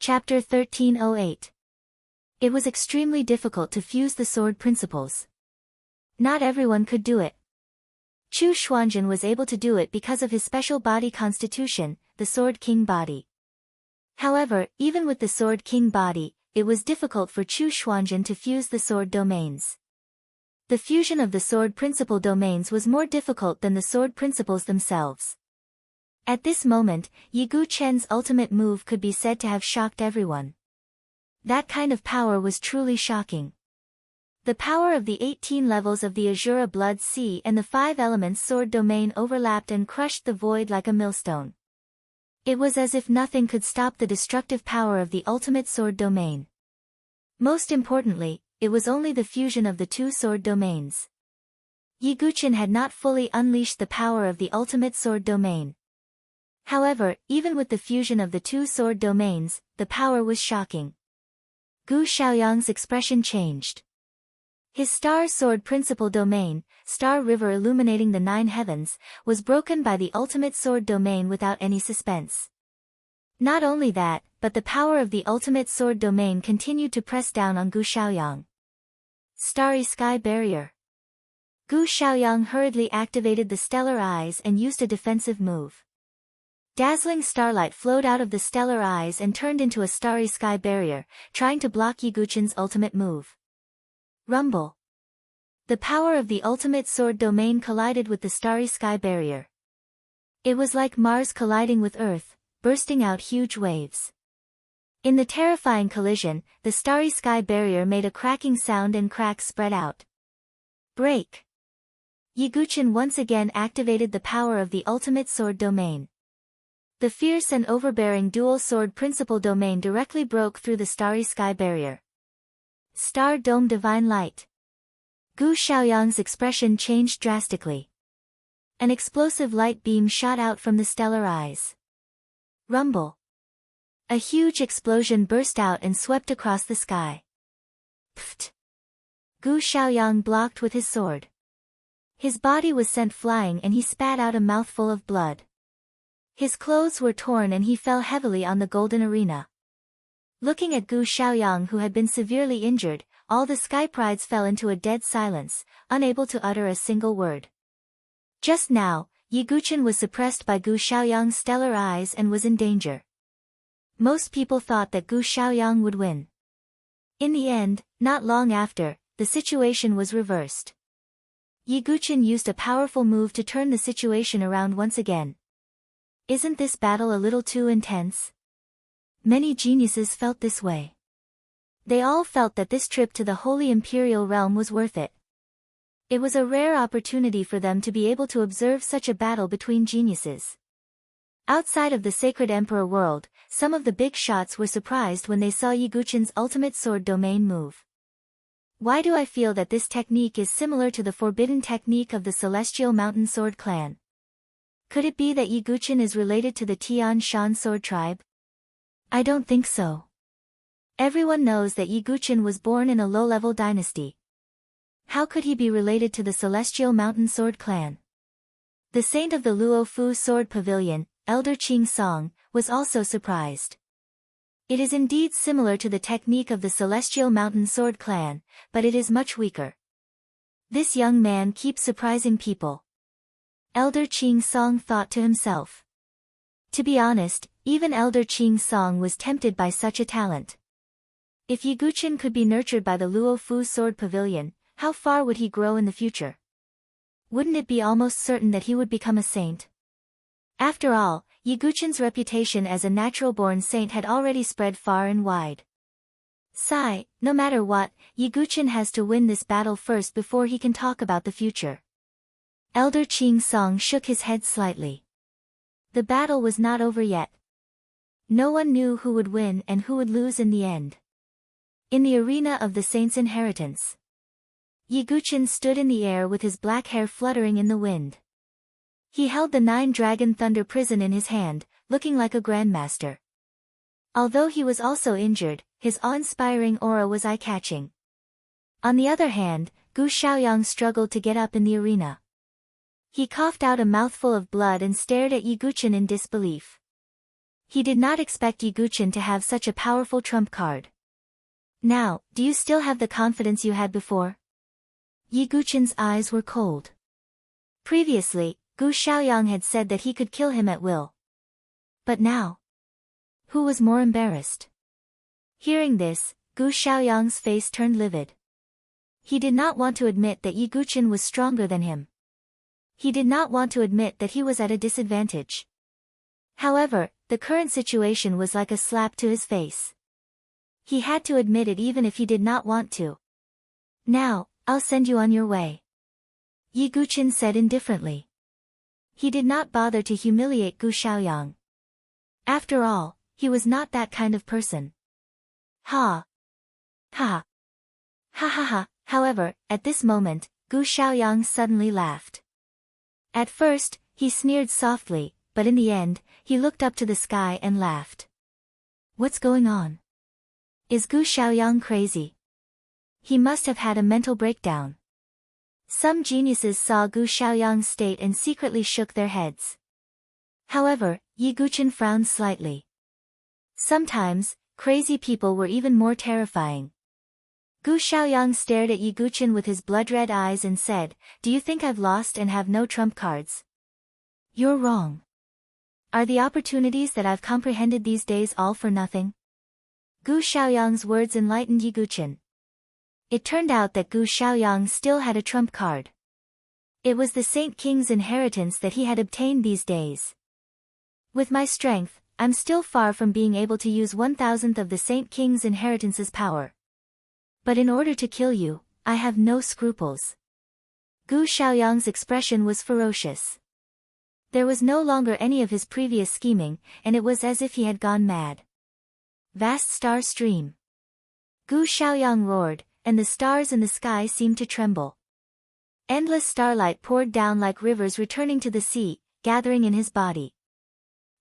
Chapter 1308. It was extremely difficult to fuse the sword principles. Not everyone could do it. Chu Xuanzhen was able to do it because of his special body constitution, the Sword King body. However, even with the Sword King body, it was difficult for Chu Xuanzhen to fuse the sword domains. The fusion of the sword principle domains was more difficult than the sword principles themselves. At this moment, Yi Gu Chen's ultimate move could be said to have shocked everyone. That kind of power was truly shocking. The power of the 18 levels of the Azura Blood Sea and the 5 elements sword domain overlapped and crushed the void like a millstone. It was as if nothing could stop the destructive power of the ultimate sword domain. Most importantly, it was only the fusion of the two sword domains. Yi Guchen had not fully unleashed the power of the ultimate sword domain. However, even with the fusion of the two sword domains, the power was shocking. Gu Xiaoyang's expression changed. His star sword principle domain, star river illuminating the 9 heavens, was broken by the ultimate sword domain without any suspense. Not only that, but the power of the ultimate sword domain continued to press down on Gu Xiaoyang. Starry Sky Barrier. Gu Xiaoyang hurriedly activated the stellar eyes and used a defensive move. Dazzling starlight flowed out of the stellar eyes and turned into a starry sky barrier, trying to block Yi Guchen's ultimate move. Rumble. The power of the ultimate sword domain collided with the starry sky barrier. It was like Mars colliding with Earth, bursting out huge waves. In the terrifying collision, the starry sky barrier made a cracking sound and cracks spread out. Break. Yi Guchen once again activated the power of the ultimate sword domain. The fierce and overbearing dual sword principle domain directly broke through the starry sky barrier. Star Dome Divine Light. Gu Xiaoyang's expression changed drastically. An explosive light beam shot out from the stellar eyes. Rumble. A huge explosion burst out and swept across the sky. Pfft. Gu Xiaoyang blocked with his sword. His body was sent flying and he spat out a mouthful of blood. His clothes were torn and he fell heavily on the golden arena. Looking at Gu Xiaoyang, who had been severely injured, all the sky prides fell into a dead silence, unable to utter a single word. Just now, Yi Guchen was suppressed by Gu Xiaoyang's stellar eyes and was in danger. Most people thought that Gu Xiaoyang would win. In the end, not long after, the situation was reversed. Yi Guchen used a powerful move to turn the situation around once again. Isn't this battle a little too intense? Many geniuses felt this way. They all felt that this trip to the Holy Imperial Realm was worth it. It was a rare opportunity for them to be able to observe such a battle between geniuses. Outside of the Sacred Emperor world, some of the big shots were surprised when they saw Yi Guchen's ultimate sword domain move. Why do I feel that this technique is similar to the forbidden technique of the Celestial Mountain Sword Clan? Could it be that Yi Guchen is related to the Tian Shan sword tribe? I don't think so. Everyone knows that Yi Guchen was born in a low-level dynasty. How could he be related to the Celestial Mountain Sword Clan? The saint of the Luofu Sword Pavilion, Elder Qing Song, was also surprised. It is indeed similar to the technique of the Celestial Mountain Sword Clan, but it is much weaker. This young man keeps surprising people. Elder Qing Song thought to himself. To be honest, even Elder Qing Song was tempted by such a talent. If Yi Guchen could be nurtured by the Luofu Sword Pavilion, how far would he grow in the future? Wouldn't it be almost certain that he would become a saint? After all, Yi Guchen's reputation as a natural-born saint had already spread far and wide. Sigh, no matter what, Yi Guchen has to win this battle first before he can talk about the future. Elder Qing Song shook his head slightly. The battle was not over yet. No one knew who would win and who would lose in the end. In the arena of the saint's inheritance, Yi Guchen stood in the air with his black hair fluttering in the wind. He held the 9-dragon thunder prison in his hand, looking like a grandmaster. Although he was also injured, his awe-inspiring aura was eye-catching. On the other hand, Gu Xiaoyang struggled to get up in the arena. He coughed out a mouthful of blood and stared at Yi Guchen in disbelief. He did not expect Yi Guqin to have such a powerful trump card. Now, do you still have the confidence you had before? Yi Guqin's eyes were cold. Previously, Gu Xiaoyang had said that he could kill him at will. But now? Who was more embarrassed? Hearing this, Gu Xiaoyang's face turned livid. He did not want to admit that Yi Guqin was stronger than him. He did not want to admit that he was at a disadvantage. However, the current situation was like a slap to his face. He had to admit it even if he did not want to. Now, I'll send you on your way. Yi Guqin said indifferently. He did not bother to humiliate Gu Xiaoyang. After all, he was not that kind of person. Ha! Ha! Ha ha ha! However, at this moment, Gu Xiaoyang suddenly laughed. At first, he sneered softly, but in the end, he looked up to the sky and laughed. What's going on? Is Gu Xiaoyang crazy? He must have had a mental breakdown. Some geniuses saw Gu Xiaoyang's state and secretly shook their heads. However, Yi Guqin frowned slightly. Sometimes, crazy people were even more terrifying. Gu Xiaoyang stared at Yi Guqin with his blood-red eyes and said, "Do you think I've lost and have no trump cards? You're wrong. Are the opportunities that I've comprehended these days all for nothing?" Gu Xiaoyang's words enlightened Yi Guqin. It turned out that Gu Xiaoyang still had a trump card. It was the Saint King's inheritance that he had obtained these days. With my strength, I'm still far from being able to use 1,000th of the Saint King's inheritance's power. But in order to kill you, I have no scruples. Gu Xiaoyang's expression was ferocious. There was no longer any of his previous scheming, and it was as if he had gone mad. Vast star stream. Gu Xiaoyang roared, and the stars in the sky seemed to tremble. Endless starlight poured down like rivers returning to the sea, gathering in his body.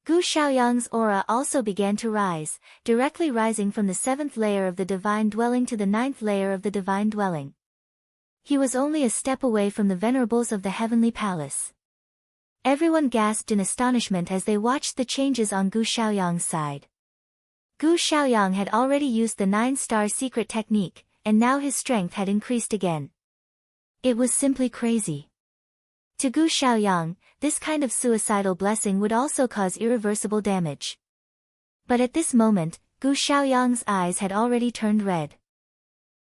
Gu Xiaoyang's aura also began to rise, directly rising from the 7th layer of the divine dwelling to the 9th layer of the divine dwelling. He was only a step away from the venerables of the heavenly palace. Everyone gasped in astonishment as they watched the changes on Gu Xiaoyang's side. Gu Xiaoyang had already used the 9-star secret technique, and now his strength had increased again. It was simply crazy. To Gu Xiaoyang, this kind of suicidal blessing would also cause irreversible damage. But at this moment, Gu Xiaoyang's eyes had already turned red.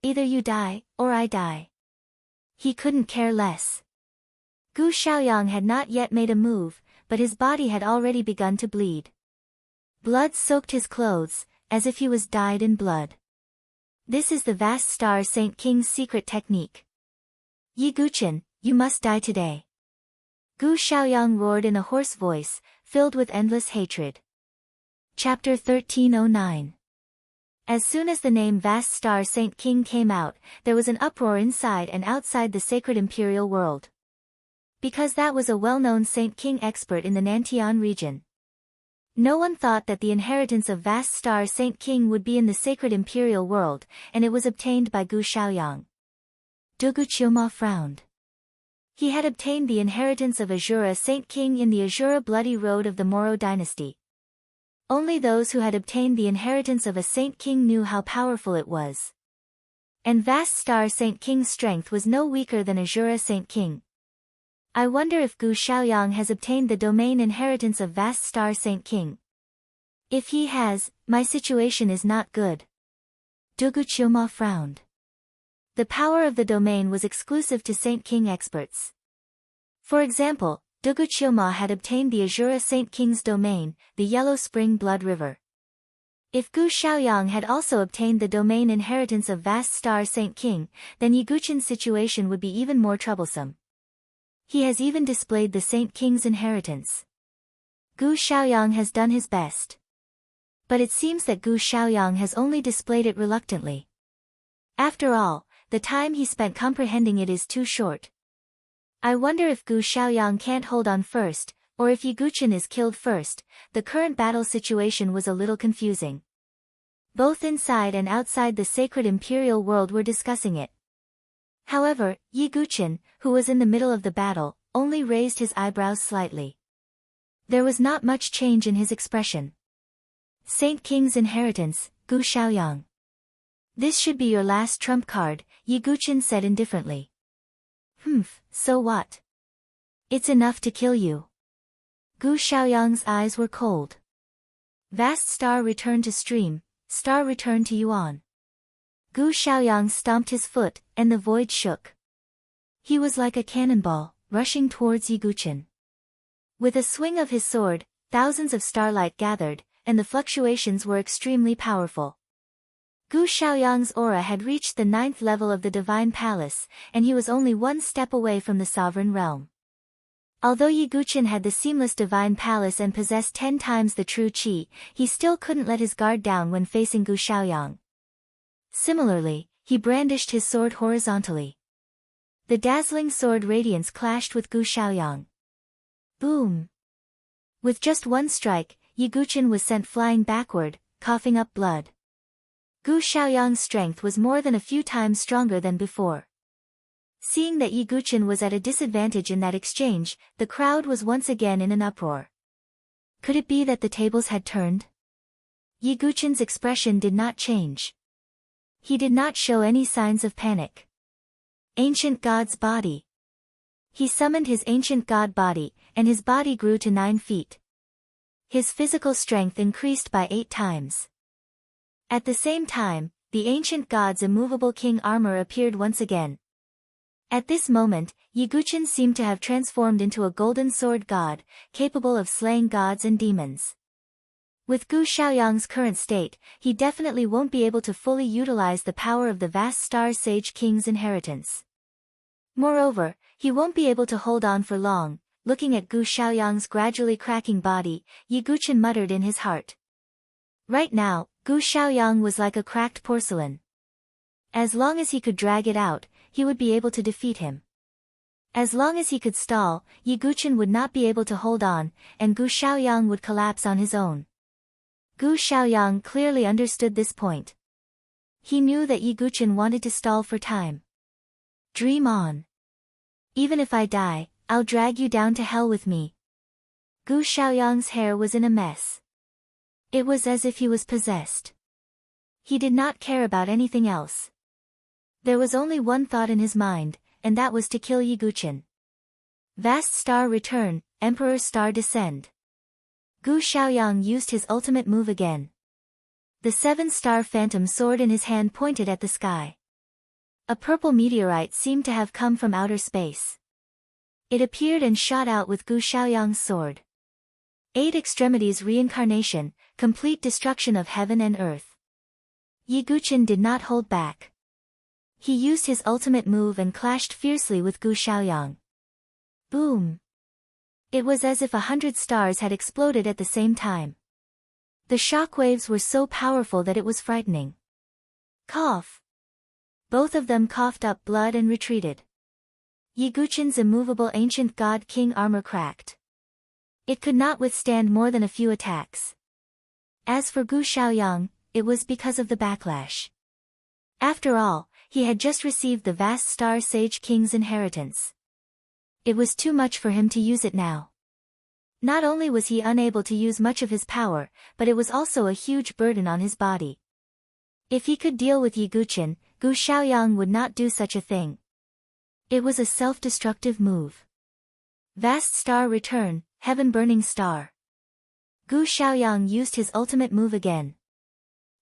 Either you die, or I die. He couldn't care less. Gu Xiaoyang had not yet made a move, but his body had already begun to bleed. Blood soaked his clothes, as if he was dyed in blood. This is the vast star Saint King's secret technique. Yi Guqin, you must die today. Gu Xiaoyang roared in a hoarse voice, filled with endless hatred. Chapter 1309. As soon as the name Vast Star Saint King came out, there was an uproar inside and outside the sacred imperial world. Because that was a well-known Saint King expert in the Nantian region. No one thought that the inheritance of Vast Star Saint King would be in the sacred imperial world, and it was obtained by Gu Xiaoyang. Du Guqiuma frowned. He had obtained the inheritance of Azura Saint King in the Azura Bloody Road of the Moro dynasty. Only those who had obtained the inheritance of a Saint King knew how powerful it was. And Vast Star Saint King's strength was no weaker than Azura Saint King. I wonder if Gu Xiaoyang has obtained the domain inheritance of Vast Star Saint King. If he has, my situation is not good. Du Guqiuma frowned. The power of the domain was exclusive to Saint King experts. For example, Du Guqiuma had obtained the Azura Saint King's domain, the Yellow Spring Blood River. If Gu Xiaoyang had also obtained the domain inheritance of Vast Star Saint King, then Yi Guqin's situation would be even more troublesome. He has even displayed the Saint King's inheritance. Gu Xiaoyang has done his best. But it seems that Gu Xiaoyang has only displayed it reluctantly. After all, the time he spent comprehending it is too short. I wonder if Gu Xiaoyang can't hold on first, or if Yi Guqin is killed first. The current battle situation was a little confusing. Both inside and outside the sacred imperial world were discussing it. However, Yi Guqin, who was in the middle of the battle, only raised his eyebrows slightly. There was not much change in his expression. Saint King's inheritance, Gu Xiaoyang. This should be your last trump card, Yi Guqin said indifferently. So what? It's enough to kill you. Gu Xiaoyang's eyes were cold. Vast star returned to stream, star returned to yuan. Gu Xiaoyang stomped his foot, and the void shook. He was like a cannonball, rushing towards Yi Guqin. With a swing of his sword, thousands of starlight gathered, and the fluctuations were extremely powerful. Gu Xiaoyang's aura had reached the 9th level of the Divine Palace, and he was only one step away from the Sovereign Realm. Although Yi Guqin had the seamless Divine Palace and possessed 10 times the true qi, he still couldn't let his guard down when facing Gu Xiaoyang. Similarly, he brandished his sword horizontally. The dazzling sword radiance clashed with Gu Xiaoyang. Boom! With just one strike, Yi Guqin was sent flying backward, coughing up blood. Gu Xiaoyang's strength was more than a few times stronger than before. Seeing that Yi Guqin was at a disadvantage in that exchange, the crowd was once again in an uproar. Could it be that the tables had turned? Yi Guqin's expression did not change. He did not show any signs of panic. Ancient God's body. He summoned his ancient God body, and his body grew to 9 feet. His physical strength increased by 8 times. At the same time, the ancient God's immovable king armor appeared once again. At this moment, Yi Guqin seemed to have transformed into a golden sword god, capable of slaying gods and demons. With Gu Xiaoyang's current state, he definitely won't be able to fully utilize the power of the vast Star Sage King's inheritance. Moreover, he won't be able to hold on for long. Looking at Gu Xiaoyang's gradually cracking body, Yi Guqin muttered in his heart. Right now, Gu Xiaoyang was like a cracked porcelain. As long as he could drag it out, he would be able to defeat him. As long as he could stall, Yi Guqin would not be able to hold on, and Gu Xiaoyang would collapse on his own. Gu Xiaoyang clearly understood this point. He knew that Yi Guqin wanted to stall for time. Dream on. Even if I die, I'll drag you down to hell with me. Gu Xiaoyang's hair was in a mess. It was as if he was possessed. He did not care about anything else. There was only one thought in his mind, and that was to kill Yi Guqin. Vast star return, Emperor star descend. Gu Xiaoyang used his ultimate move again. The 7-star phantom sword in his hand pointed at the sky. A purple meteorite seemed to have come from outer space. It appeared and shot out with Gu Xiaoyang's sword. 8 extremities reincarnation, complete destruction of heaven and earth. Yi Guqin did not hold back. He used his ultimate move and clashed fiercely with Gu Xiaoyang. Boom! It was as if 100 stars had exploded at the same time. The shock waves were so powerful that it was frightening. Cough! Both of them coughed up blood and retreated. Yi Guqin's immovable ancient god king armor cracked. It could not withstand more than a few attacks. As for Gu Xiaoyang, it was because of the backlash. After all, he had just received the vast Star Sage King's inheritance. It was too much for him to use it now. Not only was he unable to use much of his power, but it was also a huge burden on his body. If he could deal with Yi Guqin, Gu Xiaoyang would not do such a thing. It was a self-destructive move. Vast star return, heaven-burning star. Gu Xiaoyang used his ultimate move again.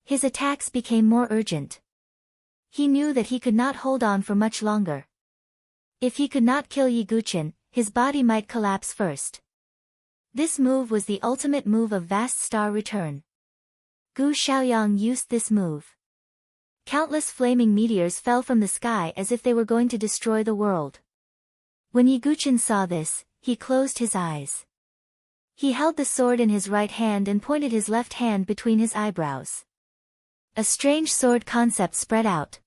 His attacks became more urgent. He knew that he could not hold on for much longer. If he could not kill Yi Guqin, his body might collapse first. This move was the ultimate move of Vast Star Return. Gu Xiaoyang used this move. Countless flaming meteors fell from the sky as if they were going to destroy the world. When Yi Guqin saw this, he closed his eyes. He held the sword in his right hand and pointed his left hand between his eyebrows. A strange sword concept spread out.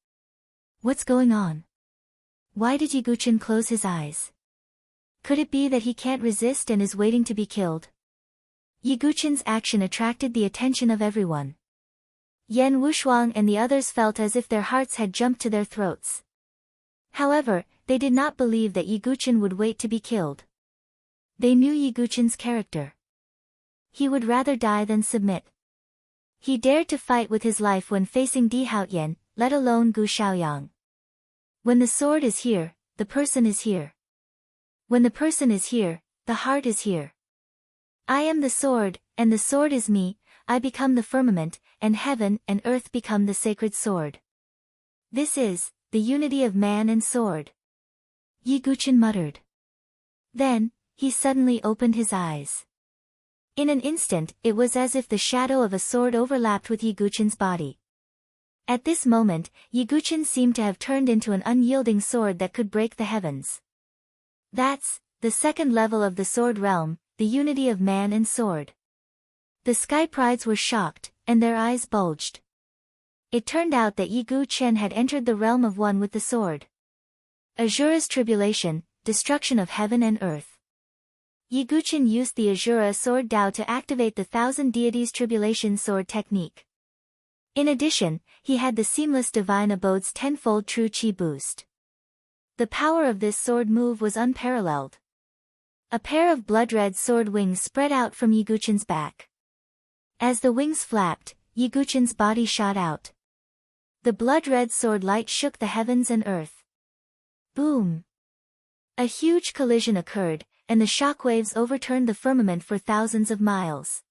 What's going on? Why did Yi Guqin close his eyes? Could it be that he can't resist and is waiting to be killed? Yi Guqin's action attracted the attention of everyone. Yan Wushuang and the others felt as if their hearts had jumped to their throats. However, they did not believe that Yi Guqin would wait to be killed. They knew Yi Guqin's character. He would rather die than submit. He dared to fight with his life when facing Di Haoyan, let alone Gu Shaoyang. When the sword is here, the person is here. When the person is here, the heart is here. I am the sword, and the sword is me. I become the firmament, and heaven and earth become the sacred sword. This is the unity of man and sword. Yi Guqin muttered. Then, he suddenly opened his eyes. In an instant, it was as if the shadow of a sword overlapped with Yi Guqin's body. At this moment, Yi Guqin seemed to have turned into an unyielding sword that could break the heavens. That's the second level of the sword realm, the unity of man and sword. The sky prides were shocked, and their eyes bulged. It turned out that Yi Guqin had entered the realm of one with the sword. Asura's tribulation, destruction of heaven and earth. Yi Guqin used the Asura sword Dao to activate the Thousand Deities Tribulation sword technique. In addition, he had the seamless Divine Abode's tenfold True Qi boost. The power of this sword move was unparalleled. A pair of blood-red sword wings spread out from Yi Guqin's back. As the wings flapped, Yi Guqin's body shot out. The blood-red sword light shook the heavens and earth. Boom! A huge collision occurred, and the shockwaves overturned the firmament for thousands of miles.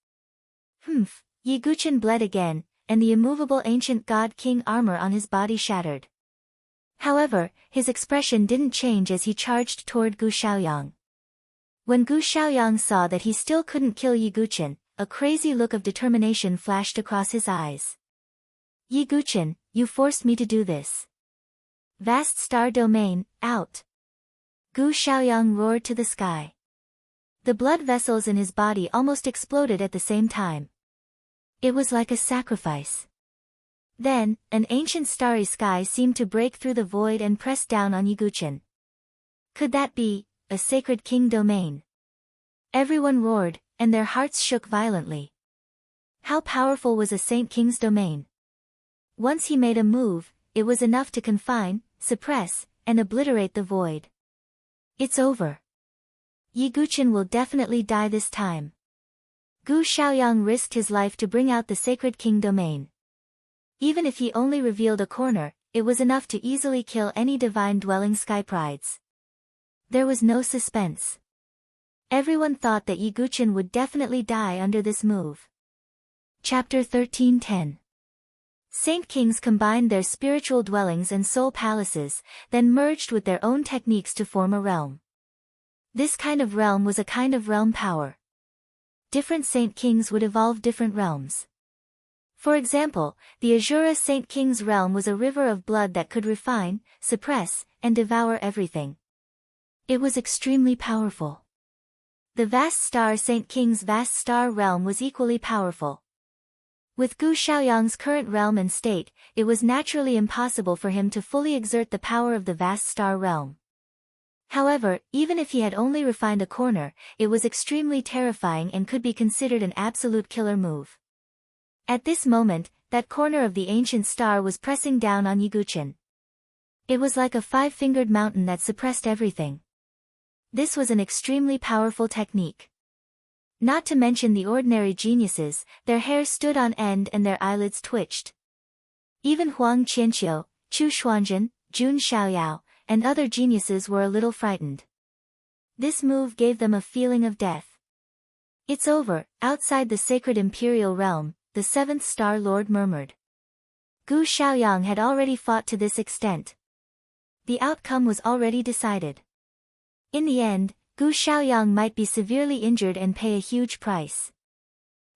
Humph! Yi Guqin bled again, and the immovable ancient god king armor on his body shattered. However, his expression didn't change as he charged toward Gu Shaoyang. When Gu Shaoyang saw that he still couldn't kill Yi Guqin, a crazy look of determination flashed across his eyes. Yi Guqin, you forced me to do this. Vast star domain, out! Gu Shaoyang roared to the sky. The blood vessels in his body almost exploded at the same time. It was like a sacrifice. Then, an ancient starry sky seemed to break through the void and press down on Yi Guqin. Could that be a sacred king domain? Everyone roared, and their hearts shook violently. How powerful was a saint king's domain? Once he made a move, it was enough to confine, suppress, and obliterate the void. It's over. Yi Guqin will definitely die this time. Gu Shaoyang risked his life to bring out the sacred king domain. Even if he only revealed a corner, it was enough to easily kill any divine-dwelling sky prides. There was no suspense. Everyone thought that Yi Guqin would definitely die under this move. Chapter 13:10. Saint kings combined their spiritual dwellings and soul palaces, then merged with their own techniques to form a realm. This kind of realm was a kind of realm power. Different saint kings would evolve different realms. For example, the Asura Saint King's realm was a river of blood that could refine, suppress, and devour everything. It was extremely powerful. The Vast Star Saint King's vast star realm was equally powerful. With Gu Shaoyang's current realm and state, it was naturally impossible for him to fully exert the power of the vast star realm. However, even if he had only refined a corner, it was extremely terrifying and could be considered an absolute killer move. At this moment, that corner of the ancient star was pressing down on Yi Guqin. It was like a five-fingered mountain that suppressed everything. This was an extremely powerful technique. Not to mention the ordinary geniuses, their hair stood on end and their eyelids twitched. Even Huang Qianqiu, Chu Xuanzhen, Jun Xiaoyao, and other geniuses were a little frightened. This move gave them a feeling of death. It's over, outside the sacred imperial realm, the seventh star lord murmured. Gu Shaoyang had already fought to this extent. The outcome was already decided. In the end, Gu Shaoyang might be severely injured and pay a huge price.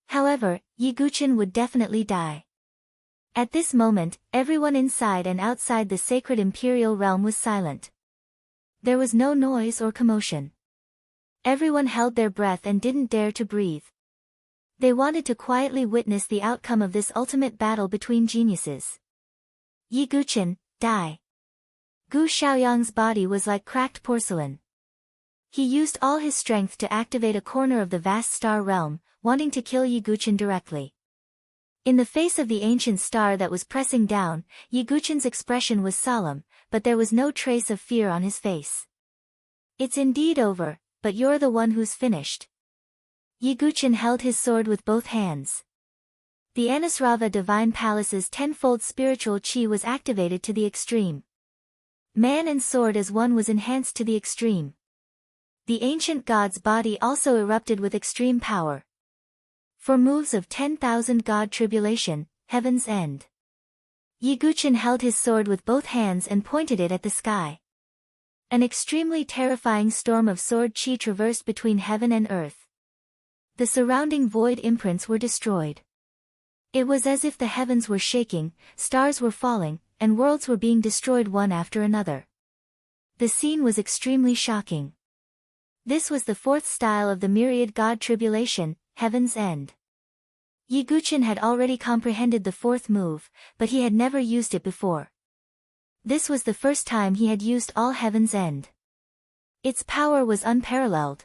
However, Yi Guqin would definitely die. At this moment, everyone inside and outside the sacred imperial realm was silent. There was no noise or commotion. Everyone held their breath and didn't dare to breathe. They wanted to quietly witness the outcome of this ultimate battle between geniuses. Yi Guqin, die. Gu Shaoyang's body was like cracked porcelain. He used all his strength to activate a corner of the vast star realm, wanting to kill Yi Guqin directly. In the face of the ancient star that was pressing down, Yi Guqin's expression was solemn, but there was no trace of fear on his face. It's indeed over, but you're the one who's finished. Yi Guqin held his sword with both hands. The Anusrava Divine Palace's tenfold spiritual chi was activated to the extreme. Man and sword as one was enhanced to the extreme. The ancient god's body also erupted with extreme power. For moves of 10,000 God Tribulation, Heaven's End. Yiguchen held his sword with both hands and pointed it at the sky. An extremely terrifying storm of sword chi traversed between heaven and earth. The surrounding void imprints were destroyed. It was as if the heavens were shaking, stars were falling, and worlds were being destroyed one after another. The scene was extremely shocking. This was the fourth style of the myriad God Tribulation, Heaven's End. Yiguchen had already comprehended the fourth move, but he had never used it before. This was the first time he had used all Heaven's End. Its power was unparalleled.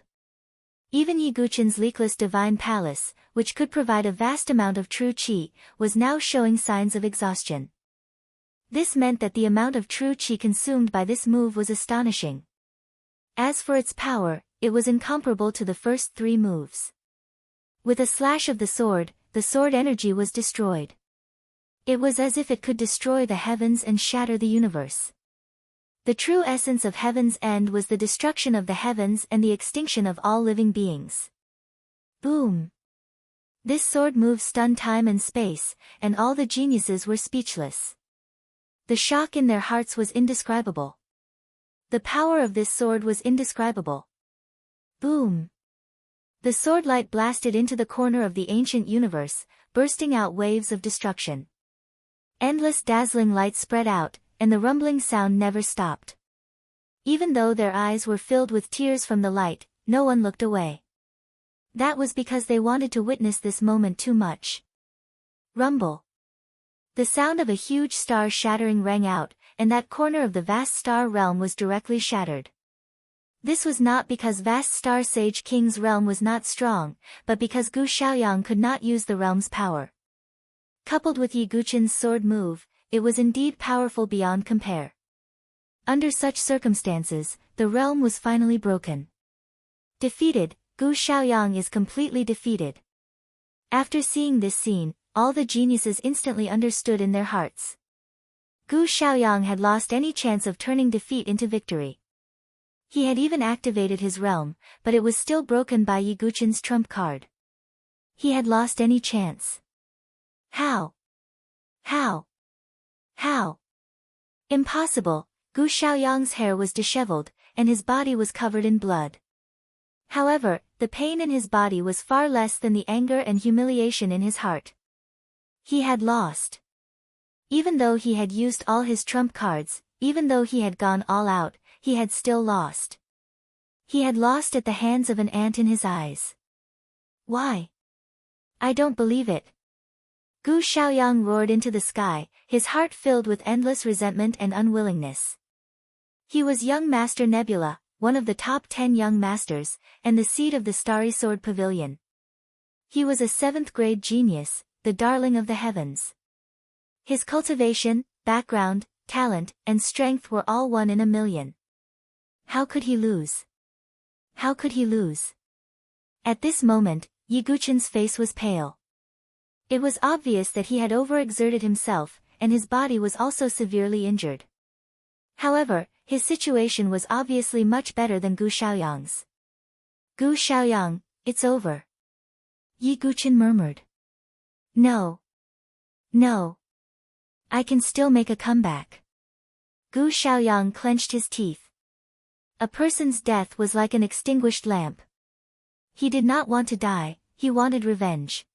Even Yiguchen's leakless divine palace, which could provide a vast amount of true chi, was now showing signs of exhaustion. This meant that the amount of true chi consumed by this move was astonishing. As for its power, it was incomparable to the first three moves. With a slash of the sword energy was destroyed. It was as if it could destroy the heavens and shatter the universe. The true essence of Heaven's End was the destruction of the heavens and the extinction of all living beings. Boom! This sword move stunned time and space, and all the geniuses were speechless. The shock in their hearts was indescribable. The power of this sword was indescribable. Boom! The sword light blasted into the corner of the ancient universe, bursting out waves of destruction. Endless dazzling light spread out, and the rumbling sound never stopped. Even though their eyes were filled with tears from the light, no one looked away. That was because they wanted to witness this moment too much. Rumble. The sound of a huge star shattering rang out, and that corner of the vast star realm was directly shattered. This was not because vast star sage king's realm was not strong, but because Gu Xiaoyang could not use the realm's power. Coupled with Yiguchen's sword move, it was indeed powerful beyond compare. Under such circumstances, the realm was finally broken. Defeated, Gu Xiaoyang is completely defeated. After seeing this scene, all the geniuses instantly understood in their hearts. Gu Xiaoyang had lost any chance of turning defeat into victory. He had even activated his realm, but it was still broken by Yiguchen's trump card. He had lost any chance. How? How? How? Impossible. Gu Xiaoyang's hair was disheveled, and his body was covered in blood. However, the pain in his body was far less than the anger and humiliation in his heart. He had lost. Even though he had used all his trump cards, even though he had gone all out, he had still lost. He had lost at the hands of an ant in his eyes. Why? I don't believe it. Gu Xiaoyang roared into the sky, his heart filled with endless resentment and unwillingness. He was young Master Nebula, one of the top 10 young masters, and the seed of the Starry Sword Pavilion. He was a 7th grade genius, the darling of the heavens. His cultivation, background, talent, and strength were all 1 in a million. How could he lose? How could he lose? At this moment, Yiguchen's face was pale. It was obvious that he had overexerted himself, and his body was also severely injured. However, his situation was obviously much better than Gu Xiaoyang's. Gu Xiaoyang, it's over. Yiguchen murmured. No. No. I can still make a comeback. Gu Xiaoyang clenched his teeth. A person's death was like an extinguished lamp. He did not want to die, he wanted revenge.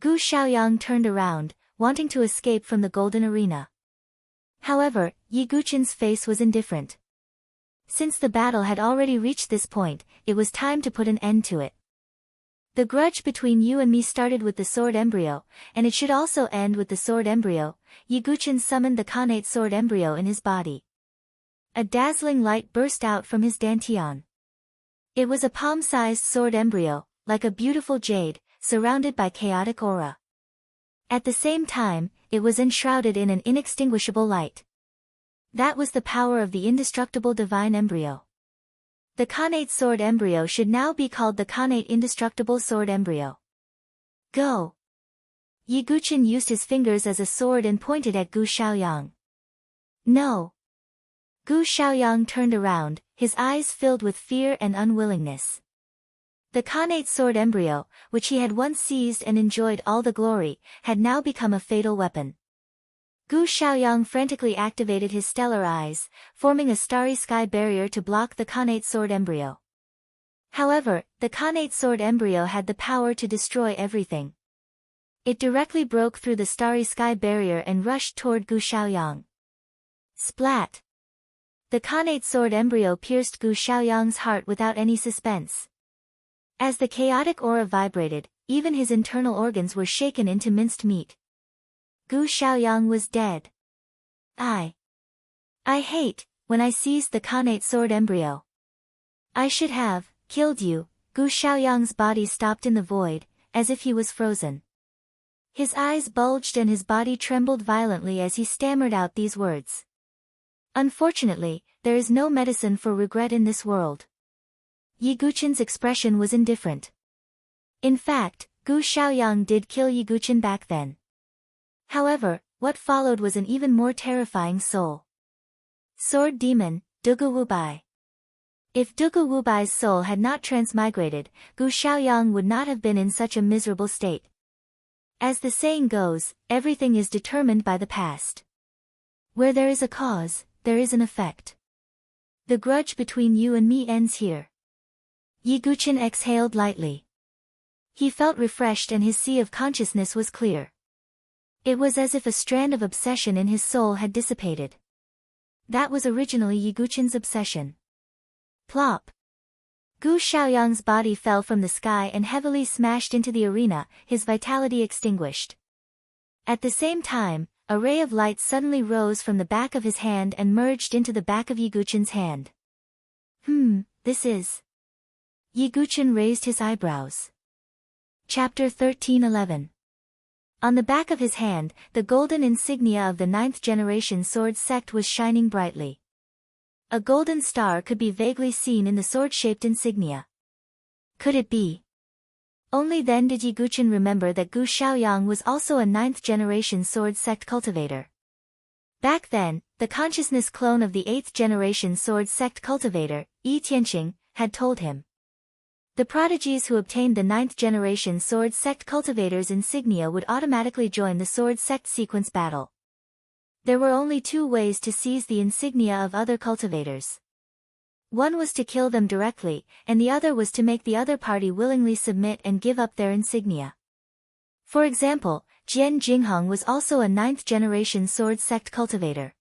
Gu Xiaoyang turned around, wanting to escape from the golden arena. However, Yiguchen's face was indifferent. Since the battle had already reached this point, it was time to put an end to it. The grudge between you and me started with the sword embryo, and it should also end with the sword embryo. Yiguchen summoned the Khanate sword embryo in his body. A dazzling light burst out from his dantian. It was a palm-sized sword embryo, like a beautiful jade, surrounded by chaotic aura. At the same time, it was enshrouded in an inextinguishable light. That was the power of the indestructible divine embryo. The Khanate sword embryo should now be called the Khanate indestructible sword embryo. Go! Yi Guqin used his fingers as a sword and pointed at Gu Xiaoyang. No! Gu Xiaoyang turned around, his eyes filled with fear and unwillingness. The Khanate sword embryo, which he had once seized and enjoyed all the glory, had now become a fatal weapon. Gu Xiaoyang frantically activated his stellar eyes, forming a starry sky barrier to block the Khanate sword embryo. However, the Khanate sword embryo had the power to destroy everything. It directly broke through the starry sky barrier and rushed toward Gu Xiaoyang. Splat! The Khanate sword embryo pierced Gu Xiaoyang's heart without any suspense. As the chaotic aura vibrated, even his internal organs were shaken into minced meat. Gu Xiaoyang was dead. I hate, when I seized the Khanate sword embryo. I should have killed you. Gu Xiaoyang's body stopped in the void, as if he was frozen. His eyes bulged and his body trembled violently as he stammered out these words. Unfortunately, there is no medicine for regret in this world. Yi Guqin's expression was indifferent. In fact, Gu Xiaoyang did kill Yi Guqin back then. However, what followed was an even more terrifying soul. Sword Demon, Dugu Wubai. If Dugu Wubai's soul had not transmigrated, Gu Xiaoyang would not have been in such a miserable state. As the saying goes, everything is determined by the past. Where there is a cause, there is an effect. The grudge between you and me ends here. Yi Guqin exhaled lightly. He felt refreshed and his sea of consciousness was clear. It was as if a strand of obsession in his soul had dissipated. That was originally Yi Guqin's obsession. Plop! Gu Xiaoyang's body fell from the sky and heavily smashed into the arena, his vitality extinguished. At the same time, a ray of light suddenly rose from the back of his hand and merged into the back of Yi Guqin's hand. This is... Yi Guqin raised his eyebrows. Chapter 13:11. On the back of his hand, the golden insignia of the 9th generation sword sect was shining brightly. A golden star could be vaguely seen in the sword-shaped insignia. Could it be? Only then did Yi Guqin remember that Gu Xiaoyang was also a 9th generation sword sect cultivator. Back then, the consciousness clone of the 8th generation sword sect cultivator, Yi Tianqing, had told him. The prodigies who obtained the 9th generation sword sect cultivator's insignia would automatically join the sword sect sequence battle. There were only two ways to seize the insignia of other cultivators. One was to kill them directly, and the other was to make the other party willingly submit and give up their insignia. For example, Jian Jinghong was also a 9th generation sword sect cultivator.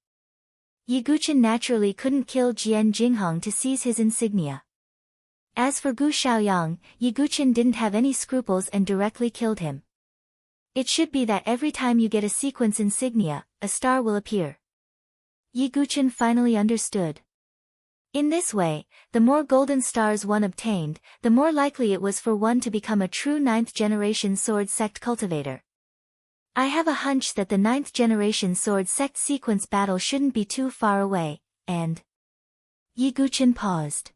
Yi Guqin naturally couldn't kill Jian Jinghong to seize his insignia. As for Gu Xiaoyang, Yi Guqin didn't have any scruples and directly killed him. It should be that every time you get a sequence insignia, a star will appear. Yi Guqin finally understood. In this way, the more golden stars one obtained, the more likely it was for one to become a true 9th generation sword sect cultivator. I have a hunch that the 9th generation sword sect sequence battle shouldn't be too far away, and... Yi Guqin paused.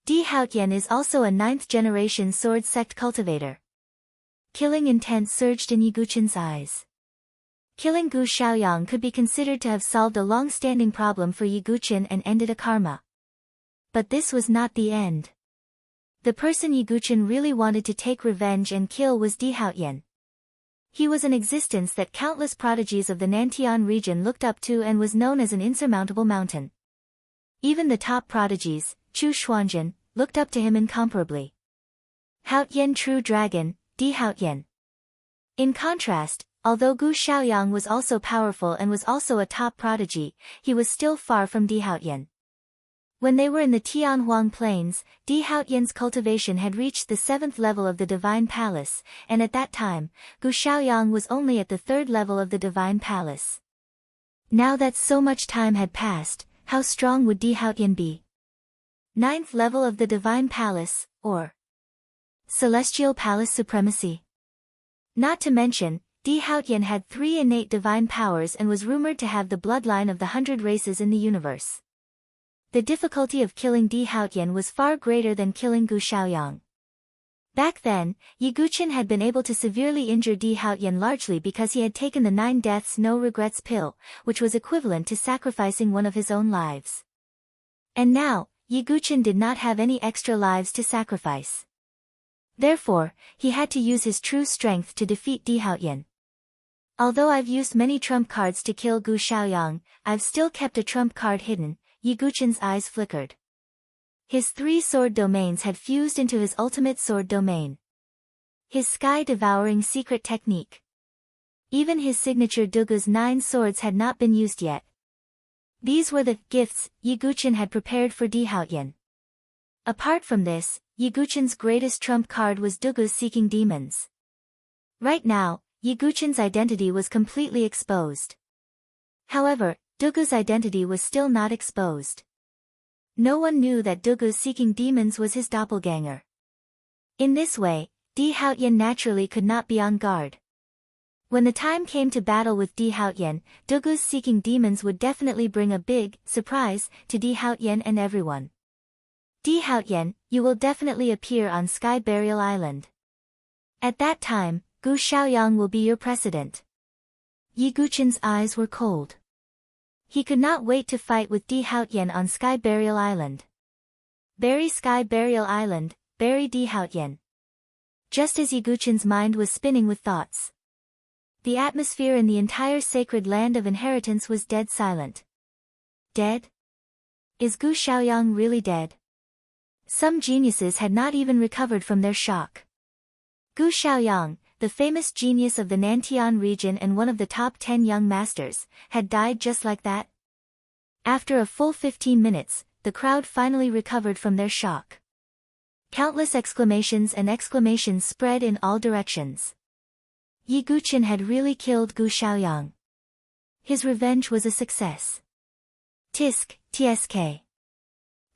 Di Haotian is also a 9th generation sword sect cultivator. Killing intent surged in Yi Guqin's eyes. Killing Gu Xiaoyang could be considered to have solved a long-standing problem for Yi Guqin and ended a karma. But this was not the end. The person Yi Guqin really wanted to take revenge and kill was Di Haotian. He was an existence that countless prodigies of the Nantian region looked up to and was known as an insurmountable mountain. Even the top prodigies, Chu Xuanjun, looked up to him incomparably. Haotian True Dragon, Di Haotian. In contrast, although Gu Xiaoyang was also powerful and was also a top prodigy, he was still far from Di Haotian. When they were in the Tianhuang Plains, Di Haotian's cultivation had reached the 7th level of the Divine Palace, and at that time, Gu Xiaoyang was only at the 3rd level of the Divine Palace. Now that so much time had passed, how strong would Di Haotian be? 9th level of the Divine Palace, or Celestial Palace Supremacy. Not to mention, Di Haotian had 3 innate divine powers and was rumored to have the bloodline of the 100 races in the universe. The difficulty of killing Di Haotian was far greater than killing Gu Xiaoyang. Back then, Yiguchen had been able to severely injure Di Haoyan largely because he had taken the 9 deaths no regrets pill, which was equivalent to sacrificing one of his own lives. And now, Yiguchen did not have any extra lives to sacrifice. Therefore, he had to use his true strength to defeat Di Haoyan. Although I've used many trump cards to kill Gu Xiaoyang, I've still kept a trump card hidden. Yiguchen's eyes flickered. His 3 sword domains had fused into his ultimate sword domain. His sky-devouring secret technique. Even his signature Dugu's 9 swords had not been used yet. These were the gifts Yiguchen had prepared for Di Haoyan. Apart from this, Yiguchen's greatest trump card was Dugu's Seeking Demons. Right now, Yiguchen's identity was completely exposed. However, Dugu's identity was still not exposed. No one knew that Dugu's Seeking Demons was his doppelganger. In this way, Di Haoyan naturally could not be on guard. When the time came to battle with Di Haoyan, Dugu's Seeking Demons would definitely bring a big surprise to Di Haoyan and everyone. Di Haoyan, you will definitely appear on Sky Burial Island. At that time, Gu Xiaoyang will be your precedent. Yiguchen's eyes were cold. He could not wait to fight with Di Haoyan on Sky Burial Island. Bury Sky Burial Island, bury Di Haoyan. Just as Yiguchen's mind was spinning with thoughts, the atmosphere in the entire sacred land of inheritance was dead silent. Dead? Is Gu Xiaoyang really dead? Some geniuses had not even recovered from their shock. Gu Xiaoyang, the famous genius of the Nantian region and one of the top 10 young masters, had died just like that. After a full 15 minutes, the crowd finally recovered from their shock. Countless exclamations and exclamations spread in all directions. Yiguchen had really killed Gu Xiaoyang. His revenge was a success. Tisk, tsk.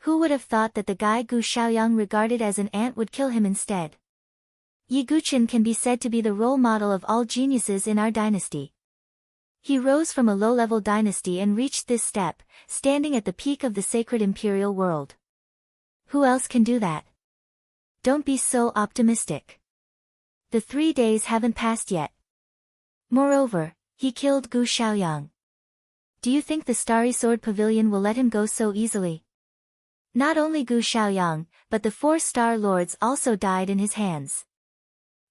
Who would have thought that the guy Gu Xiaoyang regarded as an ant would kill him instead? Yiguchen can be said to be the role model of all geniuses in our dynasty. He rose from a low-level dynasty and reached this step, standing at the peak of the sacred imperial world. Who else can do that? Don't be so optimistic. The 3 days haven't passed yet. Moreover, he killed Gu Xiaoyang. Do you think the Starry Sword Pavilion will let him go so easily? Not only Gu Xiaoyang, but the 4 Star Lords also died in his hands.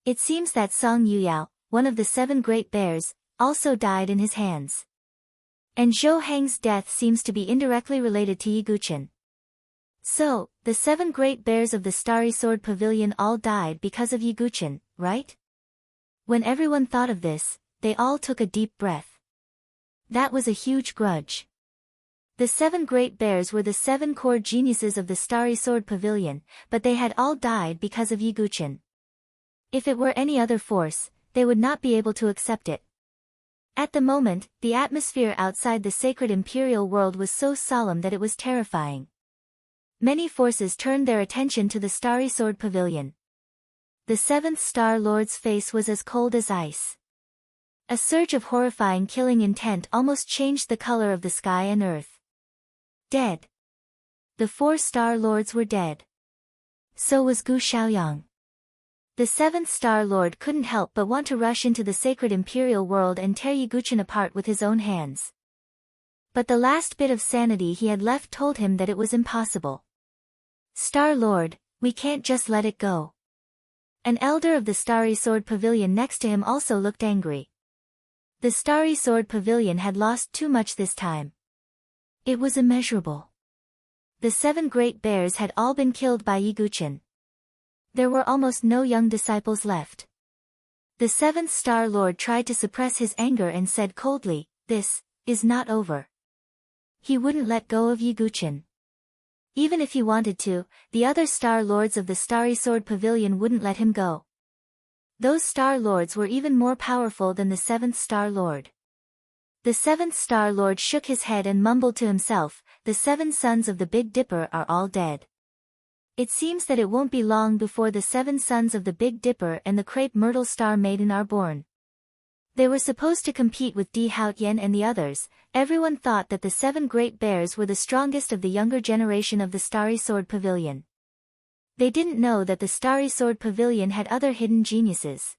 It seems that Song Yuyao, one of the 7 Great Bears, also died in his hands. And Zhou Heng's death seems to be indirectly related to Yiguchen. So, the 7 Great Bears of the Starry Sword Pavilion all died because of Yiguchen, right? When everyone thought of this, they all took a deep breath. That was a huge grudge. The 7 Great Bears were the 7 core geniuses of the Starry Sword Pavilion, but they had all died because of Yiguchen. If it were any other force, they would not be able to accept it. At the moment, the atmosphere outside the sacred imperial world was so solemn that it was terrifying. Many forces turned their attention to the Starry Sword Pavilion. The 7th Star Lord's face was as cold as ice. A surge of horrifying killing intent almost changed the color of the sky and earth. Dead. The 4 Star Lords were dead. So was Gu Xiaoyang. The 7th Star Lord couldn't help but want to rush into the sacred imperial world and tear Yiguchen apart with his own hands. But the last bit of sanity he had left told him that it was impossible. Star Lord, we can't just let it go. An elder of the Starry Sword Pavilion next to him also looked angry. The Starry Sword Pavilion had lost too much this time. It was immeasurable. The 7 Great Bears had all been killed by Yiguchen. There were almost no young disciples left. The 7th Star Lord tried to suppress his anger and said coldly, "This is not over." He wouldn't let go of Yiguchen. Even if he wanted to, the other Star Lords of the Starry Sword Pavilion wouldn't let him go. Those Star Lords were even more powerful than the 7th Star Lord. The 7th Star Lord shook his head and mumbled to himself, "The 7 sons of the Big Dipper are all dead. It seems that it won't be long before the 7 sons of the Big Dipper and the Crepe Myrtle Star Maiden are born." They were supposed to compete with Di Haoyan and the others. Everyone thought that the 7 Great Bears were the strongest of the younger generation of the Starry Sword Pavilion. They didn't know that the Starry Sword Pavilion had other hidden geniuses.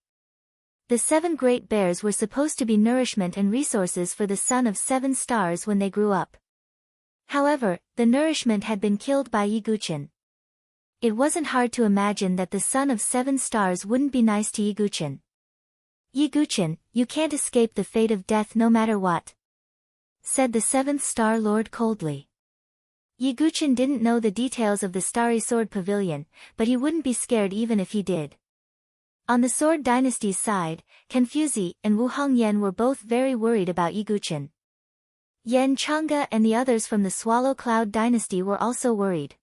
The 7 great bears were supposed to be nourishment and resources for the son of 7 stars when they grew up. However, the nourishment had been killed by Yiguchen. It wasn't hard to imagine that the son of 7 stars wouldn't be nice to Yiguchen. "Yiguchen, you can't escape the fate of death no matter what," said the 7th Star Lord coldly. Yiguchen didn't know the details of the Starry Sword Pavilion, but he wouldn't be scared even if he did. On the Sword Dynasty's side, Confuzi and Wu Hongyan were both very worried about Yiguchen. Yan Chang'e and the others from the Swallow Cloud Dynasty were also worried.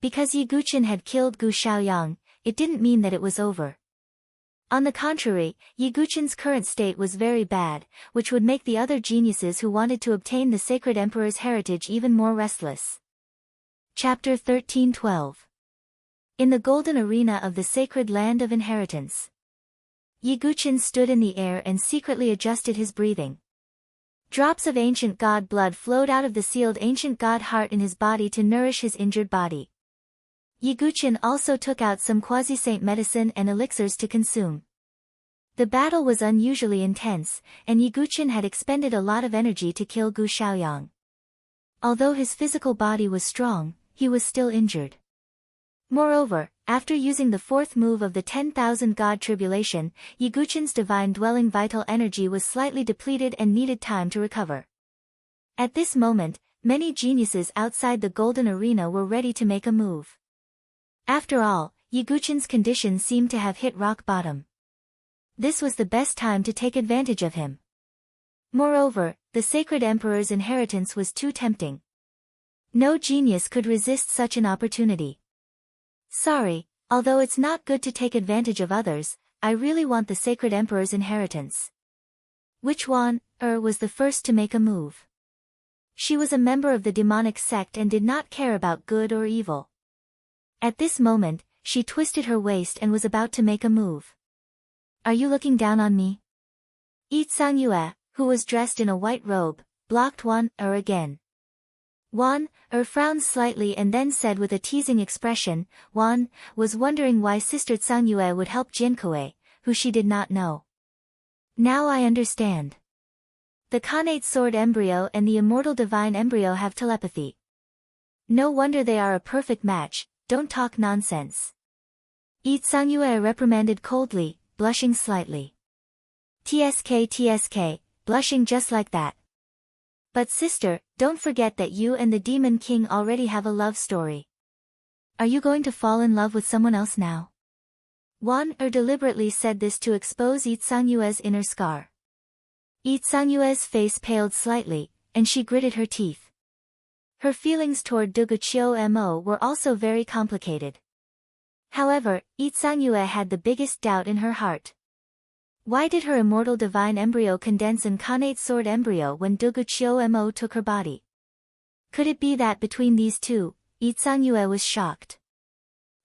Because Yiguchen had killed Gu Xiaoyang, it didn't mean that it was over. On the contrary, Yiguchen's current state was very bad, which would make the other geniuses who wanted to obtain the Sacred Emperor's heritage even more restless. Chapter 13-12. In the golden arena of the sacred land of inheritance. Yiguchen stood in the air and secretly adjusted his breathing. Drops of ancient god blood flowed out of the sealed ancient god heart in his body to nourish his injured body. Yiguchen also took out some quasi-saint medicine and elixirs to consume. The battle was unusually intense, and Yiguchen had expended a lot of energy to kill Gu Xiaoyang. Although his physical body was strong, he was still injured. Moreover, after using the 4th move of the 10,000 God Tribulation, Yiguchen's divine dwelling vital energy was slightly depleted and needed time to recover. At this moment, many geniuses outside the golden arena were ready to make a move. After all, Yiguchen's condition seemed to have hit rock bottom. This was the best time to take advantage of him. Moreover, the Sacred Emperor's inheritance was too tempting. No genius could resist such an opportunity. "Sorry, although it's not good to take advantage of others, I really want the Sacred Emperor's inheritance." Which one, was the first to make a move. She was a member of the demonic sect and did not care about good or evil. At this moment, she twisted her waist and was about to make a move. "Are you looking down on me?" Yi Yue, who was dressed in a white robe, blocked Wan again. Wan frowned slightly and then said with a teasing expression, Wan was wondering why Sister Yue would help Jinkui, who she did not know. "Now I understand. The Khanate Sword Embryo and the Immortal Divine Embryo have telepathy. No wonder they are a perfect match, don't talk nonsense." Yi Yue reprimanded coldly, blushing slightly. TSK, blushing just like that. "But sister, don't forget that you and the Demon King already have a love story. Are you going to fall in love with someone else now?" Wan deliberately said this to expose Yi Yue's inner scar. Yi Yue's face paled slightly, and she gritted her teeth. Her feelings toward Duguqiu Mo were also very complicated. However, Yi Yue had the biggest doubt in her heart. Why did her immortal divine embryo condense in Khanate sword embryo when Duguqiu Mo took her body? Could it be that between these two, Yi Yue was shocked.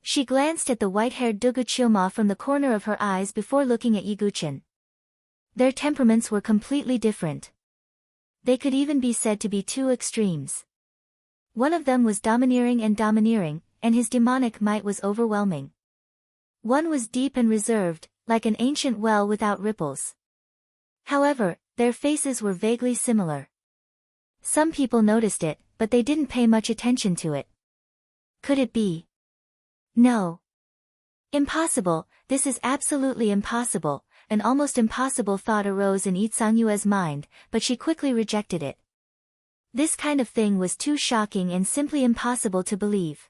She glanced at the white-haired Duguqiu Ma from the corner of her eyes before looking at Yiguchen. Their temperaments were completely different. They could even be said to be two extremes. One of them was domineering, and his demonic might was overwhelming. One was deep and reserved, like an ancient well without ripples. However, their faces were vaguely similar. Some people noticed it, but they didn't pay much attention to it. Could it be? No. Impossible, this is absolutely impossible. An almost impossible thought arose in Yi Yue's mind, but she quickly rejected it. This kind of thing was too shocking and simply impossible to believe.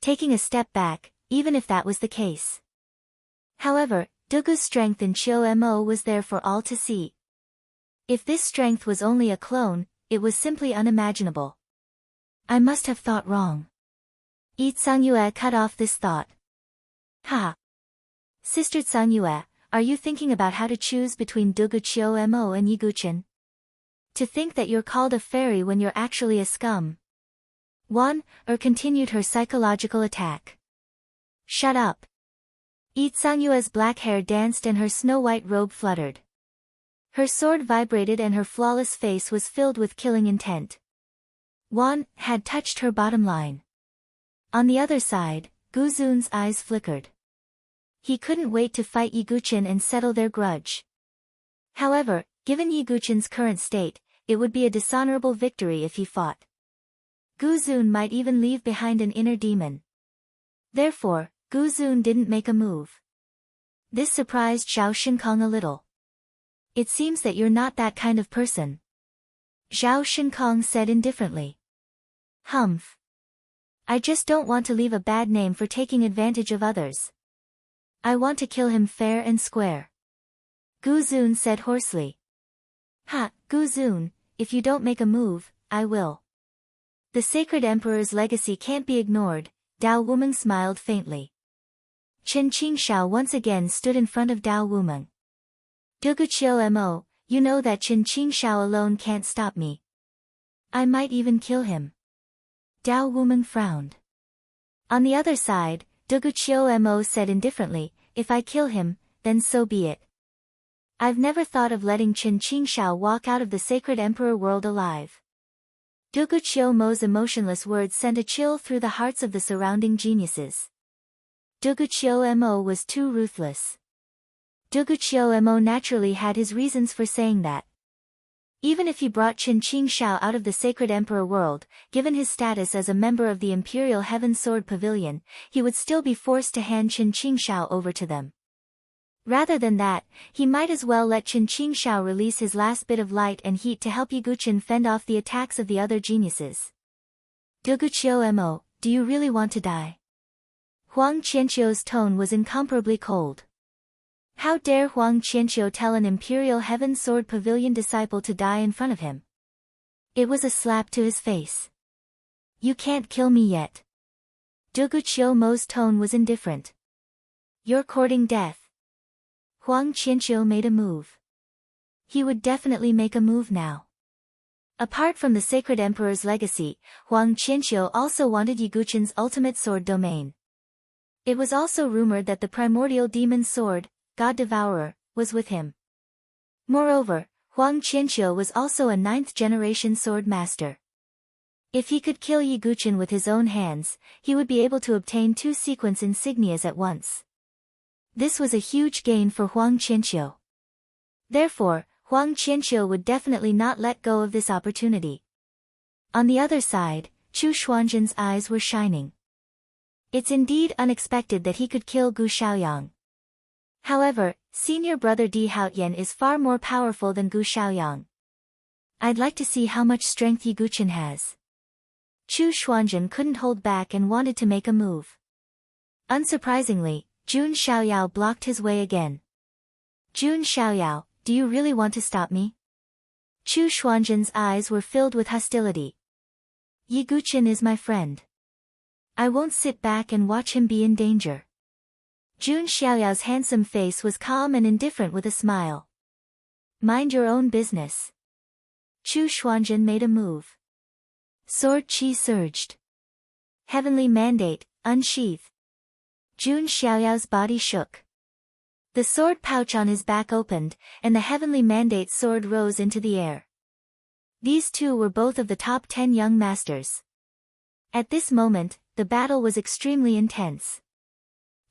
Taking a step back, even if that was the case. However, Dugu's strength in Chiu Mo was there for all to see. If this strength was only a clone, it was simply unimaginable. I must have thought wrong. Yi Yue cut off this thought. Ha! Sister Yue, are you thinking about how to choose between Duguqiu Mo and Yiguchen? To think that you're called a fairy when you're actually a scum. Wan continued her psychological attack. Shut up. Yi Yue's black hair danced and her snow-white robe fluttered. Her sword vibrated and her flawless face was filled with killing intent. Wan had touched her bottom line. On the other side, Guzun's eyes flickered. He couldn't wait to fight Yiguchin and settle their grudge. However, given Yiguchin's current state, it would be a dishonorable victory if he fought. Guzun might even leave behind an inner demon. Therefore, Guzun didn't make a move. This surprised Zhao Shinkong a little. It seems that you're not that kind of person, Zhao Shinkong said indifferently. Humph. I just don't want to leave a bad name for taking advantage of others. I want to kill him fair and square. Guzun said hoarsely. Ha, Guzun, if you don't make a move, I will. The sacred emperor's legacy can't be ignored, Dao Wumeng smiled faintly. Chen Qingxiao once again stood in front of Dao Wumeng. Duguqiu Mo, you know that Chen Qingxiao alone can't stop me. I might even kill him. Dao Wumeng frowned. On the other side, Duguqiu Mo said indifferently, if I kill him, then so be it. I've never thought of letting Chen Qingxiao walk out of the sacred emperor world alive. Duguqiu Mo's emotionless words sent a chill through the hearts of the surrounding geniuses. Duguqiu Mo was too ruthless. Duguqiu Mo naturally had his reasons for saying that. Even if he brought Chen Qingxiao out of the sacred emperor world, given his status as a member of the Imperial Heaven Sword Pavilion, he would still be forced to hand Chen Qingxiao over to them. Rather than that, he might as well let Chen Qingxiao release his last bit of light and heat to help Yiguchin fend off the attacks of the other geniuses. Duguqiu Mo, do you really want to die? Huang Qianqiu's tone was incomparably cold. How dare Huang Qianqiu tell an Imperial Heaven Sword Pavilion disciple to die in front of him? It was a slap to his face. You can't kill me yet. Duguqiu Mo's tone was indifferent. You're courting death. Huang Qianqiu made a move. He would definitely make a move now. Apart from the Sacred Emperor's legacy, Huang Qianqiu also wanted Yiguchin's ultimate sword domain. It was also rumored that the primordial demon sword, God Devourer, was with him. Moreover, Huang Qianqiu was also a 9th-generation sword master. If he could kill Yiguchin with his own hands, he would be able to obtain 2 sequence insignias at once. This was a huge gain for Huang Qianqiu. Therefore, Huang Qianqiu would definitely not let go of this opportunity. On the other side, Chu Xuanzhen's eyes were shining. It's indeed unexpected that he could kill Gu Xiaoyang. However, senior brother Di Haotian is far more powerful than Gu Xiaoyang. I'd like to see how much strength Yiguchin has. Chu Xuanzhen couldn't hold back and wanted to make a move. Unsurprisingly, Jun Xiaoyao blocked his way again. Jun Xiaoyao, do you really want to stop me? Chu Xuanzhen's eyes were filled with hostility. Yiguchin is my friend. I won't sit back and watch him be in danger. Jun Xiaoyao's handsome face was calm and indifferent with a smile. Mind your own business. Chu Xuanzhen made a move. Sword chi surged. Heavenly mandate, unsheath. Jun Xiaoyao's body shook. The sword pouch on his back opened, and the heavenly mandate sword rose into the air. These two were both of the top 10 young masters. At this moment, the battle was extremely intense.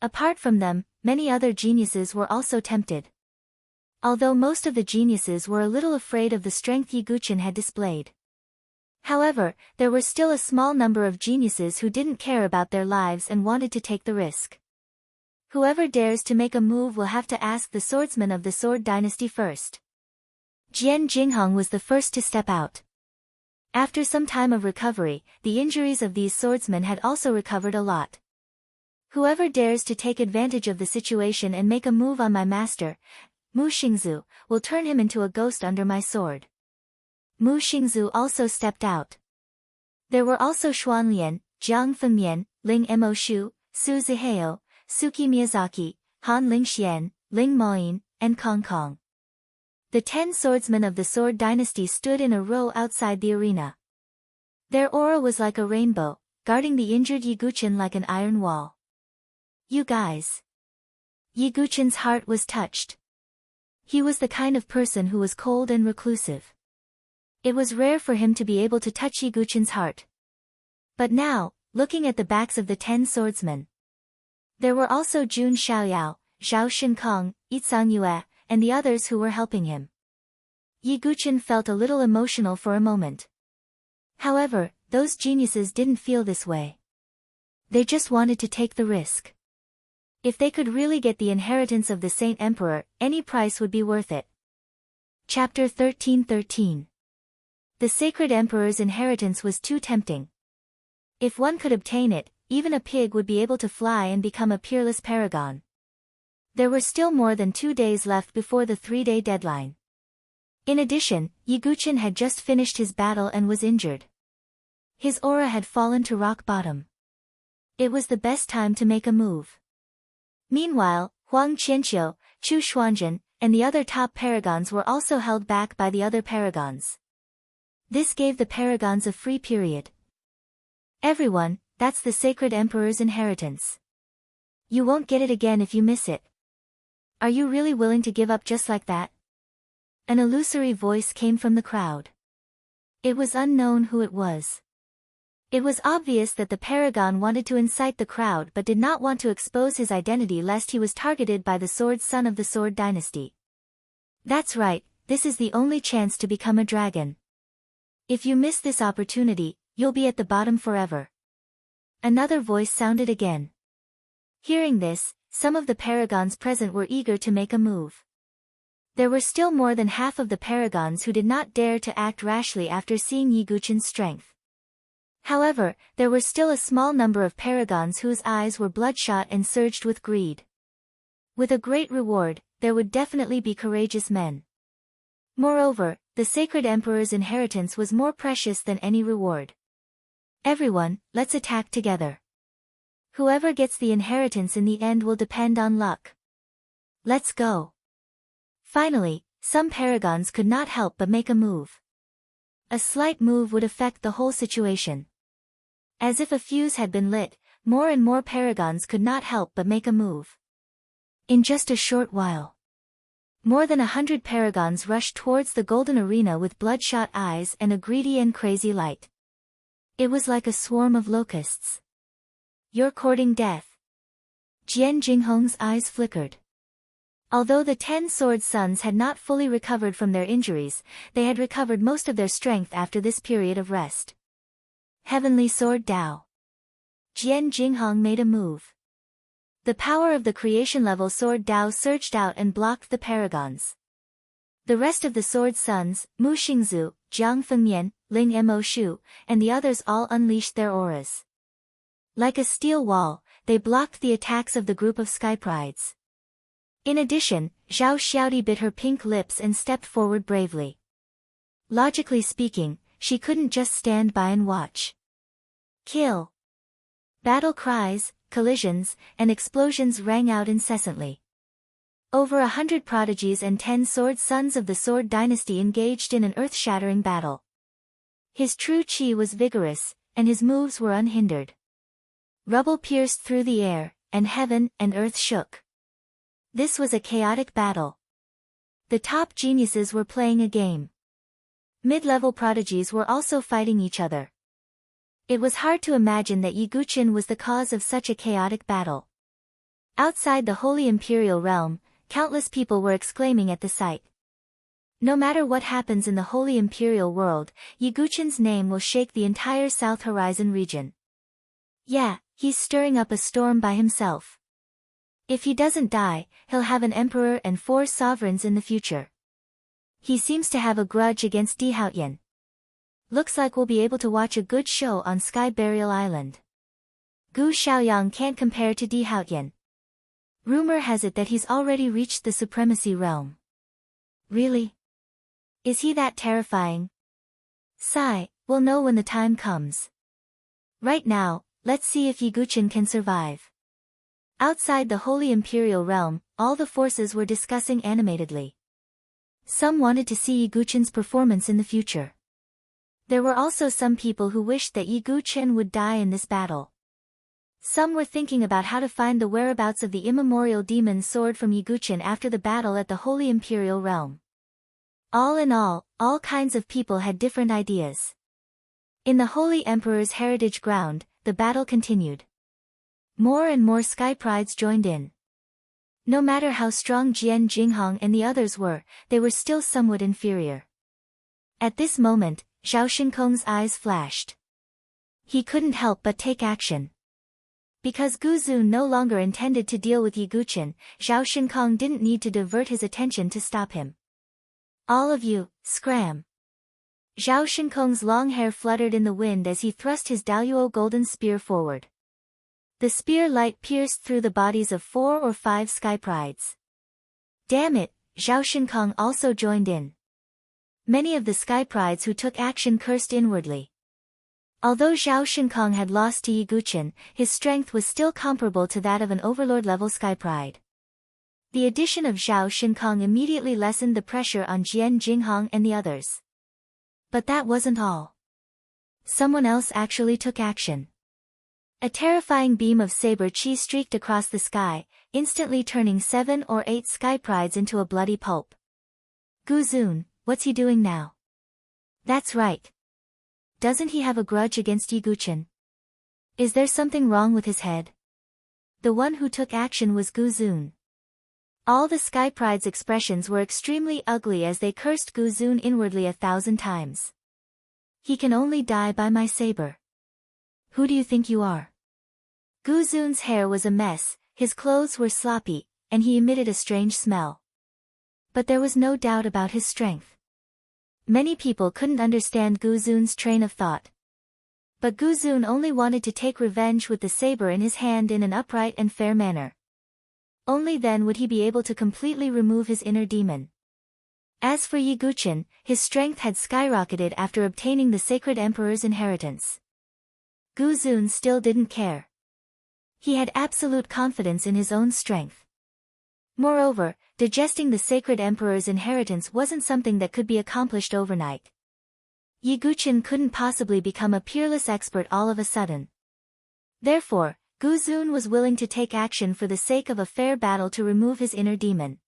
Apart from them, many other geniuses were also tempted. Although most of the geniuses were a little afraid of the strength Yiguchin had displayed. However, there were still a small number of geniuses who didn't care about their lives and wanted to take the risk. Whoever dares to make a move will have to ask the swordsman of the Sword Dynasty first. Jian Jinghong was the first to step out. After some time of recovery, the injuries of these swordsmen had also recovered a lot. Whoever dares to take advantage of the situation and make a move on my master, Mu Xingzu, will turn him into a ghost under my sword. Mu Xingzu also stepped out. There were also Xuanlian, Jiang Fengmian, Ling Mo Shu, Su Zihao, Suki Miyazaki, Han Lingxian, Ling Moyin, and Kong Kong. The 10 swordsmen of the Sword Dynasty stood in a row outside the arena. Their aura was like a rainbow, guarding the injured Yiguchin like an iron wall. You guys. Yiguchin's heart was touched. He was the kind of person who was cold and reclusive. It was rare for him to be able to touch Yiguchin's heart. But now, looking at the backs of the 10 swordsmen, There were also Jun Xiaoyao, Zhao Shinkong, Yizang Yue, and the others who were helping him. Yi Guqin felt a little emotional for a moment. However, those geniuses didn't feel this way. They just wanted to take the risk. If they could really get the inheritance of the Saint Emperor, any price would be worth it. Chapter 13:13. The Sacred Emperor's inheritance was too tempting. If one could obtain it, even a pig would be able to fly and become a peerless paragon. There were still more than 2 days left before the 3-day deadline. In addition, Yi Guqin had just finished his battle and was injured. His aura had fallen to rock bottom. It was the best time to make a move. Meanwhile, Huang Qianqiu, Chu Xuanzhen, and the other top paragons were also held back by the other paragons. This gave the paragons a free period. Everyone, that's the Sacred Emperor's inheritance. You won't get it again if you miss it. Are you really willing to give up just like that? An illusory voice came from the crowd. It was unknown who it was. It was obvious that the paragon wanted to incite the crowd but did not want to expose his identity lest he was targeted by the Sword Son of the Sword Dynasty. That's right, this is the only chance to become a dragon. If you miss this opportunity, you'll be at the bottom forever. Another voice sounded again. Hearing this, some of the paragons present were eager to make a move. There were still more than half of the paragons who did not dare to act rashly after seeing Yi Guqin's strength. However, there were still a small number of paragons whose eyes were bloodshot and surged with greed. With a great reward, there would definitely be courageous men. Moreover, the Sacred Emperor's inheritance was more precious than any reward. Everyone, let's attack together. Whoever gets the inheritance in the end will depend on luck. Let's go. Finally, some paragons could not help but make a move. A slight move would affect the whole situation. As if a fuse had been lit, more and more paragons could not help but make a move. In just a short while, more than 100 paragons rushed towards the golden arena with bloodshot eyes and a greedy and crazy light. It was like a swarm of locusts. You're courting death. Jian Jinghong's eyes flickered. Although the 10 sword sons had not fully recovered from their injuries, they had recovered most of their strength after this period of rest. Heavenly Sword Dao. Jian Jinghong made a move. The power of the creation-level Sword Dao surged out and blocked the paragons. The rest of the sword sons, Mu Xingzu, Jiang Fengmian, Ling Mo Shu, and the others all unleashed their auras. Like a steel wall, they blocked the attacks of the group of Sky Prides. In addition, Zhao Xiaodi bit her pink lips and stepped forward bravely. Logically speaking, she couldn't just stand by and watch. Kill! Battle cries, collisions, and explosions rang out incessantly. Over 100 prodigies and 10 sword sons of the Sword Dynasty engaged in an earth-shattering battle. His true chi was vigorous, and his moves were unhindered. Rubble pierced through the air, and heaven and earth shook. This was a chaotic battle. The top geniuses were playing a game. Mid-level prodigies were also fighting each other. It was hard to imagine that Yi Guqin was the cause of such a chaotic battle. Outside the Holy Imperial Realm, countless people were exclaiming at the sight. No matter what happens in the Holy Imperial world, Yi Guqin's name will shake the entire South Horizon region. Yeah, he's stirring up a storm by himself. If he doesn't die, he'll have an emperor and 4 sovereigns in the future. He seems to have a grudge against Di Haoyan. Looks like we'll be able to watch a good show on Sky Burial Island. Gu Xiaoyang can't compare to Di Haoyan. Rumor has it that he's already reached the supremacy realm. Really? Is he that terrifying? Sigh, we'll know when the time comes. Right now, let's see if Yi Guqin can survive. Outside the Holy Imperial Realm, all the forces were discussing animatedly. Some wanted to see Yi Guqin's performance in the future. There were also some people who wished that Yi Guqin would die in this battle. Some were thinking about how to find the whereabouts of the immemorial demon sword from Yi Guqin after the battle at the Holy Imperial Realm. All in all kinds of people had different ideas. In the Holy Emperor's heritage ground, the battle continued. More and more sky prides joined in. No matter how strong Jian Jinghong and the others were, they were still somewhat inferior. At this moment, Zhao Shinkong's eyes flashed. He couldn't help but take action. Because Gu Zun no longer intended to deal with Yi Guqin, Zhao Shinkong didn't need to divert his attention to stop him. All of you, scram! Zhao Shinkong's long hair fluttered in the wind as he thrust his Daoyuo golden spear forward. The spear light pierced through the bodies of 4 or 5 sky prides. Damn it, Zhao Shinkong also joined in. Many of the sky prides who took action cursed inwardly. Although Zhao Shinkong had lost to Yi Guqin, his strength was still comparable to that of an overlord-level sky pride. The addition of Zhao Shinkong immediately lessened the pressure on Jian Jinghong and the others. But that wasn't all. Someone else actually took action. A terrifying beam of saber chi streaked across the sky, instantly turning 7 or 8 sky prides into a bloody pulp. Gu Zun, what's he doing now? That's right. Doesn't he have a grudge against Yi Guqin? Is there something wrong with his head? The one who took action was Gu Zun. All the sky pride's expressions were extremely ugly as they cursed Gu Zun inwardly 1,000 times. He can only die by my saber. Who do you think you are? Gu Zun's hair was a mess, his clothes were sloppy, and he emitted a strange smell. But there was no doubt about his strength. Many people couldn't understand Gu Zun's train of thought. But Gu Zun only wanted to take revenge with the saber in his hand in an upright and fair manner. Only then would he be able to completely remove his inner demon. As for Yi Guqin, his strength had skyrocketed after obtaining the Sacred Emperor's inheritance. Gu Zun still didn't care. He had absolute confidence in his own strength. Moreover, digesting the Sacred Emperor's inheritance wasn't something that could be accomplished overnight. Yi Guqin couldn't possibly become a peerless expert all of a sudden. Therefore, Gu Zun was willing to take action for the sake of a fair battle to remove his inner demon.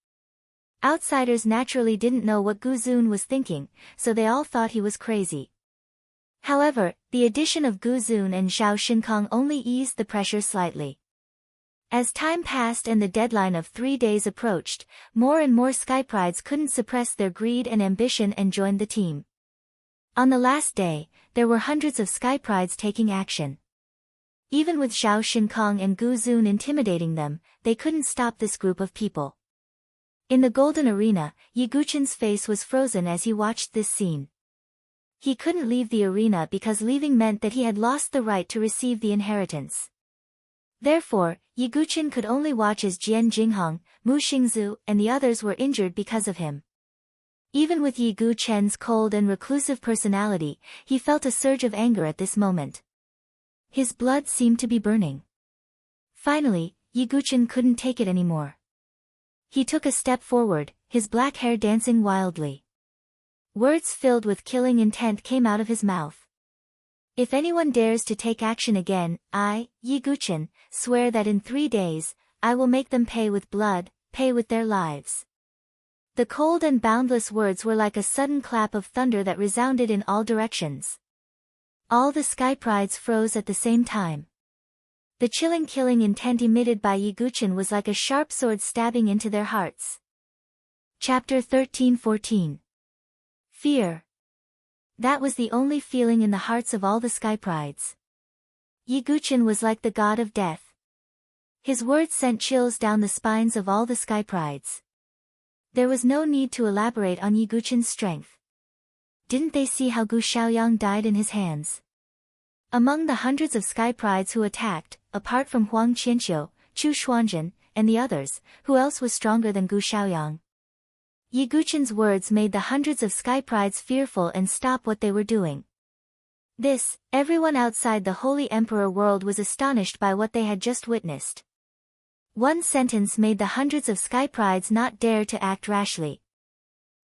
Outsiders naturally didn't know what Gu Zun was thinking, so they all thought he was crazy. However, the addition of Gu Zun and Zhao Shinkong only eased the pressure slightly. As time passed and the deadline of 3 days approached, more and more sky prides couldn't suppress their greed and ambition and joined the team. On the last day, there were hundreds of sky prides taking action. Even with Zhao Shinkong and Gu Zun intimidating them, they couldn't stop this group of people. In the golden arena, Yi Guqin's face was frozen as he watched this scene. He couldn't leave the arena because leaving meant that he had lost the right to receive the inheritance. Therefore, Yi Guqin could only watch as Jian Jinghong, Mu Xingzu, and the others were injured because of him. Even with Yi Guqin's cold and reclusive personality, he felt a surge of anger at this moment. His blood seemed to be burning. Finally, Yi Guqin couldn't take it anymore. He took a step forward, his black hair dancing wildly. Words filled with killing intent came out of his mouth. If anyone dares to take action again, I, Yi Guqin, swear that in 3 days, I will make them pay with blood, pay with their lives. The cold and boundless words were like a sudden clap of thunder that resounded in all directions. All the sky prides froze at the same time. The chilling killing intent emitted by Yi Guqin was like a sharp sword stabbing into their hearts. Chapter 13-14. Fear. That was the only feeling in the hearts of all the sky prides. Yi Guqin was like the god of death. His words sent chills down the spines of all the sky prides. There was no need to elaborate on Yi Guqin's strength. Didn't they see how Gu Xiaoyang died in his hands? Among the hundreds of sky prides who attacked, apart from Huang Qianqiu, Chu Xuanzhen, and the others, who else was stronger than Gu Xiaoyang? Yi Guqin's words made the hundreds of sky prides fearful and stop what they were doing. Everyone outside the Holy Emperor world was astonished by what they had just witnessed. One sentence made the hundreds of sky prides not dare to act rashly.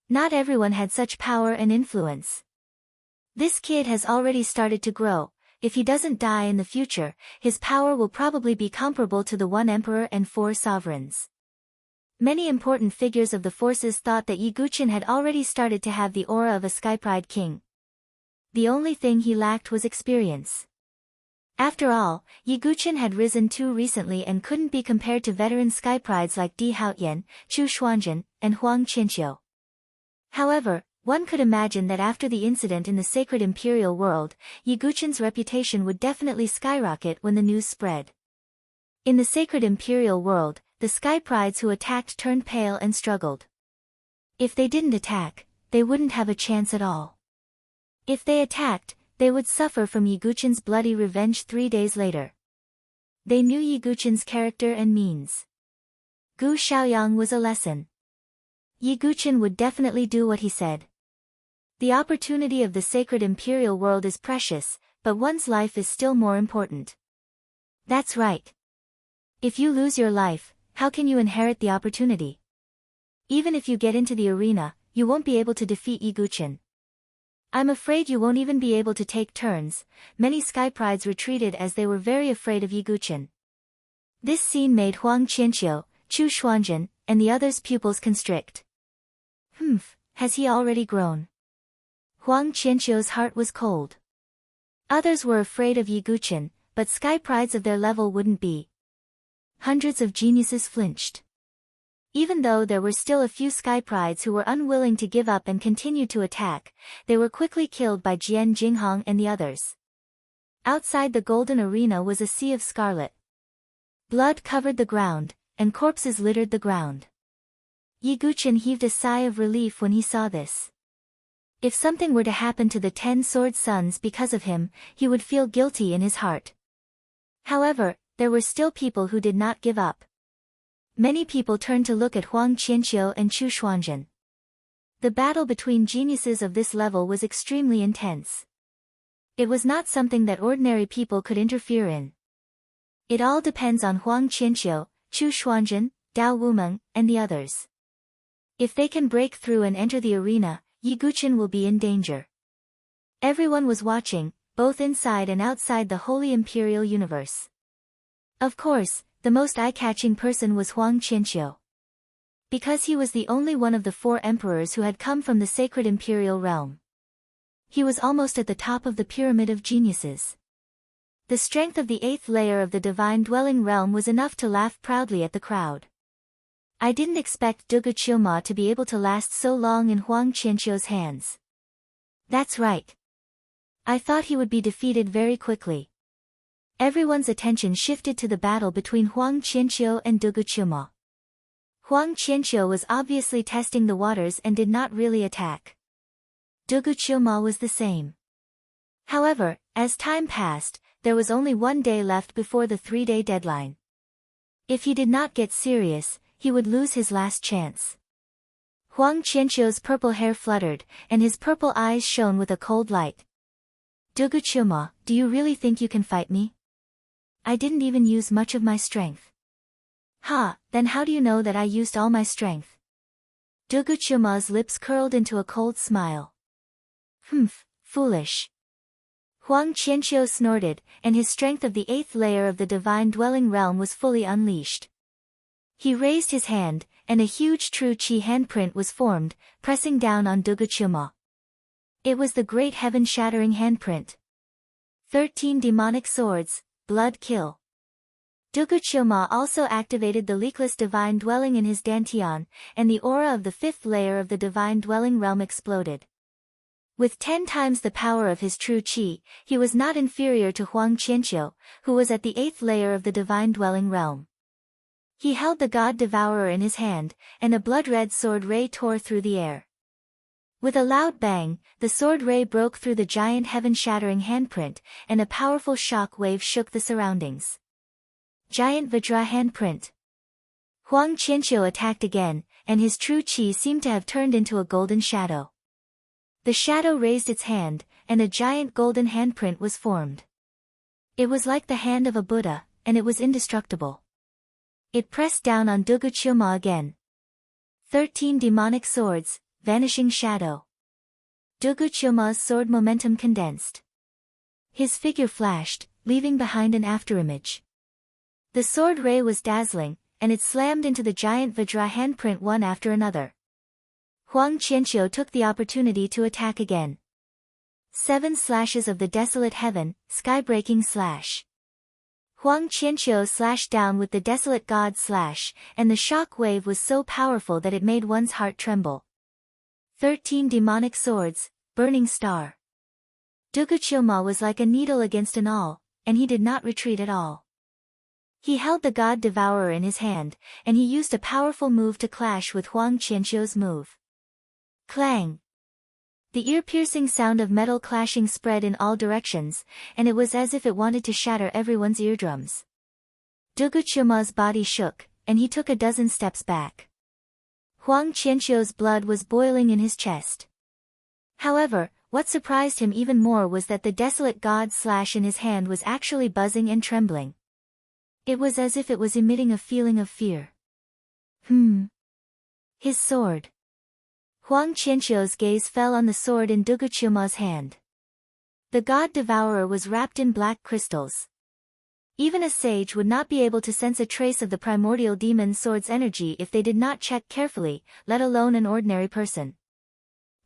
Not everyone had such power and influence. This kid has already started to grow. If he doesn't die in the future, his power will probably be comparable to the 1 emperor and 4 sovereigns. Many important figures of the forces thought that Yi Guqin had already started to have the aura of a sky pride king. The only thing he lacked was experience. After all, Yiguchen had risen too recently and couldn't be compared to veteran sky prides like Di Haotian, Chu Xuanzhen, and Huang Qianqiu. However, one could imagine that after the incident in the sacred imperial world, Yiguchen's reputation would definitely skyrocket when the news spread. In the sacred imperial world, the sky prides who attacked turned pale and struggled. If they didn't attack, they wouldn't have a chance at all. If they attacked, they would suffer from Yiguchen's bloody revenge 3 days later. They knew Yiguchen's character and means. Gu Xiaoyang was a lesson. Yiguchen would definitely do what he said. The opportunity of the sacred imperial world is precious, but one's life is still more important. That's right. If you lose your life, how can you inherit the opportunity? Even if you get into the arena, you won't be able to defeat Yiguchen. I'm afraid you won't even be able to take turns. Many sky prides retreated as they were very afraid of Yiguchen. This scene made Huang Qianqiu, Chu Xuanzhen, and the others' pupils constrict. Has he already grown? Huang Qianqiu's heart was cold. Others were afraid of Yiguchen, but sky prides of their level wouldn't be. Hundreds of geniuses flinched. Even though there were still a few sky prides who were unwilling to give up and continued to attack, they were quickly killed by Jian Jinghong and the others. Outside the golden arena was a sea of scarlet. Blood covered the ground, and corpses littered the ground. Yiguchen heaved a sigh of relief when he saw this. If something were to happen to the 10 sword sons because of him, he would feel guilty in his heart. However, there were still people who did not give up. Many people turned to look at Huang Qianqiu and Chu Xuanzhen. The battle between geniuses of this level was extremely intense. It was not something that ordinary people could interfere in. It all depends on Huang Qianqiu, Chu Xuanzhen, Dao Wumeng, and the others. If they can break through and enter the arena, Yiguchen will be in danger. Everyone was watching, both inside and outside the Holy Imperial Universe. Of course, the most eye-catching person was Huang Qianqiu. Because he was the only one of the 4 emperors who had come from the sacred imperial realm. He was almost at the top of the pyramid of geniuses. The strength of the 8th layer of the divine dwelling realm was enough to laugh proudly at the crowd. I didn't expect Dugu Qiuma to be able to last so long in Huang Qianqiu's hands. That's right. I thought he would be defeated very quickly. Everyone's attention shifted to the battle between Huang Qianqiu and Dugu Qiuma. Huang Qianqiu was obviously testing the waters and did not really attack. Dugu Qiuma was the same. However, as time passed, there was only 1 day left before the 3-day deadline. If he did not get serious, he would lose his last chance. Huang Qianqiu's purple hair fluttered, and his purple eyes shone with a cold light. Dugu Qiuma, do you really think you can fight me? I didn't even use much of my strength. Then how do you know that I used all my strength? Dugu Qiuma's lips curled into a cold smile. Foolish. Huang Qianqiu snorted, and his strength of the 8th layer of the divine dwelling realm was fully unleashed. He raised his hand, and a huge true qi handprint was formed, pressing down on Dugu Qiuma. It was the great heaven-shattering handprint. 13 demonic swords, blood kill. Dugu Qiuma also activated the leakless divine dwelling in his dantian, and the aura of the 5th layer of the divine dwelling realm exploded. With 10 times the power of his true qi, he was not inferior to Huang Qianqiu, who was at the 8th layer of the divine dwelling realm. He held the God Devourer in his hand, and a blood-red sword ray tore through the air. With a loud bang, the sword ray broke through the giant heaven-shattering handprint, and a powerful shock wave shook the surroundings. Giant Vajra handprint. Huang Qianqiu attacked again, and his true qi seemed to have turned into a golden shadow. The shadow raised its hand, and a giant golden handprint was formed. It was like the hand of a Buddha, and it was indestructible. It pressed down on Dugu Qiuma again. 13 demonic swords, vanishing shadow. Dugu Qiuma's sword momentum condensed. His figure flashed, leaving behind an afterimage. The sword ray was dazzling, and it slammed into the giant Vajra handprint one after another. Huang Qianqiu took the opportunity to attack again. 7 slashes of the desolate heaven, sky-breaking slash. Huang Qianqiu slashed down with the desolate god slash, and the shock wave was so powerful that it made one's heart tremble. 13 demonic swords, burning star. Duguqiuma was like a needle against an awl, and he did not retreat at all. He held the god devourer in his hand, and he used a powerful move to clash with Huang Qianqiu's move. Clang! The ear-piercing sound of metal clashing spread in all directions, and it was as if it wanted to shatter everyone's eardrums. Duguqiuma's body shook, and he took a dozen steps back. Huang Qianqiu's blood was boiling in his chest. However, what surprised him even more was that the desolate god slash in his hand was actually buzzing and trembling. It was as if it was emitting a feeling of fear. His sword. Huang Qianqiu's gaze fell on the sword in Duguqiuma's hand. The god devourer was wrapped in black crystals. Even a sage would not be able to sense a trace of the primordial demon sword's energy if they did not check carefully, let alone an ordinary person.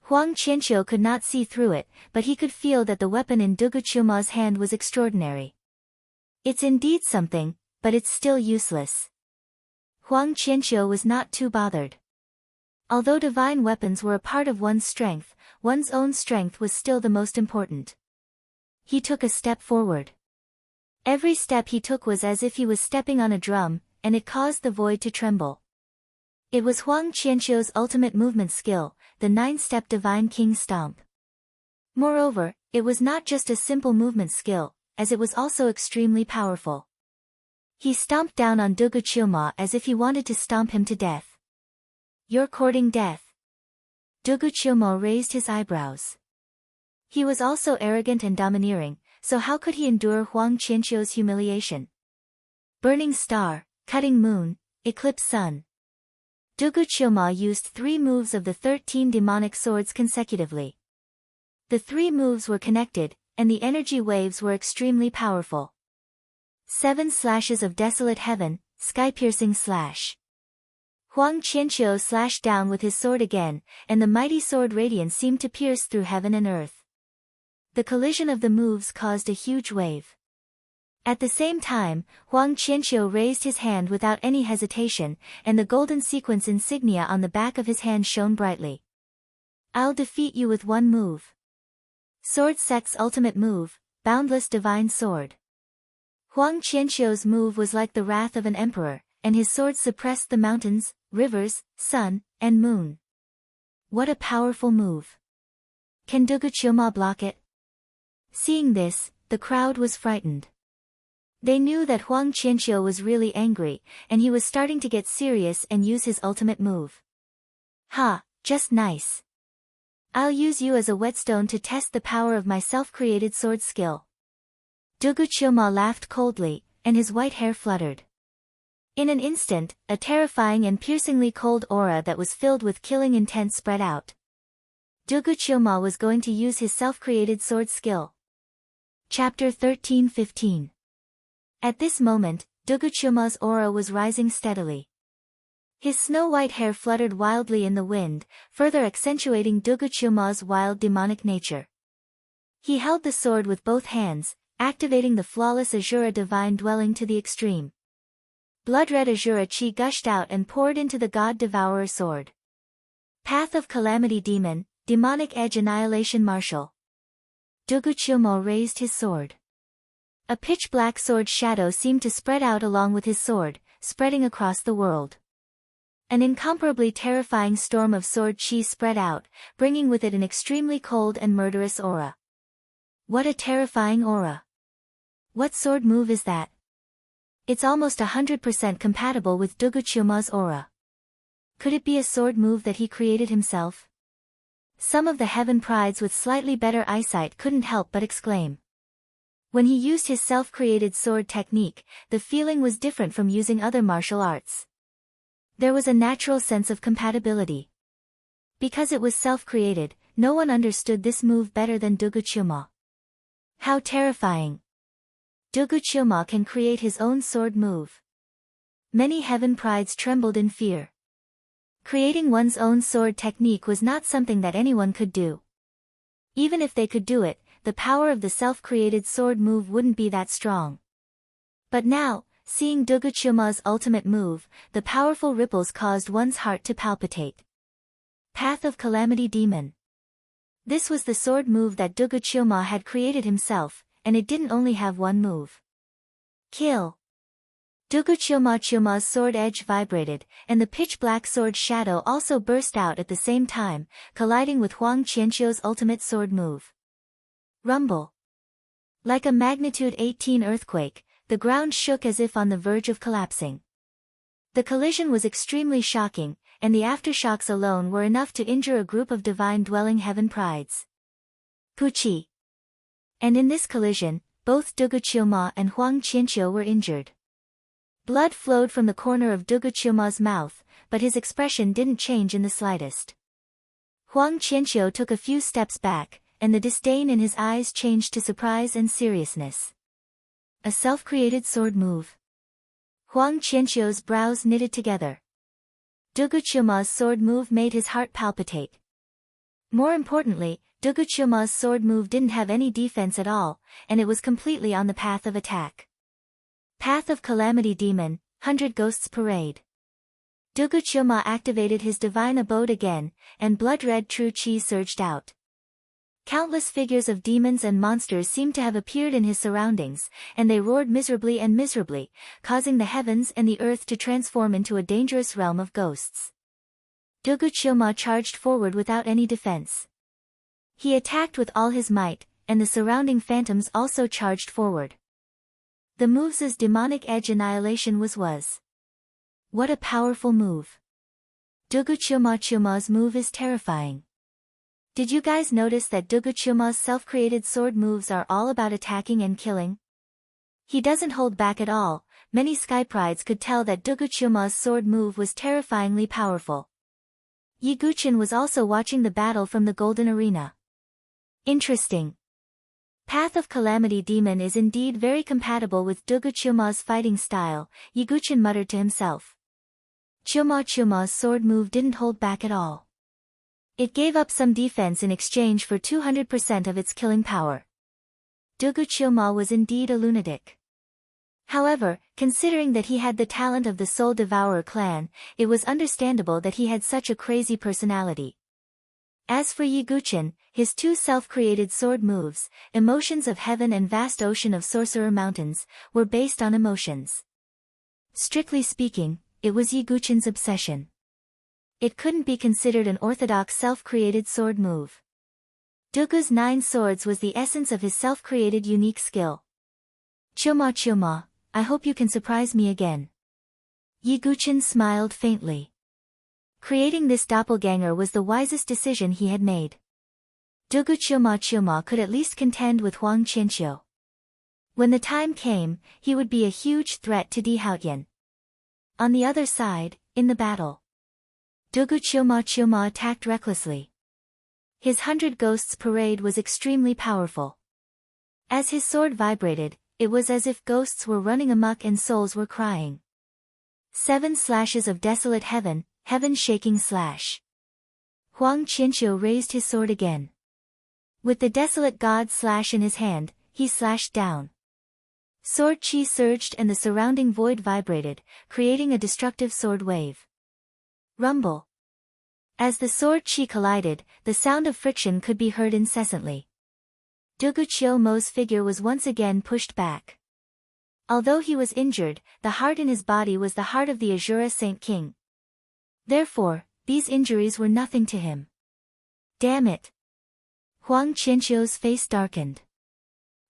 Huang Qianqiu could not see through it, but he could feel that the weapon in Duguqiuma's hand was extraordinary. It's indeed something, but it's still useless. Huang Qianqiu was not too bothered. Although divine weapons were a part of one's own strength was still the most important. He took a step forward. Every step he took was as if he was stepping on a drum, and it caused the void to tremble. It was Huang Qianqiu's ultimate movement skill, the 9-step divine king stomp. Moreover, it was not just a simple movement skill, as it was also extremely powerful. He stomped down on Duguqiuma as if he wanted to stomp him to death. You're courting death. Duguqiuma raised his eyebrows. He was also arrogant and domineering, so how could he endure Huang Qianqiu's humiliation? Burning star, cutting moon, eclipse sun. Duguqiuma used 3 moves of the 13 demonic swords consecutively. The 3 moves were connected, and the energy waves were extremely powerful. 7 slashes of desolate heaven, sky-piercing slash. Huang Qianqiu slashed down with his sword again, and the mighty sword radiance seemed to pierce through heaven and earth. The collision of the moves caused a huge wave. At the same time, Huang Qianqiu raised his hand without any hesitation, and the golden sequence insignia on the back of his hand shone brightly. I'll defeat you with one move. Sword Sect's ultimate move, Boundless Divine Sword. Huang Qianqiu's move was like the wrath of an emperor, and his sword suppressed the mountains, rivers, sun, and moon. What a powerful move. Can Duguqiuma block it? Seeing this, the crowd was frightened. They knew that Huang Qianqiu was really angry, and he was starting to get serious and use his ultimate move. Ha, just nice. I'll use you as a whetstone to test the power of my self-created sword skill. Duguqiuma laughed coldly, and his white hair fluttered. In an instant, a terrifying and piercingly cold aura that was filled with killing intent spread out. Duguqiuma was going to use his self-created sword skill. Chapter 13-15. At this moment, Duguqiuma's aura was rising steadily. His snow-white hair fluttered wildly in the wind, further accentuating Duguqiuma's wild demonic nature. He held the sword with both hands, activating the flawless Azura divine dwelling to the extreme. Blood-red Azura chi gushed out and poured into the god devourer sword. Path of Calamity Demon, Demonic Edge Annihilation Martial. Duguqiuma raised his sword. A pitch-black sword shadow seemed to spread out along with his sword, spreading across the world. An incomparably terrifying storm of sword chi spread out, bringing with it an extremely cold and murderous aura. What a terrifying aura! What sword move is that? It's almost 100% compatible with Duguqiuma's aura. Could it be a sword move that he created himself? Some of the heaven prides with slightly better eyesight couldn't help but exclaim. When he used his self-created sword technique, the feeling was different from using other martial arts. There was a natural sense of compatibility. Because it was self-created, no one understood this move better than Duguqiuma. How terrifying! Duguqiuma can create his own sword move. Many heaven prides trembled in fear. Creating one's own sword technique was not something that anyone could do. Even if they could do it, the power of the self-created sword move wouldn't be that strong. But now, seeing Dugu Chilma's ultimate move, the powerful ripples caused one's heart to palpitate. Path of Calamity Demon. This was the sword move that Dugu Chilma had created himself, and it didn't only have one move. Kill. Dugu Chilma's sword edge vibrated, and the pitch-black sword shadow also burst out at the same time, colliding with Huang Qianqiu's ultimate sword move. Rumble. Like a magnitude 18 earthquake, the ground shook as if on the verge of collapsing. The collision was extremely shocking, and the aftershocks alone were enough to injure a group of divine-dwelling heaven prides. Puqi. And in this collision, both Dugu Chilma and Huang Qianqiu were injured. Blood flowed from the corner of Dugu Chilma's mouth, but his expression didn't change in the slightest. Huang Qianqiu took a few steps back, and the disdain in his eyes changed to surprise and seriousness. A self-created sword move. Huang Qianqiu's brows knitted together. Dugu Chilma's sword move made his heart palpitate. More importantly, Dugu Chilma's sword move didn't have any defense at all, and it was completely on the path of attack. Path of Calamity Demon, 100 Ghosts Parade. Dugu Chilma activated his divine abode again, and blood-red true qi surged out. Countless figures of demons and monsters seemed to have appeared in his surroundings, and they roared miserably, causing the heavens and the earth to transform into a dangerous realm of ghosts. Dugu Chilma charged forward without any defense. He attacked with all his might, and the surrounding phantoms also charged forward. The move's demonic edge annihilation was. What a powerful move. Dugu Chilma's move is terrifying. Did you guys notice that Dugu Chilma's self-created sword moves are all about attacking and killing? He doesn't hold back at all. Many sky prides could tell that Dugu Chilma's sword move was terrifyingly powerful. Yi Guqin was also watching the battle from the Golden Arena. Interesting. Path of Calamity Demon is indeed very compatible with Dugu Chilma's fighting style, Yi Guqin muttered to himself. Chilma's sword move didn't hold back at all. It gave up some defense in exchange for 200% of its killing power. Dugu Chilma was indeed a lunatic. However, considering that he had the talent of the Soul Devourer clan, it was understandable that he had such a crazy personality. As for Yi Guqin, his two self-created sword moves, Emotions of Heaven and Vast Ocean of Sorcerer Mountains, were based on emotions. Strictly speaking, it was Yi Guqin's obsession. It couldn't be considered an orthodox self-created sword move. Dugu's 9 swords was the essence of his self-created unique skill. Chilma, I hope you can surprise me again. Yi Guqin smiled faintly. Creating this doppelganger was the wisest decision he had made. Dugu Chilma could at least contend with Huang Qianqiu. When the time came, he would be a huge threat to Di Haotian. On the other side, in the battle, Dugu Chilma attacked recklessly. His 100 Ghosts Parade was extremely powerful. As his sword vibrated, it was as if ghosts were running amok and souls were crying. 7 slashes of desolate heaven, heaven-shaking slash. Huang Qianqiu raised his sword again. With the desolate god slash in his hand, he slashed down. Sword chi surged and the surrounding void vibrated, creating a destructive sword wave. Rumble. As the sword chi collided, the sound of friction could be heard incessantly. Dugu Chilma's figure was once again pushed back. Although he was injured, the heart in his body was the heart of the Azura Saint King. Therefore, these injuries were nothing to him. Damn it! Huang Qianqiu's face darkened.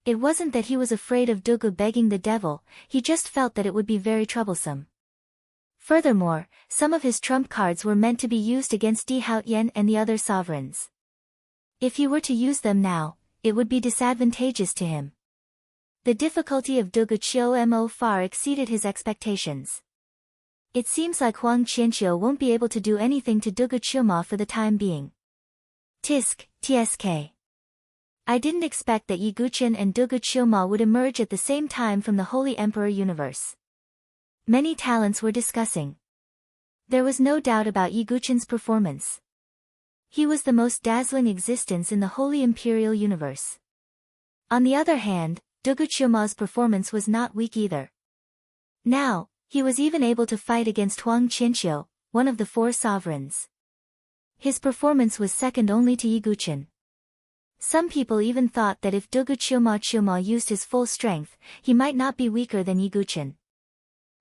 It wasn't that he was afraid of Dugu begging the devil, he just felt that it would be very troublesome. Furthermore, some of his trump cards were meant to be used against Di Haotian and the other sovereigns. If he were to use them now, it would be disadvantageous to him. The difficulty of Dugu Chilmo far exceeded his expectations. It seems like Huang Qianqiu won't be able to do anything to Dugu Chilma for the time being. TSK. I didn't expect that Yi Guqin and Dugu Chilma would emerge at the same time from the Holy Emperor universe. Many talents were discussing. There was no doubt about Yi Guqin's performance. He was the most dazzling existence in the Holy Imperial universe. On the other hand, Duguchuma's performance was not weak either. Now, he was even able to fight against Huang Qianqiu, one of the four sovereigns. His performance was second only to Yiguchen. Some people even thought that if Duguchuma used his full strength, he might not be weaker than Yiguchen.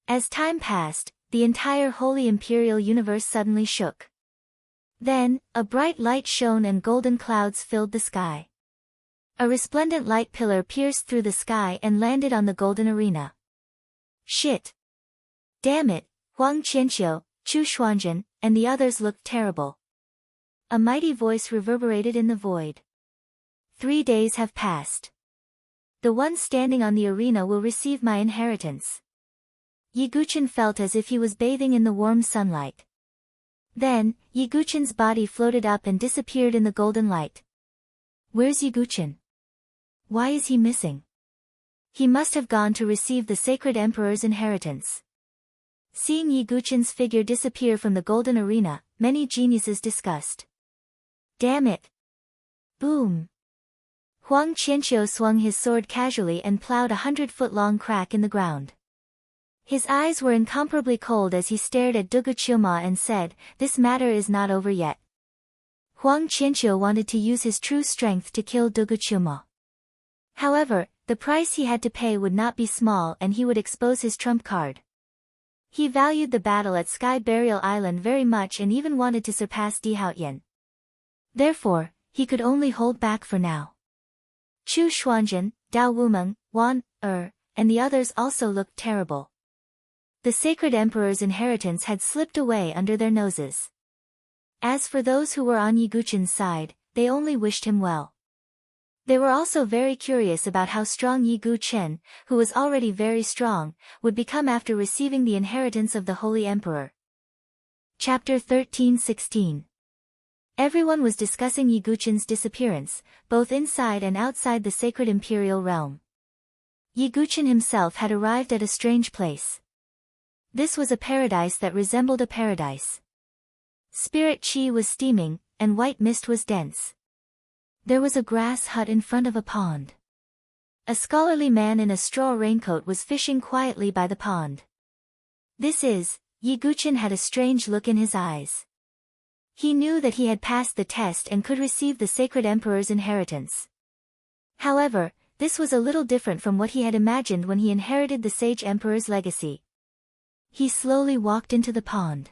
As time passed, the entire Holy Imperial Universe suddenly shook. Then, a bright light shone and golden clouds filled the sky. A resplendent light pillar pierced through the sky and landed on the golden arena. Shit! Damn it, Huang Qianqiu, Chu Xuanzhen, and the others looked terrible. A mighty voice reverberated in the void. 3 days have passed. The one standing on the arena will receive my inheritance. Yiguchen felt as if he was bathing in the warm sunlight. Then, Yiguchen's body floated up and disappeared in the golden light. Where's Yiguchen? Why is he missing? He must have gone to receive the sacred emperor's inheritance. Seeing Yiguchen's figure disappear from the golden arena, many geniuses discussed. Damn it! Boom! Huang Qianqiu swung his sword casually and plowed 100-foot-long crack in the ground. His eyes were incomparably cold as he stared at Duguchuma and said, "This matter is not over yet." Huang Qianqiu wanted to use his true strength to kill Duguchuma. However, the price he had to pay would not be small and he would expose his trump card. He valued the battle at Sky Burial Island very much and even wanted to surpass Dihaoyan. Therefore, he could only hold back for now. Chu Xuanzhen, Dao Wumeng, Wan, and the others also looked terrible. The sacred emperor's inheritance had slipped away under their noses. As for those who were on Yiguchen's side, they only wished him well. They were also very curious about how strong Yiguchen, who was already very strong, would become after receiving the inheritance of the Holy Emperor. Chapter 13-16. Everyone was discussing Yiguchen's disappearance, both inside and outside the sacred imperial realm. Yiguchen himself had arrived at a strange place. This was a paradise that resembled a paradise. Spirit chi was steaming, and white mist was dense. There was a grass hut in front of a pond. A scholarly man in a straw raincoat was fishing quietly by the pond. Yiguchen had a strange look in his eyes. He knew that he had passed the test and could receive the sacred emperor's inheritance. However, this was a little different from what he had imagined when he inherited the sage emperor's legacy. He slowly walked into the pond.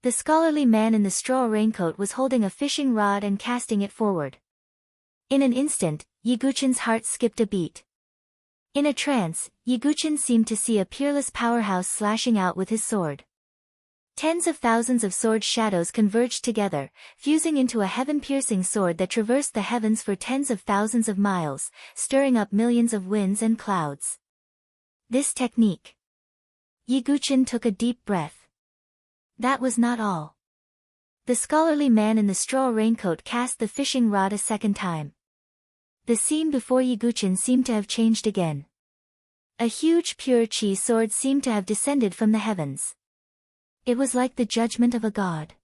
The scholarly man in the straw raincoat was holding a fishing rod and casting it forward. In an instant, Yiguchen's heart skipped a beat. In a trance, Yiguchen seemed to see a peerless powerhouse slashing out with his sword. Tens of thousands of sword shadows converged together, fusing into a heaven-piercing sword that traversed the heavens for tens of thousands of miles, stirring up millions of winds and clouds. This technique. Yiguchen took a deep breath. That was not all. The scholarly man in the straw raincoat cast the fishing rod a second time. The scene before Yiguchen seemed to have changed again. A huge pure chi sword seemed to have descended from the heavens. It was like the judgment of a god.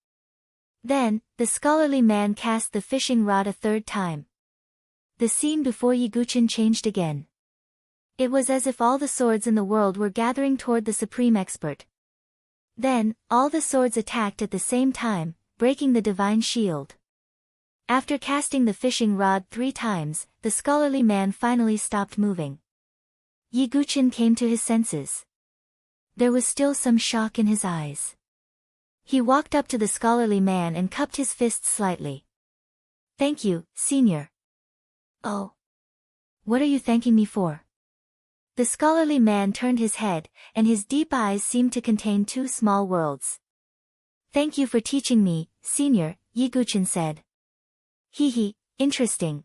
Then, the scholarly man cast the fishing rod a third time. The scene before Yiguchen changed again. It was as if all the swords in the world were gathering toward the supreme expert. Then, all the swords attacked at the same time, breaking the divine shield. After casting the fishing rod 3 times, the scholarly man finally stopped moving. Yiguchen came to his senses. There was still some shock in his eyes. He walked up to the scholarly man and cupped his fists slightly. "Thank you, senior." "Oh. What are you thanking me for?" The scholarly man turned his head, and his deep eyes seemed to contain 2 small worlds. "Thank you for teaching me, senior," Yiguchen said. "Hee, interesting.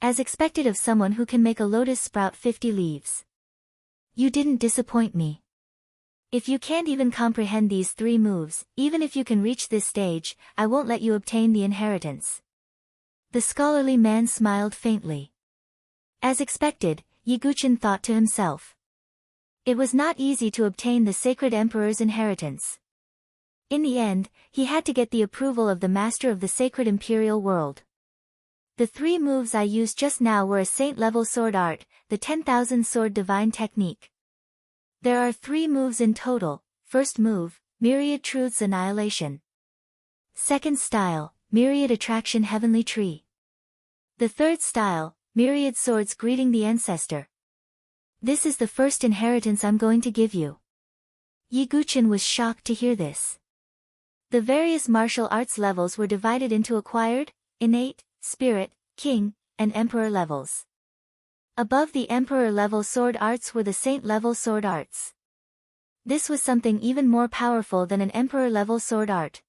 As expected of someone who can make a lotus sprout 50 leaves. You didn't disappoint me. If you can't even comprehend these 3 moves, even if you can reach this stage, I won't let you obtain the inheritance." The scholarly man smiled faintly. As expected, Yiguchen thought to himself. It was not easy to obtain the sacred emperor's inheritance. In the end, he had to get the approval of the master of the sacred imperial world. The 3 moves I used just now were a saint-level sword art, the 10,000 sword divine technique. There are 3 moves in total. First move, Myriad Truths Annihilation. Second style, Myriad Attraction Heavenly Tree. The third style, Myriad Swords Greeting the Ancestor. This is the first inheritance I'm going to give you. Yiguchen was shocked to hear this. The various martial arts levels were divided into acquired, innate, spirit, king, and emperor levels. Above the emperor level sword arts were the saint level sword arts. This was something even more powerful than an emperor level sword art.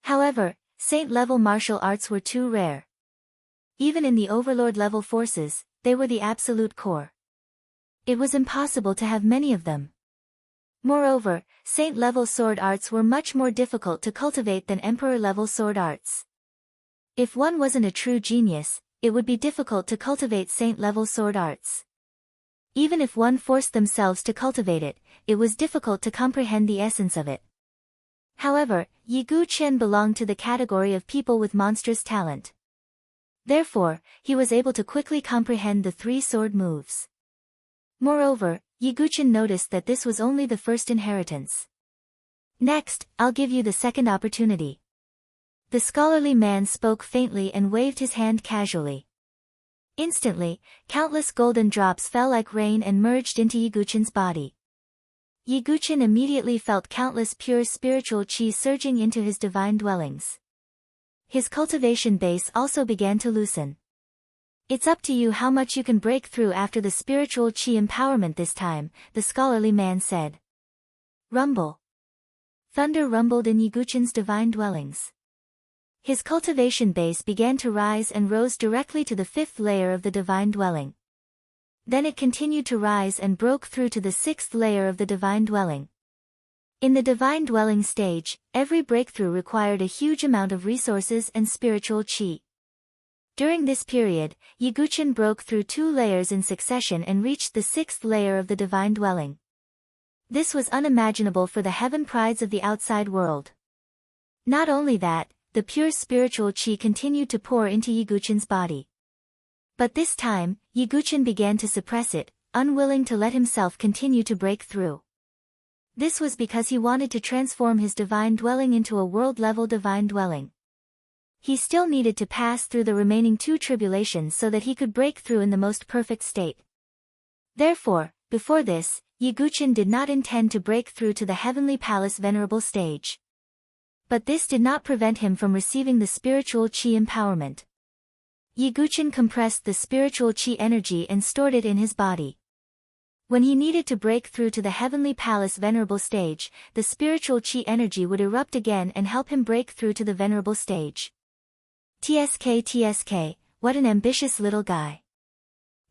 However, saint level martial arts were too rare. Even in the overlord level forces, they were the absolute core. It was impossible to have many of them. Moreover, saint-level sword arts were much more difficult to cultivate than emperor-level sword arts. If one wasn't a true genius, it would be difficult to cultivate saint-level sword arts. Even if one forced themselves to cultivate it, it was difficult to comprehend the essence of it. However, Yiguchen belonged to the category of people with monstrous talent. Therefore, he was able to quickly comprehend the 3 sword moves. Moreover, Yiguchen noticed that this was only the first inheritance. Next, I'll give you the second opportunity. The scholarly man spoke faintly and waved his hand casually. Instantly, countless golden drops fell like rain and merged into Yiguchen's body. Yiguchen immediately felt countless pure spiritual chi surging into his divine dwellings. His cultivation base also began to loosen. It's up to you how much you can break through after the spiritual chi empowerment this time, the scholarly man said. Rumble. Thunder rumbled in Yiguchen's divine dwellings. His cultivation base began to rise and rose directly to the 5th layer of the divine dwelling. Then it continued to rise and broke through to the 6th layer of the divine dwelling. In the divine dwelling stage, every breakthrough required a huge amount of resources and spiritual chi. During this period, Yiguchen broke through 2 layers in succession and reached the 6th layer of the divine dwelling. This was unimaginable for the heaven prides of the outside world. Not only that, the pure spiritual chi continued to pour into Yiguchen's body. But this time, Yiguchen began to suppress it, unwilling to let himself continue to break through. This was because he wanted to transform his divine dwelling into a world-level divine dwelling. He still needed to pass through the remaining 2 tribulations so that he could break through in the most perfect state. Therefore, before this, Yiguchen did not intend to break through to the Heavenly Palace Venerable stage. But this did not prevent him from receiving the spiritual chi empowerment. Yiguchen compressed the spiritual chi energy and stored it in his body. When he needed to break through to the Heavenly Palace Venerable stage, the spiritual chi energy would erupt again and help him break through to the Venerable stage. TSK, what an ambitious little guy.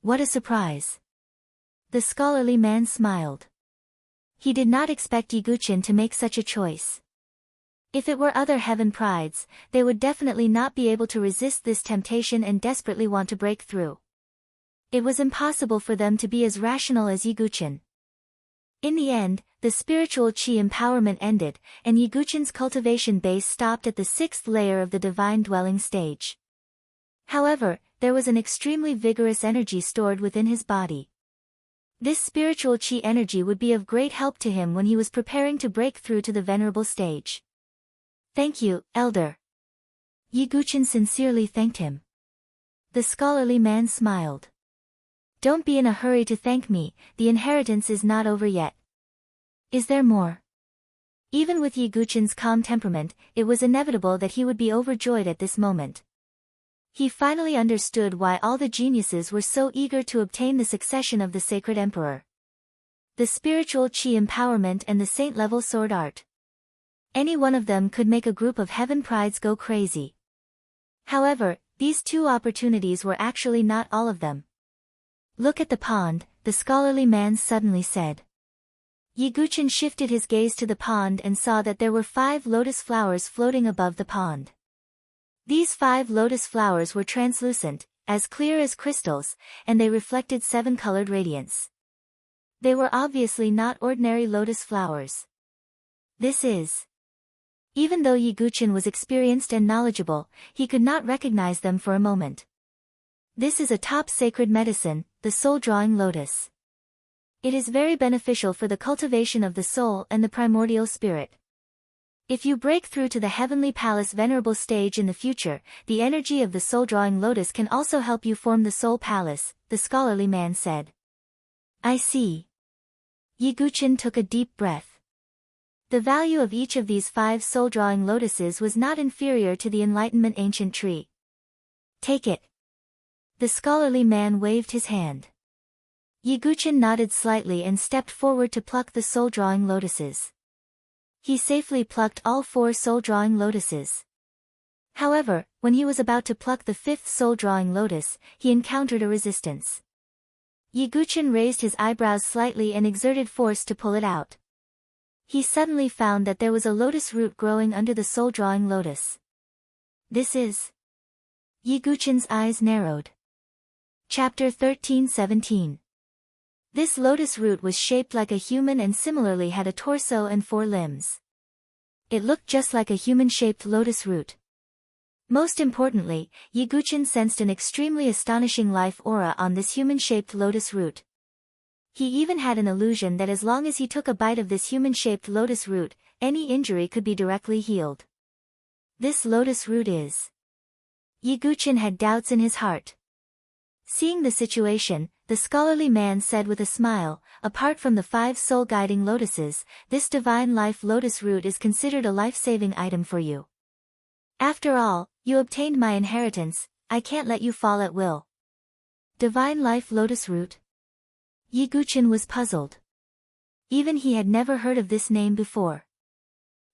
What a surprise. The scholarly man smiled. He did not expect Yiguchen to make such a choice. If it were other heaven prides, they would definitely not be able to resist this temptation and desperately want to break through. It was impossible for them to be as rational as Yiguchen. In the end, the spiritual chi empowerment ended, and Yiguchen's cultivation base stopped at the 6th layer of the divine dwelling stage. However, there was an extremely vigorous energy stored within his body. This spiritual chi energy would be of great help to him when he was preparing to break through to the venerable stage. Thank you, Elder. Yiguchen sincerely thanked him. The scholarly man smiled. Don't be in a hurry to thank me, the inheritance is not over yet. Is there more? Even with Yiguchen's calm temperament, it was inevitable that he would be overjoyed at this moment. He finally understood why all the geniuses were so eager to obtain the succession of the sacred emperor. The spiritual chi empowerment and the saint-level sword art. Any one of them could make a group of heaven prides go crazy. However, these 2 opportunities were actually not all of them. Look at the pond, the scholarly man suddenly said. Yiguchen shifted his gaze to the pond and saw that there were 5 lotus flowers floating above the pond. These 5 lotus flowers were translucent, as clear as crystals, and they reflected 7-colored radiance. They were obviously not ordinary lotus flowers. This is Even though Yiguchen was experienced and knowledgeable, he could not recognize them for a moment. This is a top sacred medicine, the soul-drawing lotus. It is very beneficial for the cultivation of the soul and the primordial spirit. If you break through to the heavenly palace venerable stage in the future, the energy of the soul-drawing lotus can also help you form the soul palace, the scholarly man said. I see. Yiguchen took a deep breath. The value of each of these 5 soul-drawing lotuses was not inferior to the Enlightenment ancient tree. Take it. The scholarly man waved his hand. Yiguchen nodded slightly and stepped forward to pluck the soul-drawing lotuses. He safely plucked all 4 soul-drawing lotuses. However, when he was about to pluck the 5th soul-drawing lotus, he encountered a resistance. Yiguchen raised his eyebrows slightly and exerted force to pull it out. He suddenly found that there was a lotus root growing under the soul-drawing lotus. This is... Yiguchen's eyes narrowed. Chapter 13-17. This lotus root was shaped like a human and similarly had a torso and 4 limbs. It looked just like a human-shaped lotus root. Most importantly, Yiguchen sensed an extremely astonishing life aura on this human-shaped lotus root. He even had an illusion that as long as he took a bite of this human-shaped lotus root, any injury could be directly healed. This lotus root is... Yiguchen had doubts in his heart. Seeing the situation, the scholarly man said with a smile, apart from the 5 soul-guiding lotuses, this divine life lotus root is considered a life-saving item for you. After all, you obtained my inheritance, I can't let you fall at will. Divine life lotus root? Yiguchen was puzzled. Even he had never heard of this name before.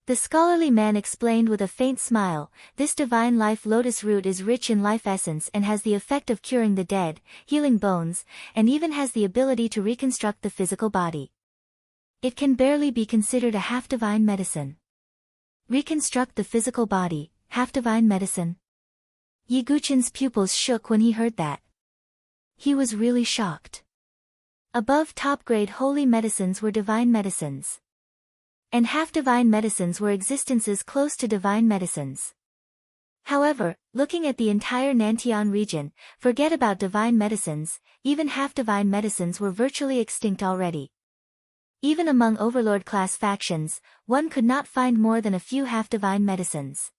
The scholarly man explained with a faint smile, this divine life lotus root is rich in life essence and has the effect of curing the dead, healing bones, and even has the ability to reconstruct the physical body. It can barely be considered a half-divine medicine. Reconstruct the physical body, half-divine medicine? Yiguchen's pupils shook when he heard that. He was really shocked. Above top-grade holy medicines were divine medicines. And half-divine medicines were existences close to divine medicines. However, looking at the entire Nantian region, forget about divine medicines, even half-divine medicines were virtually extinct already. Even among overlord-class factions, one could not find more than a few half-divine medicines.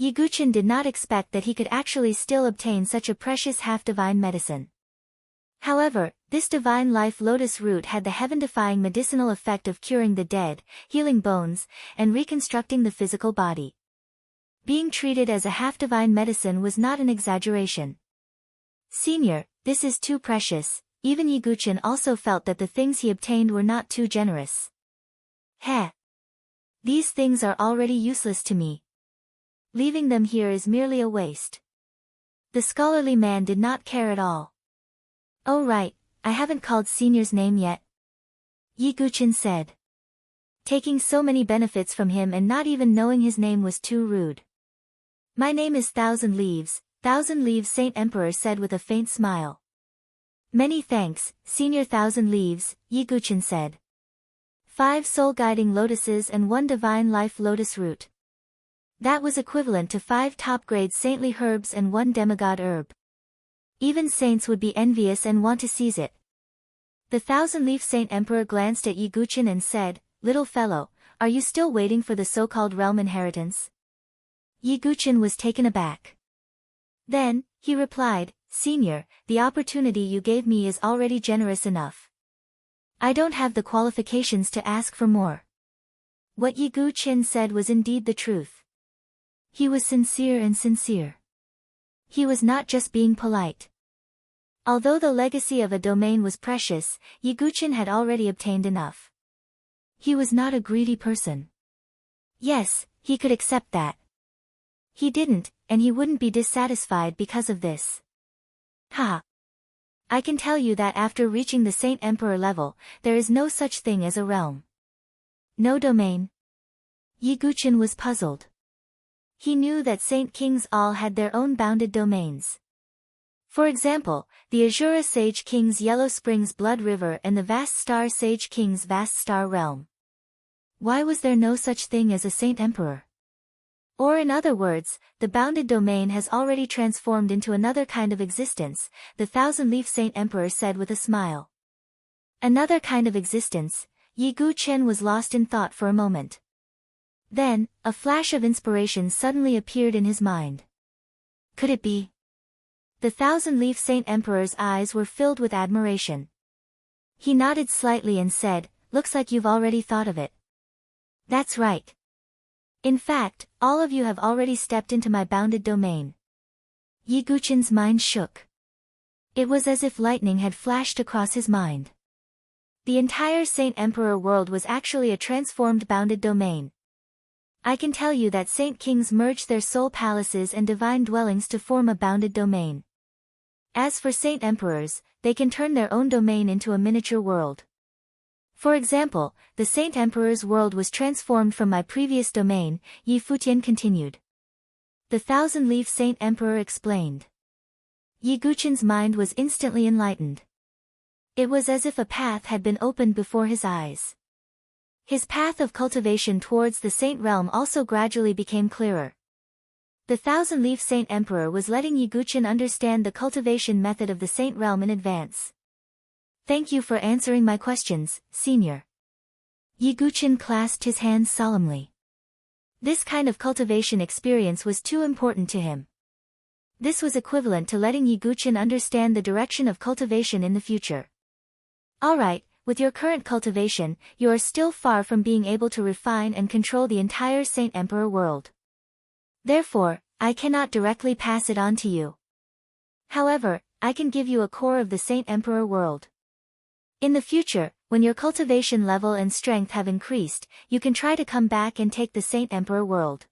Yiguchen did not expect that he could actually still obtain such a precious half-divine medicine. However, this divine life lotus root had the heaven-defying medicinal effect of curing the dead, healing bones, and reconstructing the physical body. Being treated as a half-divine medicine was not an exaggeration. Senior, this is too precious. Even Yiguchen also felt that the things he obtained were not too generous. Heh. These things are already useless to me. Leaving them here is merely a waste. The scholarly man did not care at all. Oh right, I haven't called Senior's name yet. Yiguchen said. Taking so many benefits from him and not even knowing his name was too rude. My name is Thousand Leaves Saint Emperor said with a faint smile. Many thanks, Senior Thousand Leaves, Yiguchen said. 5 soul-guiding lotuses and 1 divine life lotus root. That was equivalent to 5 top-grade saintly herbs and 1 demigod herb. Even saints would be envious and want to seize it. The Thousand-Leaf Saint Emperor glanced at Yiguchen and said, Little fellow, are you still waiting for the so-called realm inheritance? Yiguchen was taken aback. Then, he replied, Senior, the opportunity you gave me is already generous enough. I don't have the qualifications to ask for more. What Yiguchen said was indeed the truth. He was sincere and sincere. He was not just being polite. Although the legacy of a domain was precious, Yiguchen had already obtained enough. He was not a greedy person. Yes, he could accept that. He didn't, and he wouldn't be dissatisfied because of this. Ha! I can tell you that after reaching the Saint Emperor level, there is no such thing as a realm. No domain. Yiguchen was puzzled. He knew that Saint Kings all had their own bounded domains. For example, the Azura Sage King's Yellow Springs Blood River and the Vast Star Sage King's Vast Star Realm. Why was there no such thing as a Saint Emperor? Or in other words, the bounded domain has already transformed into another kind of existence, the thousand-leaf Saint Emperor said with a smile. Another kind of existence. Yi Guqian was lost in thought for a moment. Then, a flash of inspiration suddenly appeared in his mind. Could it be? The thousand-leaf Saint Emperor's eyes were filled with admiration. He nodded slightly and said, "Looks like you've already thought of it." "That's right. In fact, all of you have already stepped into my bounded domain." Yi Guqian's mind shook. It was as if lightning had flashed across his mind. The entire Saint Emperor world was actually a transformed bounded domain. I can tell you that Saint Kings merged their soul palaces and divine dwellings to form a bounded domain. As for Saint Emperors, they can turn their own domain into a miniature world. For example, the Saint Emperor's world was transformed from my previous domain, Yi Futian continued. The thousand-leaf Saint Emperor explained. Yi Guqian's mind was instantly enlightened. It was as if a path had been opened before his eyes. His path of cultivation towards the Saint realm also gradually became clearer. The thousand-leaf Saint Emperor was letting Yi Guqian understand the cultivation method of the Saint realm in advance. "Thank you for answering my questions, Senior." Yi Guqian clasped his hands solemnly. This kind of cultivation experience was too important to him. This was equivalent to letting Yi Guqian understand the direction of cultivation in the future. Alright, with your current cultivation, you are still far from being able to refine and control the entire Saint Emperor world. Therefore, I cannot directly pass it on to you. However, I can give you a core of the Saint Emperor world. In the future, when your cultivation level and strength have increased, you can try to come back and take the Saint Emperor world.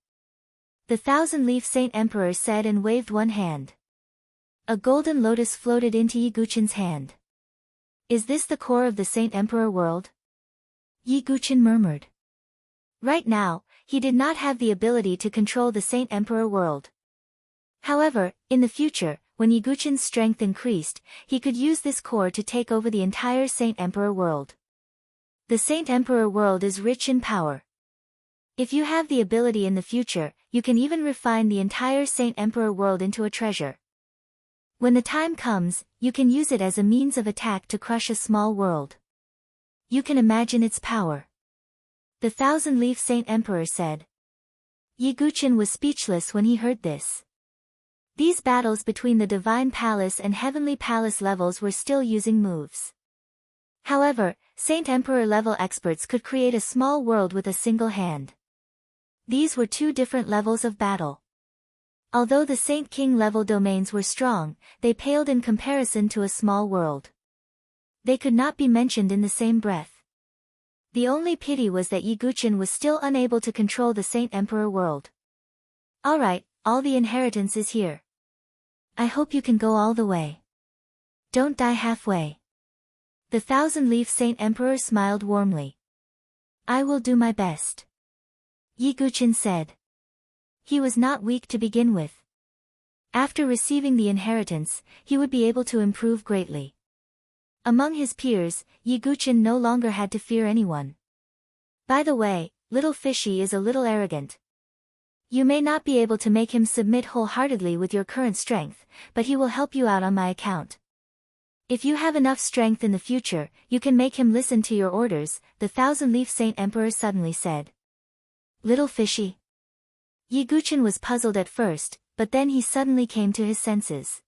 The thousand-leaf Saint Emperor said and waved one hand. A golden lotus floated into Yi Guqian's hand. "Is this the core of the Saint Emperor world?" Yi Guqian murmured. Right now, he did not have the ability to control the Saint Emperor world. However, in the future, when Yi Guqian's strength increased, he could use this core to take over the entire Saint Emperor world. The Saint Emperor world is rich in power. If you have the ability in the future, you can even refine the entire Saint Emperor world into a treasure. When the time comes, you can use it as a means of attack to crush a small world. You can imagine its power. The thousand-leaf Saint Emperor said. Yi Guqian was speechless when he heard this. These battles between the Divine Palace and Heavenly Palace levels were still using moves. However, Saint Emperor level experts could create a small world with a single hand. These were two different levels of battle. Although the Saint King level domains were strong, they paled in comparison to a small world. They could not be mentioned in the same breath. The only pity was that Yi Guqian was still unable to control the Saint Emperor world. Alright, all the inheritance is here. I hope you can go all the way. Don't die halfway. The thousand-leaf Saint Emperor smiled warmly. I will do my best. Yi Guqian said. He was not weak to begin with. After receiving the inheritance, he would be able to improve greatly. Among his peers, Yi Guqian no longer had to fear anyone. By the way, little fishy is a little arrogant. You may not be able to make him submit wholeheartedly with your current strength, but he will help you out on my account. If you have enough strength in the future, you can make him listen to your orders, the thousand-leaf Saint Emperor suddenly said. Little fishy. Yi Guqian was puzzled at first, but then he suddenly came to his senses.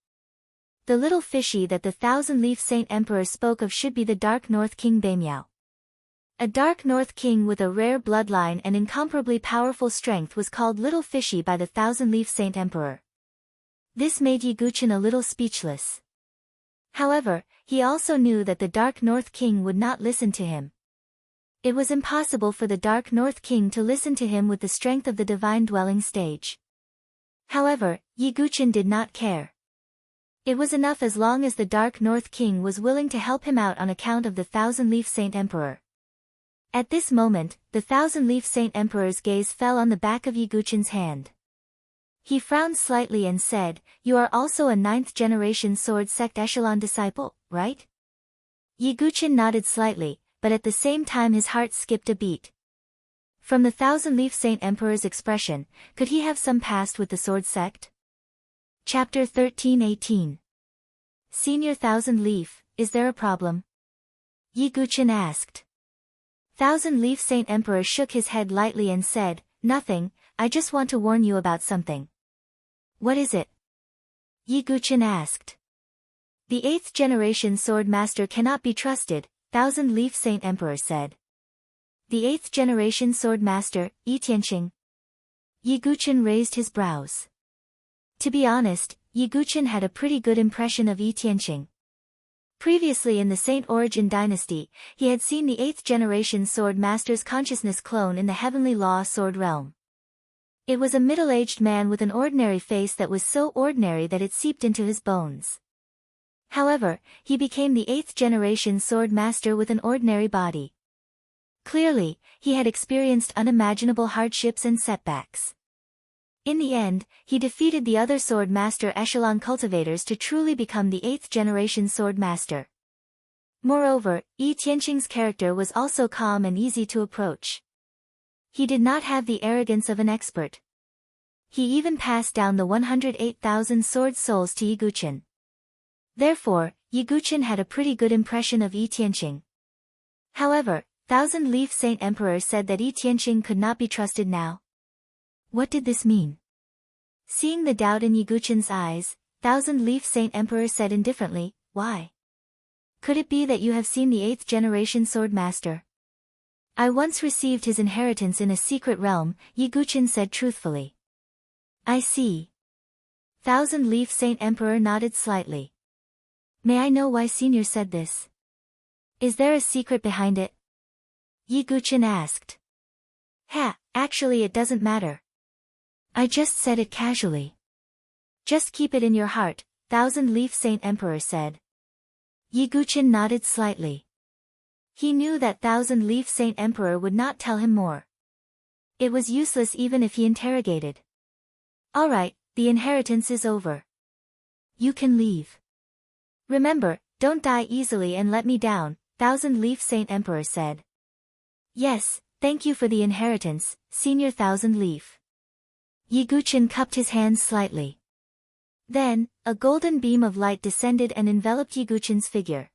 The little fishy that the thousand-leaf Saint Emperor spoke of should be the Dark North King Beimiao. A Dark North King with a rare bloodline and incomparably powerful strength was called Little Fishy by the thousand-leaf Saint Emperor. This made Yi Guqian a little speechless. However, he also knew that the Dark North King would not listen to him. It was impossible for the Dark North King to listen to him with the strength of the Divine Dwelling stage. However, Yi Guqian did not care. It was enough as long as the Dark North King was willing to help him out on account of the thousand-leaf Saint Emperor. At this moment, the thousand-leaf Saint Emperor's gaze fell on the back of Yi Guqian's hand. He frowned slightly and said, You are also a 9th-generation Sword Sect Echelon disciple, right? Yi Guqian nodded slightly, but at the same time his heart skipped a beat. From the Thousand-Leaf Saint Emperor's expression, could he have some past with the sword sect? Chapter 13:18. Senior Thousand-Leaf, is there a problem? Yi Guqin asked. Thousand-Leaf Saint Emperor shook his head lightly and said, "Nothing, I just want to warn you about something." "What is it?" Yi Guqin asked. "The 8th generation sword master cannot be trusted," Thousand-Leaf Saint Emperor said. "The 8th generation sword master, Yi Tianqing?" Yi Guqin raised his brows. To be honest, Yi Guqin had a pretty good impression of Yi Tianqing. Previously in the Saint Origin dynasty, he had seen the 8th generation sword master's consciousness clone in the heavenly law sword realm. It was a middle-aged man with an ordinary face that was so ordinary that it seeped into his bones. However, he became the 8th generation sword master with an ordinary body. Clearly, he had experienced unimaginable hardships and setbacks. In the end, he defeated the other sword master echelon cultivators to truly become the 8th generation sword master. Moreover, Yi Tianqing's character was also calm and easy to approach. He did not have the arrogance of an expert. He even passed down the 108,000 sword souls to Yi Guqin. Therefore, Yi Guqin had a pretty good impression of Yi Tianqing. However, Thousand-Leaf Saint Emperor said that Yi Tianqing could not be trusted now. What did this mean? Seeing the doubt in Yi Guqin's eyes, Thousand-Leaf Saint Emperor said indifferently, "Why? Could it be that you have seen the 8th generation sword master?" "I once received his inheritance in a secret realm," Yi Guqin said truthfully. "I see." Thousand-Leaf Saint Emperor nodded slightly. "May I know why Senior said this? Is there a secret behind it?" Yi Guqin asked. Actually it doesn't matter. I just said it casually." "Just keep it in your heart," Thousand-Leaf Saint Emperor said. Yi Guqin nodded slightly. He knew that Thousand-Leaf Saint Emperor would not tell him more. It was useless even if he interrogated. "Alright, the inheritance is over. You can leave. Remember, don't die easily and let me down," Thousand-Leaf Saint Emperor said. "Yes, thank you for the inheritance, Senior Thousand-Leaf." Yi Guqin cupped his hands slightly. Then, a golden beam of light descended and enveloped Yi Guqin's figure.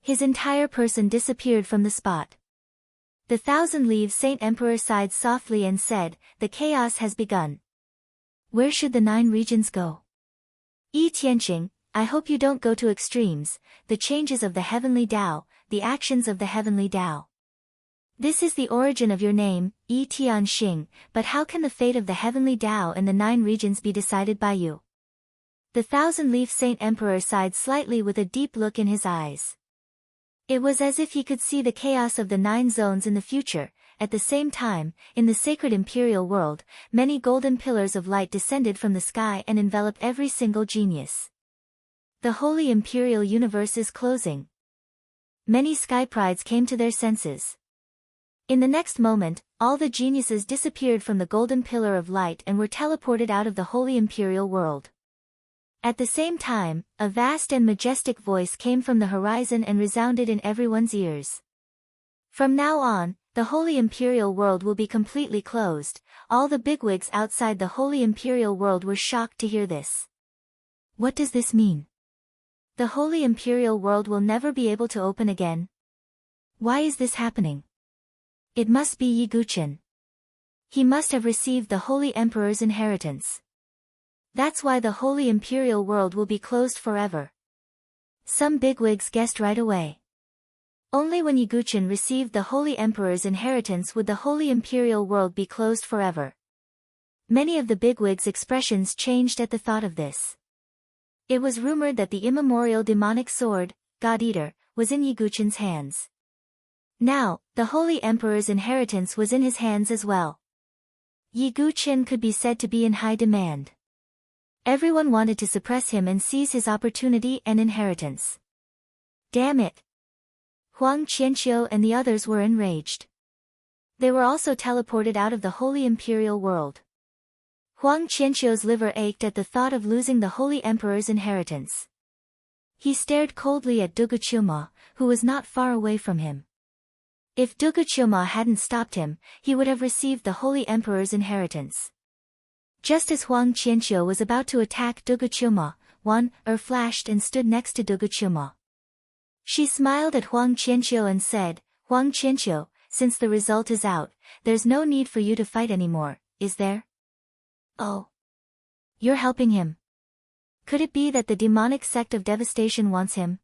His entire person disappeared from the spot. The Thousand-Leaf Saint Emperor sighed softly and said, "The chaos has begun. Where should the 9 regions go?" "Yi Tianqing, I hope you don't go to extremes, the changes of the heavenly Tao, the actions of the heavenly Tao. This is the origin of your name, Yi Tianxing, but how can the fate of the heavenly Tao and the 9 regions be decided by you?" The Thousand-Leaf Saint Emperor sighed slightly with a deep look in his eyes. It was as if he could see the chaos of the 9 zones in the future. At the same time, in the sacred imperial world, many golden pillars of light descended from the sky and enveloped every single genius. The holy imperial universe is closing. Many sky prides came to their senses. In the next moment, all the geniuses disappeared from the golden pillar of light and were teleported out of the holy imperial world. At the same time, a vast and majestic voice came from the horizon and resounded in everyone's ears. "From now on, the holy imperial world will be completely closed." All the bigwigs outside the holy imperial world were shocked to hear this. What does this mean? The holy imperial world will never be able to open again? Why is this happening? It must be Yi Guqin. He must have received the holy emperor's inheritance. That's why the holy imperial world will be closed forever. Some bigwigs guessed right away. Only when Yi Guqin received the holy emperor's inheritance would the holy imperial world be closed forever. Many of the bigwigs' expressions changed at the thought of this. It was rumored that the immemorial demonic sword, God Eater, was in Yi Guqin's hands. Now, the holy emperor's inheritance was in his hands as well. Yi Guqin could be said to be in high demand. Everyone wanted to suppress him and seize his opportunity and inheritance. Damn it! Huang Qianqiu and the others were enraged. They were also teleported out of the holy imperial world. Huang Qianqiu's liver ached at the thought of losing the holy emperor's inheritance. He stared coldly at Duguqiuma, who was not far away from him. If Duguqima hadn't stopped him, he would have received the Holy Emperor's inheritance. Just as Huang Qianqiu was about to attack Duguqima, Wan flashed and stood next to Duguqima. She smiled at Huang Qianqiu and said, "Huang Qianqiu, since the result is out, there's no need for you to fight anymore, is there?" "Oh. You're helping him. Could it be that the demonic sect of devastation wants him?"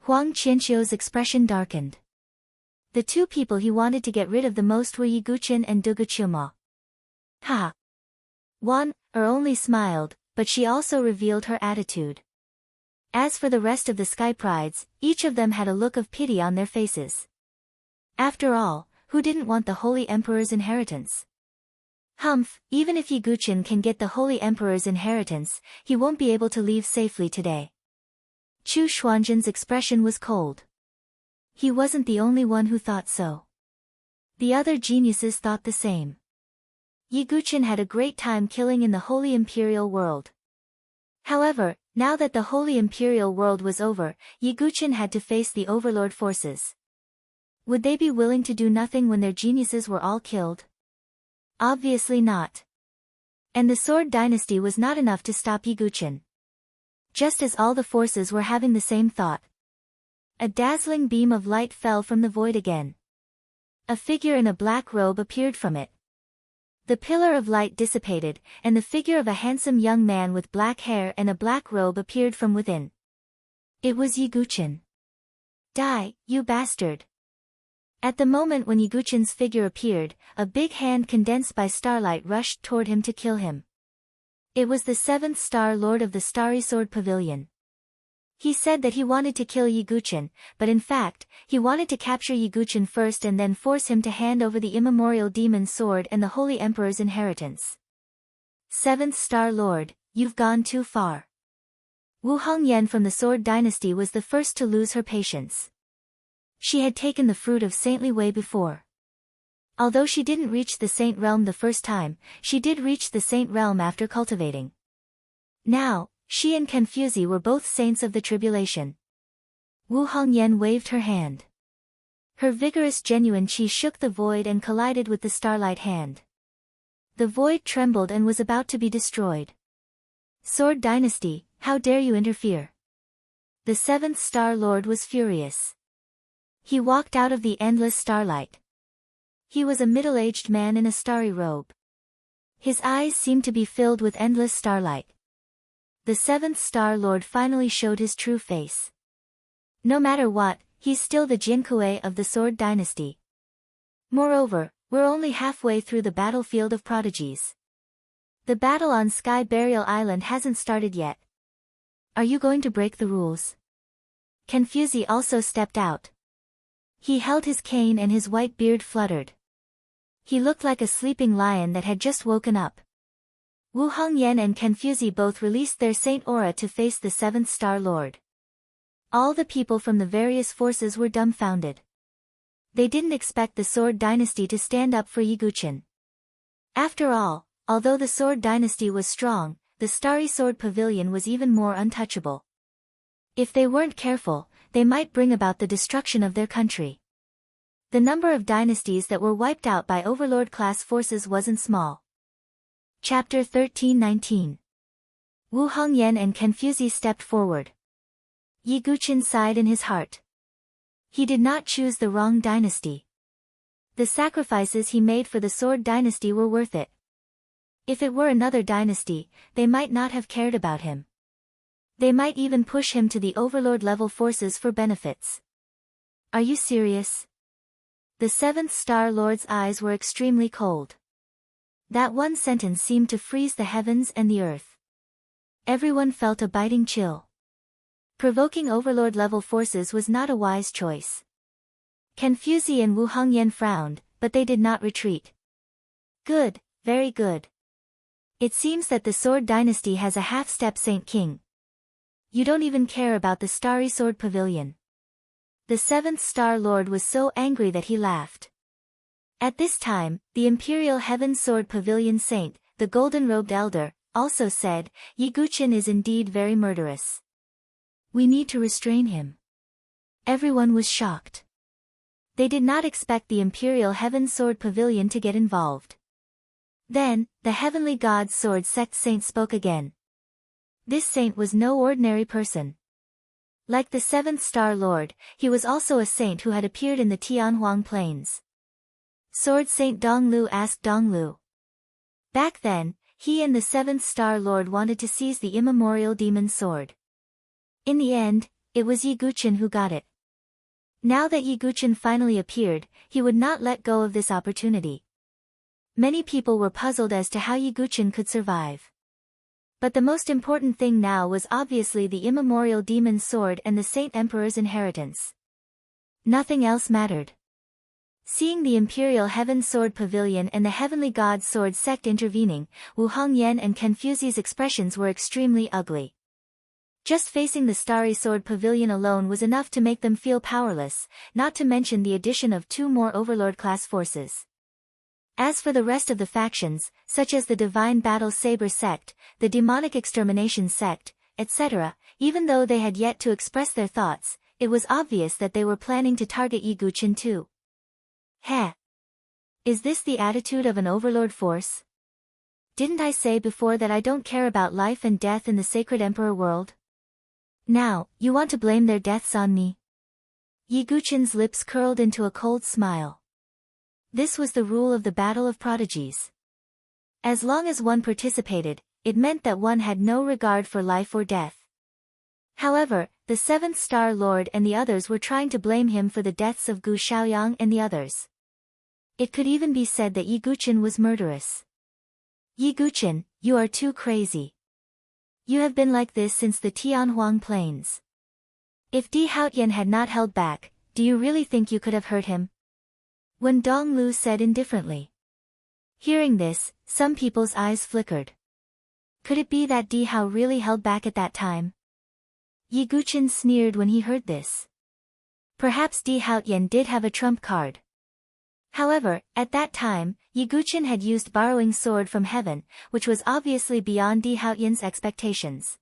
Huang Qianqiu's expression darkened. The two people he wanted to get rid of the most were Ye Guqin and Duguqima. Ha! Wan only smiled, but she also revealed her attitude. As for the rest of the Sky Prides, each of them had a look of pity on their faces. After all, who didn't want the Holy Emperor's inheritance? Humph, even if Ye Guqin can get the Holy Emperor's inheritance, he won't be able to leave safely today. Chu Xuanzhen's expression was cold. He wasn't the only one who thought so. The other geniuses thought the same. Ye Guqin had a great time killing in the Holy Imperial World. However, now that the Holy Imperial World was over, Ye Guqin had to face the Overlord forces. Would they be willing to do nothing when their geniuses were all killed? Obviously not. And the Sword Dynasty was not enough to stop Ye Guqin. Just as all the forces were having the same thought, a dazzling beam of light fell from the void again. A figure in a black robe appeared from it. The pillar of light dissipated, and the figure of a handsome young man with black hair and a black robe appeared from within. It was Ye Guqin. "Die, you bastard!" At the moment when Ye Guqin's figure appeared, a big hand condensed by starlight rushed toward him to kill him. It was the 7th Star Lord of the Starry Sword Pavilion. He said that he wanted to kill Ye Guqin, but in fact, he wanted to capture Ye Guqin first and then force him to hand over the immemorial demon sword and the Holy Emperor's inheritance. 7th Star Lord, you've gone too far. Wu Hongyan from the Sword Dynasty was the first to lose her patience. She had taken the fruit of saintly way before. Although she didn't reach the saint realm the first time, she did reach the saint realm after cultivating. Now, she and Confuzi were both saints of the tribulation. Wu Hongyan waved her hand. Her vigorous genuine chi shook the void and collided with the starlight hand. The void trembled and was about to be destroyed. Sword Dynasty, how dare you interfere? The 7th Star Lord was furious. He walked out of the endless starlight. He was a middle-aged man in a starry robe. His eyes seemed to be filled with endless starlight. The 7th Star Lord finally showed his true face. No matter what, he's still the Jinkue of the Sword Dynasty. Moreover, we're only halfway through the battlefield of prodigies. The battle on Sky Burial Island hasn't started yet. Are you going to break the rules? Confuzi also stepped out. He held his cane and his white beard fluttered. He looked like a sleeping lion that had just woken up. Wu Hongyan and Confuzi both released their saint aura to face the 7th Star Lord. All the people from the various forces were dumbfounded. They didn't expect the Sword Dynasty to stand up for Ye Guqin. After all, although the Sword Dynasty was strong, the Starry Sword Pavilion was even more untouchable. If they weren't careful, they might bring about the destruction of their country. The number of dynasties that were wiped out by Overlord-class forces wasn't small. Chapter 13-19. Wu Hongyan and Confuzi stepped forward. Ye Guqin sighed in his heart. He did not choose the wrong dynasty. The sacrifices he made for the Sword Dynasty were worth it. If it were another dynasty, they might not have cared about him. They might even push him to the Overlord-level forces for benefits. Are you serious? The 7th Star Lord's eyes were extremely cold. That one sentence seemed to freeze the heavens and the earth. Everyone felt a biting chill. Provoking Overlord-level forces was not a wise choice. Confuzi and Wu Hongyan frowned, but they did not retreat. Good, very good. It seems that the Sword Dynasty has a half-step Saint King. You don't even care about the Starry Sword Pavilion. The 7th Star Lord was so angry that he laughed. At this time, the Imperial Heaven Sword Pavilion Saint, the golden-robed elder, also said, Ye Guqin is indeed very murderous. We need to restrain him. Everyone was shocked. They did not expect the Imperial Heaven Sword Pavilion to get involved. Then, the Heavenly God's Sword Sect Saint spoke again. This saint was no ordinary person. Like the Seventh Star Lord, he was also a saint who had appeared in the Tianhuang Plains. Sword Saint Donglu asked Donglu. Back then, he and the Seventh Star Lord wanted to seize the immemorial demon sword. In the end, it was Yi Guqin who got it. Now that Yi Guqin finally appeared, he would not let go of this opportunity. Many people were puzzled as to how Yi Guqin could survive. But the most important thing now was obviously the immemorial demon sword and the Saint Emperor's inheritance. Nothing else mattered. Seeing the Imperial Heaven Sword Pavilion and the Heavenly God Sword Sect intervening, Wu Hongyan and Confucius' expressions were extremely ugly. Just facing the Starry Sword Pavilion alone was enough to make them feel powerless, not to mention the addition of 2 more Overlord-class forces. As for the rest of the factions, such as the Divine Battle Saber Sect, the Demonic Extermination Sect, etc., even though they had yet to express their thoughts, it was obvious that they were planning to target Yi Guqin too. Heh! Is this the attitude of an Overlord force? Didn't I say before that I don't care about life and death in the Sacred Emperor world? Now, you want to blame their deaths on me? Yi Guqin's lips curled into a cold smile. This was the rule of the Battle of Prodigies. As long as one participated, it meant that one had no regard for life or death. However, the Seventh Star Lord and the others were trying to blame him for the deaths of Gu Xiaoyang and the others. It could even be said that Yi Guqin was murderous. Yi Guqin, you are too crazy. You have been like this since the Tianhuang Plains. If Di Haotian had not held back, do you really think you could have hurt him? Wen Donglu said indifferently. Hearing this, some people's eyes flickered. Could it be that Di Hao really held back at that time? Yi Guqin sneered when he heard this. Perhaps Di Haotian did have a trump card. However, at that time, Yi Guqin had used borrowing sword from heaven, which was obviously beyond Di Haotian's expectations.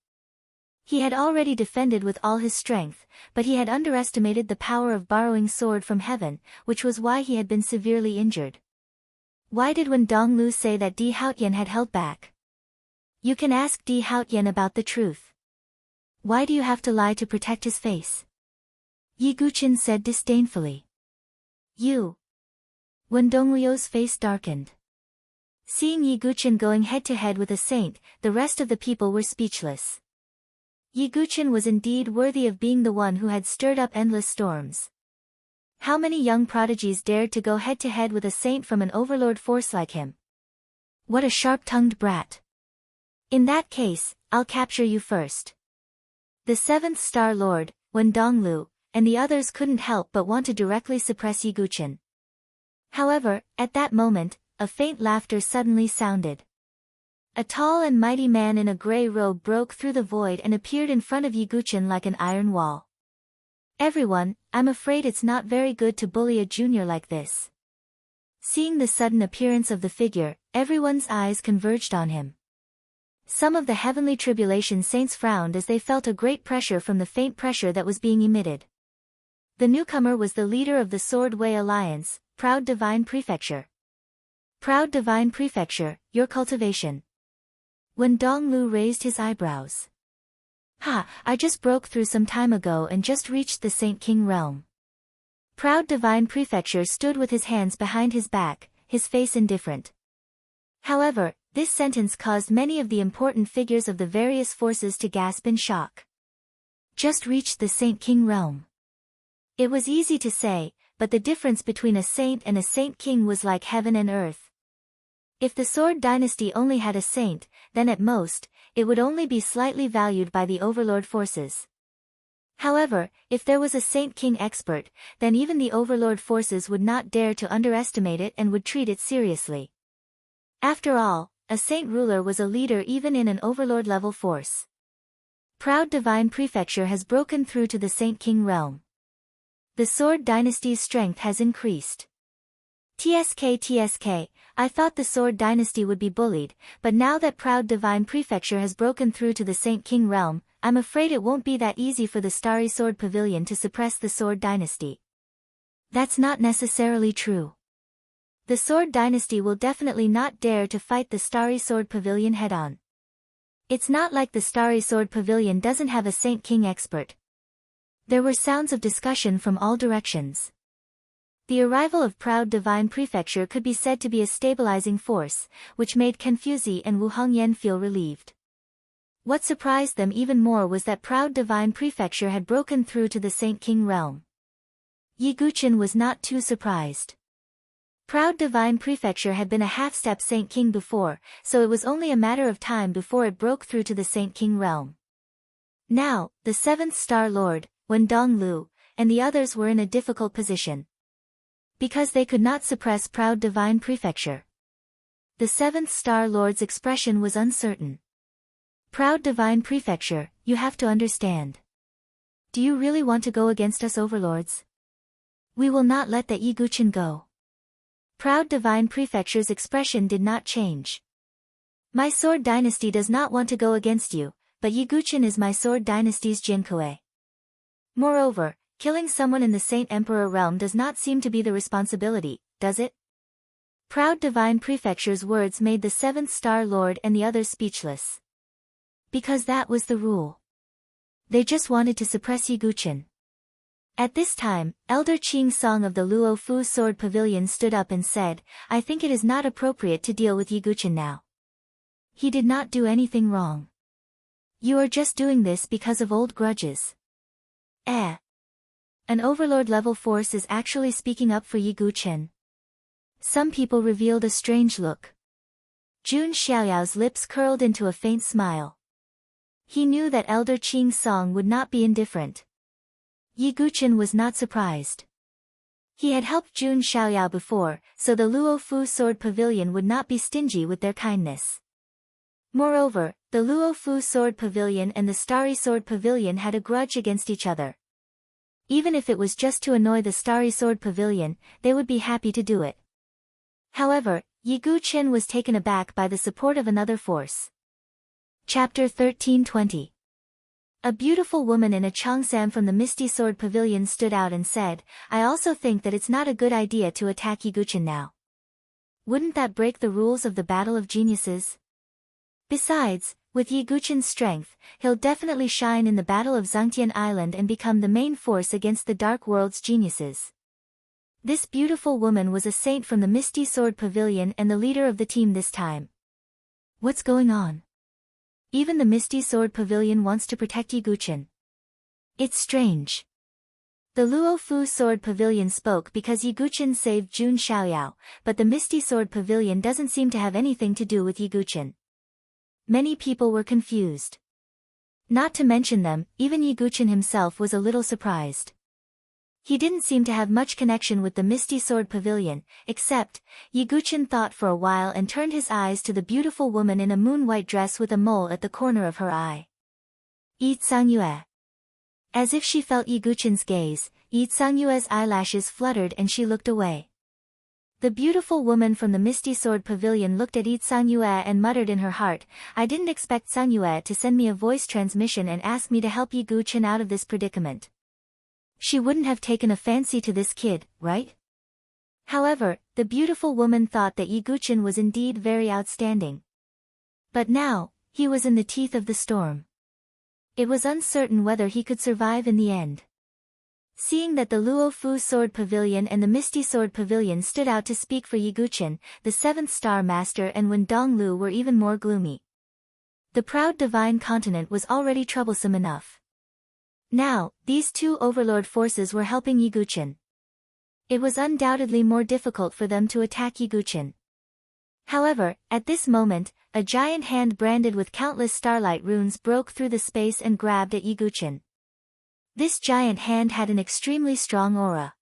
He had already defended with all his strength, but he had underestimated the power of borrowing sword from heaven, which was why he had been severely injured. Why did Wen Donglu say that Di Haotian had held back? You can ask Di Haotian about the truth. Why do you have to lie to protect his face? Yi Guqin said disdainfully. You. Wen Donglio's face darkened. Seeing Yi Guqin going head-to-head with a saint, the rest of the people were speechless. Yi Guqin was indeed worthy of being the one who had stirred up endless storms. How many young prodigies dared to go head-to-head with a saint from an overlord force like him? What a sharp-tongued brat. In that case, I'll capture you first. The Seventh Star Lord, Wen Donglu, and the others couldn't help but want to directly suppress Yi Guqin. However, at that moment, a faint laughter suddenly sounded. A tall and mighty man in a grey robe broke through the void and appeared in front of Yi Guqin like an iron wall. Everyone, I'm afraid it's not very good to bully a junior like this. Seeing the sudden appearance of the figure, everyone's eyes converged on him. Some of the heavenly tribulation saints frowned as they felt a great pressure from the faint pressure that was being emitted. The newcomer was the leader of the Sword Way Alliance, Proud Divine Prefecture. Proud Divine Prefecture, your cultivation. Wen Donglu raised his eyebrows. Ha, I just broke through some time ago and just reached the Saint King realm. Proud Divine Prefecture stood with his hands behind his back, his face indifferent. However, this sentence caused many of the important figures of the various forces to gasp in shock. Just reached the Saint King realm. It was easy to say, but the difference between a saint and a Saint King was like heaven and earth. If the Sword Dynasty only had a saint, then at most, it would only be slightly valued by the Overlord forces. However, if there was a Saint King expert, then even the Overlord forces would not dare to underestimate it and would treat it seriously. After all, a Saint Ruler was a leader even in an Overlord-level force. Proud Divine Prefecture has broken through to the Saint King realm. The Sword Dynasty's strength has increased. TSK, I thought the Sword Dynasty would be bullied, but now that Proud Divine Prefecture has broken through to the Saint King realm, I'm afraid it won't be that easy for the Starry Sword Pavilion to suppress the Sword Dynasty. That's not necessarily true. The Sword Dynasty will definitely not dare to fight the Starry Sword Pavilion head-on. It's not like the Starry Sword Pavilion doesn't have a Saint King expert. There were sounds of discussion from all directions. The arrival of Proud Divine Prefecture could be said to be a stabilizing force, which made Confuzi and Wu Hongyan feel relieved. What surprised them even more was that Proud Divine Prefecture had broken through to the Saint King realm. Yi Guqin was not too surprised. Proud Divine Prefecture had been a half-step Saint King before, so it was only a matter of time before it broke through to the Saint King realm. Now, the 7th Star Lord, Wen Donglu, and the others were in a difficult position. Because they could not suppress Proud Divine Prefecture. The 7th Star Lord's expression was uncertain. Proud Divine Prefecture, you have to understand. Do you really want to go against us overlords? We will not let that Yi Guqin go. Proud Divine Prefecture's expression did not change. My Sword Dynasty does not want to go against you, but Yi Guqin is my Sword Dynasty's Jinkue. Moreover, killing someone in the Saint Emperor realm does not seem to be the responsibility, does it? Proud Divine Prefecture's words made the 7th Star Lord and the others speechless. Because that was the rule. They just wanted to suppress Yi Guqin. At this time, Elder Qing Song of the Luo Fu Sword Pavilion stood up and said, I think it is not appropriate to deal with Yi Guqin now. He did not do anything wrong. You are just doing this because of old grudges. An overlord-level force is actually speaking up for Yi Guqin. Some people revealed a strange look. Jun Xiaoyao's lips curled into a faint smile. He knew that Elder Qing Song would not be indifferent. Yi Guqin was not surprised. He had helped Jun Xiaoyao before, so the Luo Fu Sword Pavilion would not be stingy with their kindness. Moreover, the Luo Fu Sword Pavilion and the Starry Sword Pavilion had a grudge against each other. Even if it was just to annoy the Starry Sword Pavilion, they would be happy to do it. However, Yi Guqin was taken aback by the support of another force. Chapter 1320. A beautiful woman in a cheongsam from the Misty Sword Pavilion stood out and said, I also think that it's not a good idea to attack Yi Guqin now. Wouldn't that break the rules of the Battle of Geniuses? Besides, with Yi Guqin's strength, he'll definitely shine in the Battle of Zhangtian Island and become the main force against the Dark World's geniuses. This beautiful woman was a saint from the Misty Sword Pavilion and the leader of the team this time. What's going on? Even the Misty Sword Pavilion wants to protect Yi Guqin. It's strange. The Luo Fu Sword Pavilion spoke because Yi Guqin saved Jun Xiaoyao, but the Misty Sword Pavilion doesn't seem to have anything to do with Yi Guqin. Many people were confused. Not to mention them, even Yi Guqin himself was a little surprised. He didn't seem to have much connection with the Misty Sword Pavilion, except, Yi Guqin thought for a while and turned his eyes to the beautiful woman in a moon-white dress with a mole at the corner of her eye. Yi Cangyue. As if she felt Yi Guqin's gaze, Yi Cangyue's eyelashes fluttered and she looked away. The beautiful woman from the Misty Sword Pavilion looked at Yi Cangyue and muttered in her heart, I didn't expect Cangyue to send me a voice transmission and ask me to help Yi Guqin out of this predicament. She wouldn't have taken a fancy to this kid, right? However, the beautiful woman thought that Yi Guqin was indeed very outstanding. But now, he was in the teeth of the storm. It was uncertain whether he could survive in the end. Seeing that the Luo Fu Sword Pavilion and the Misty Sword Pavilion stood out to speak for Yi Guqin, the 7th Star Master and Wen Donglu were even more gloomy. The proud divine continent was already troublesome enough. Now, these two overlord forces were helping Yi Guqin. It was undoubtedly more difficult for them to attack Yi Guqin. However, at this moment, a giant hand branded with countless starlight runes broke through the space and grabbed at Yi Guqin. This giant hand had an extremely strong aura.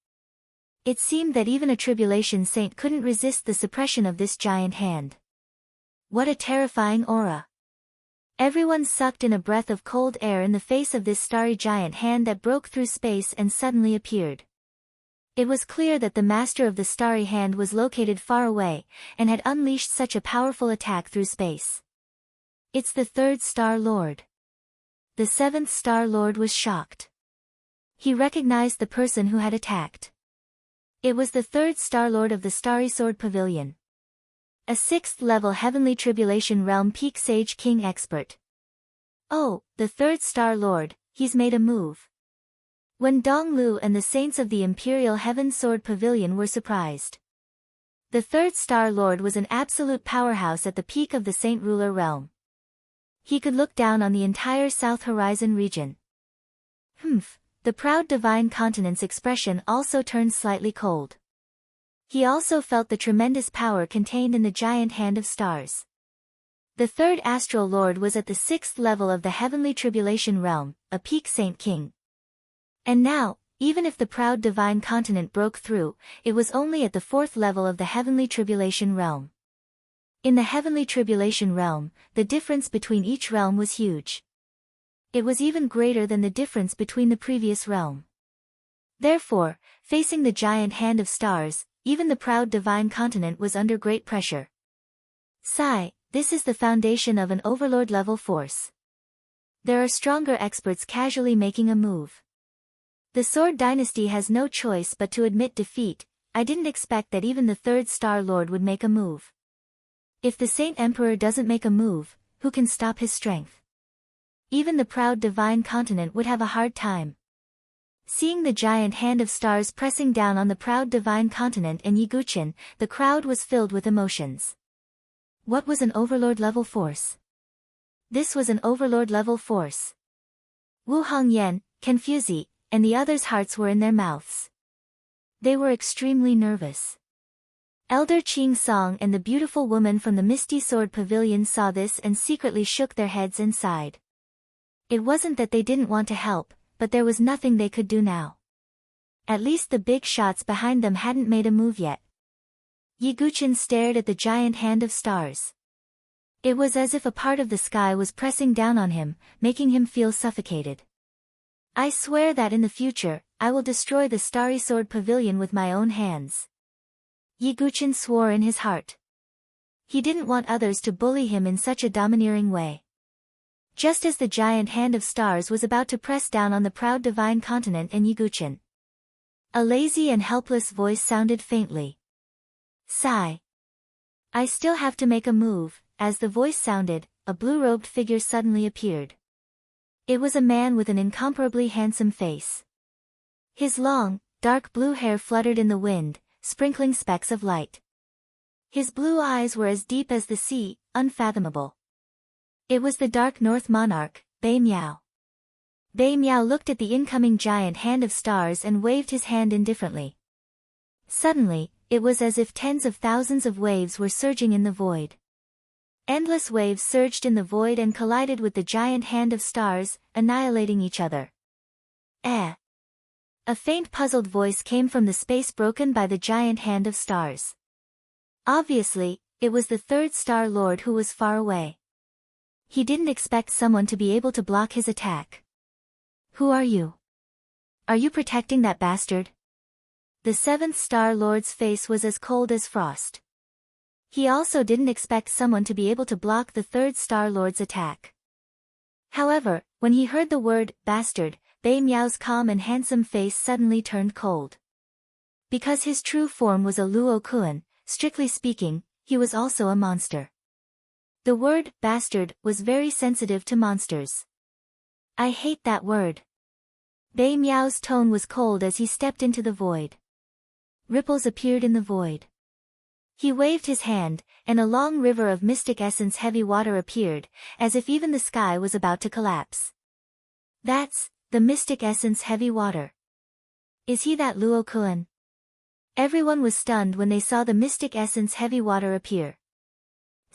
It seemed that even a tribulation saint couldn't resist the suppression of this giant hand. What a terrifying aura! Everyone sucked in a breath of cold air in the face of this starry giant hand that broke through space and suddenly appeared. It was clear that the master of the starry hand was located far away, and had unleashed such a powerful attack through space. It's the 3rd Star Lord. The 7th Star Lord was shocked. He recognized the person who had attacked. It was the third Star Lord of the Starry Sword Pavilion. A 6th level Heavenly Tribulation Realm Peak Sage King Expert. Oh, the third Star Lord, he's made a move. When Dong Lu and the Saints of the Imperial Heaven Sword Pavilion were surprised. The third Star Lord was an absolute powerhouse at the peak of the Saint Ruler realm. He could look down on the entire South Horizon region. The proud divine continent's expression also turned slightly cold. He also felt the tremendous power contained in the giant hand of stars. The third Astral Lord was at the 6th level of the Heavenly Tribulation Realm, a peak Saint King. And now, even if the proud divine continent broke through, it was only at the 4th level of the Heavenly Tribulation Realm. In the Heavenly Tribulation Realm, the difference between each realm was huge. It was even greater than the difference between the previous realm. Therefore, facing the giant hand of stars, even the proud divine continent was under great pressure. Sigh, this is the foundation of an overlord-level force. There are stronger experts casually making a move. The Sword Dynasty has no choice but to admit defeat. I didn't expect that even the third Star Lord would make a move. If the Saint Emperor doesn't make a move, who can stop his strength? Even the proud divine continent would have a hard time. Seeing the giant hand of stars pressing down on the proud divine continent and Yiguchen, the crowd was filled with emotions. What was an overlord-level force? This was an overlord-level force. Wu Hongyan, Confuzi, and the others' hearts were in their mouths. They were extremely nervous. Elder Qing Song and the beautiful woman from the Misty Sword Pavilion saw this and secretly shook their heads and sighed. It wasn't that they didn't want to help, but there was nothing they could do now. At least the big shots behind them hadn't made a move yet. Yiguchen stared at the giant hand of stars. It was as if a part of the sky was pressing down on him, making him feel suffocated. I swear that in the future, I will destroy the Starry Sword Pavilion with my own hands. Yiguchen swore in his heart. He didn't want others to bully him in such a domineering way. Just as the giant hand of stars was about to press down on the proud divine continent and Yiguchen, a lazy and helpless voice sounded faintly. Sigh. I still have to make a move. As the voice sounded, a blue-robed figure suddenly appeared. It was a man with an incomparably handsome face. His long, dark blue hair fluttered in the wind, sprinkling specks of light. His blue eyes were as deep as the sea, unfathomable. It was the Dark North Monarch, Bei Miao. Bei Miao looked at the incoming giant hand of stars and waved his hand indifferently. Suddenly, it was as if tens of thousands of waves were surging in the void. Endless waves surged in the void and collided with the giant hand of stars, annihilating each other. A faint puzzled voice came from the space broken by the giant hand of stars. Obviously, it was the third Star Lord who was far away. He didn't expect someone to be able to block his attack. Who are you? Are you protecting that bastard? The 7th Star Lord's face was as cold as frost. He also didn't expect someone to be able to block the 3rd Star Lord's attack. However, when he heard the word, bastard, Bei Miao's calm and handsome face suddenly turned cold. Because his true form was a Luo Kuan, strictly speaking, he was also a monster. The word, bastard, was very sensitive to monsters. I hate that word. Bei Miao's tone was cold as he stepped into the void. Ripples appeared in the void. He waved his hand, and a long river of mystic essence heavy water appeared, as if even the sky was about to collapse. That's the mystic essence heavy water. Is he that Luo Kuan? Everyone was stunned when they saw the mystic essence heavy water appear.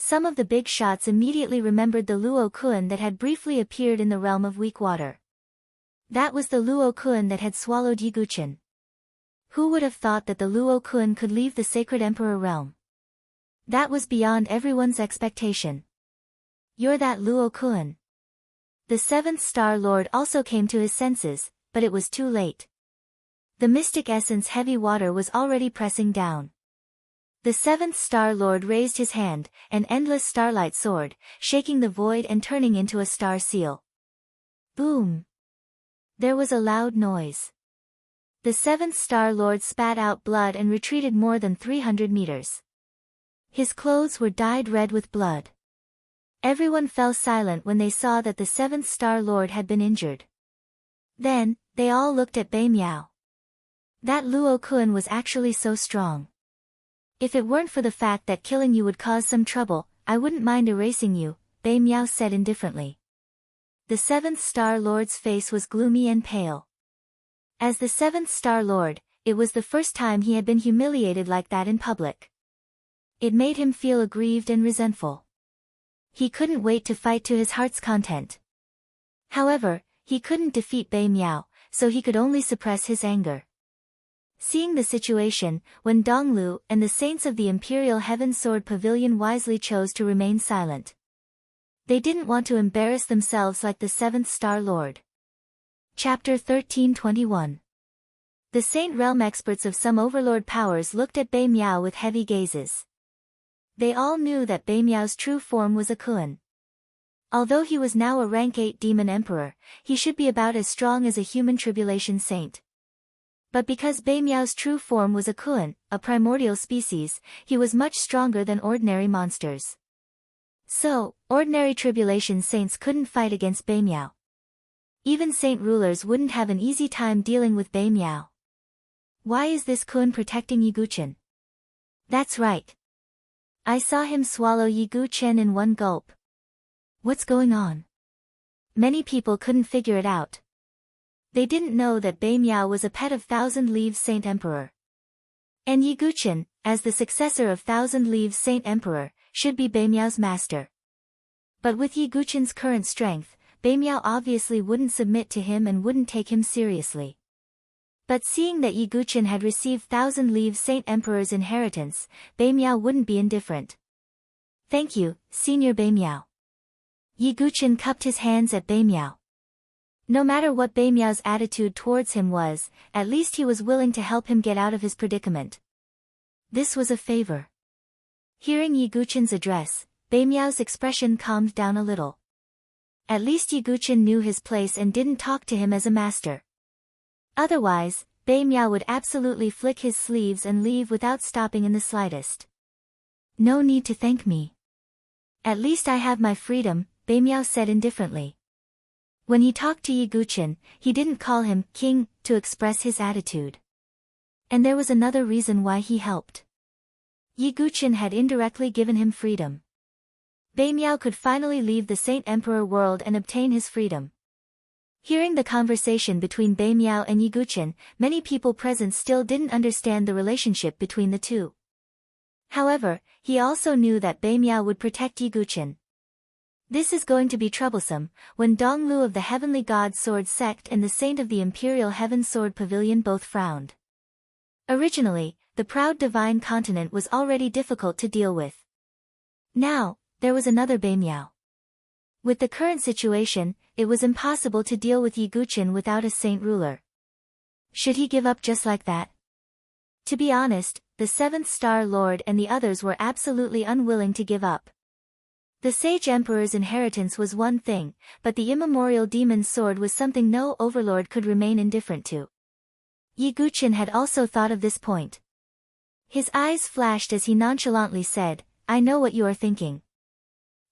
Some of the big shots immediately remembered the Luo Kuan that had briefly appeared in the realm of weak water. That was the Luo Kuan that had swallowed Yiguchen. Who would have thought that the Luo Kuan could leave the Sacred Emperor realm? That was beyond everyone's expectation. You're that Luo Kuan. The 7th Star Lord also came to his senses, but it was too late. The mystic essence heavy water was already pressing down. The 7th Star Lord raised his hand, an endless starlight sword, shaking the void and turning into a star seal. Boom! There was a loud noise. The seventh Star Lord spat out blood and retreated more than 300 meters. His clothes were dyed red with blood. Everyone fell silent when they saw that the seventh Star Lord had been injured. Then, they all looked at Bei Miao. That Luo Kun was actually so strong. If it weren't for the fact that killing you would cause some trouble, I wouldn't mind erasing you, Bei Miao said indifferently. The seventh Star Lord's face was gloomy and pale. As the seventh Star Lord, it was the first time he had been humiliated like that in public. It made him feel aggrieved and resentful. He couldn't wait to fight to his heart's content. However, he couldn't defeat Bei Miao, so he could only suppress his anger. Seeing the situation, Wen Donglu and the saints of the Imperial Heaven Sword Pavilion wisely chose to remain silent. They didn't want to embarrass themselves like the seventh Star Lord. Chapter 1321. The Saint Realm experts of some overlord powers looked at Bei Miao with heavy gazes. They all knew that Bei Miao's true form was a Kun. Although he was now a rank 8 demon emperor, he should be about as strong as a human tribulation saint. But because Bei Miao's true form was a Kun, a primordial species, he was much stronger than ordinary monsters. So, ordinary tribulation saints couldn't fight against Bei Miao. Even saint rulers wouldn't have an easy time dealing with Bei Miao. Why is this Kun protecting Yi Guchen? That's right. I saw him swallow Yi Guchen in one gulp. What's going on? Many people couldn't figure it out. They didn't know that Bei Miao was a pet of Thousand Leaves Saint Emperor. And Yi Guchen, as the successor of Thousand Leaves Saint Emperor, should be Bei Miao's master. But with Yi Guchen's current strength, Bei Miao obviously wouldn't submit to him and wouldn't take him seriously. But seeing that Yi Guchen had received Thousand Leaves Saint Emperor's inheritance, Bei Miao wouldn't be indifferent. Thank you, Senior Bei Miao. Yi Guchen cupped his hands at Bei Miao. No matter what Bei Miao's attitude towards him was, at least he was willing to help him get out of his predicament. This was a favor. Hearing Yi Guchen's address, Bei Miao's expression calmed down a little. At least Yi Guchen knew his place and didn't talk to him as a master. Otherwise, Bei Miao would absolutely flick his sleeves and leave without stopping in the slightest. No need to thank me. At least I have my freedom, Bei Miao said indifferently. When he talked to Yi Guchen, he didn't call him king to express his attitude. And there was another reason why he helped. Yi Guchen had indirectly given him freedom. Bei Miao could finally leave the Saint Emperor world and obtain his freedom. Hearing the conversation between Bei Miao and Yi Guchen, many people present still didn't understand the relationship between the two. However, he also knew that Bei Miao would protect Yi Guchen. This is going to be troublesome, when Donglu of the Heavenly God Sword Sect and the Saint of the Imperial Heaven Sword Pavilion both frowned. Originally, the proud divine continent was already difficult to deal with. Now, there was another Bei Miao. With the current situation, it was impossible to deal with Yi Guchen without a saint ruler. Should he give up just like that? To be honest, the seventh Star Lord and the others were absolutely unwilling to give up. The Sage Emperor's inheritance was one thing, but the immemorial demon's sword was something no overlord could remain indifferent to. Yi Guchen had also thought of this point. His eyes flashed as he nonchalantly said, "I know what you are thinking.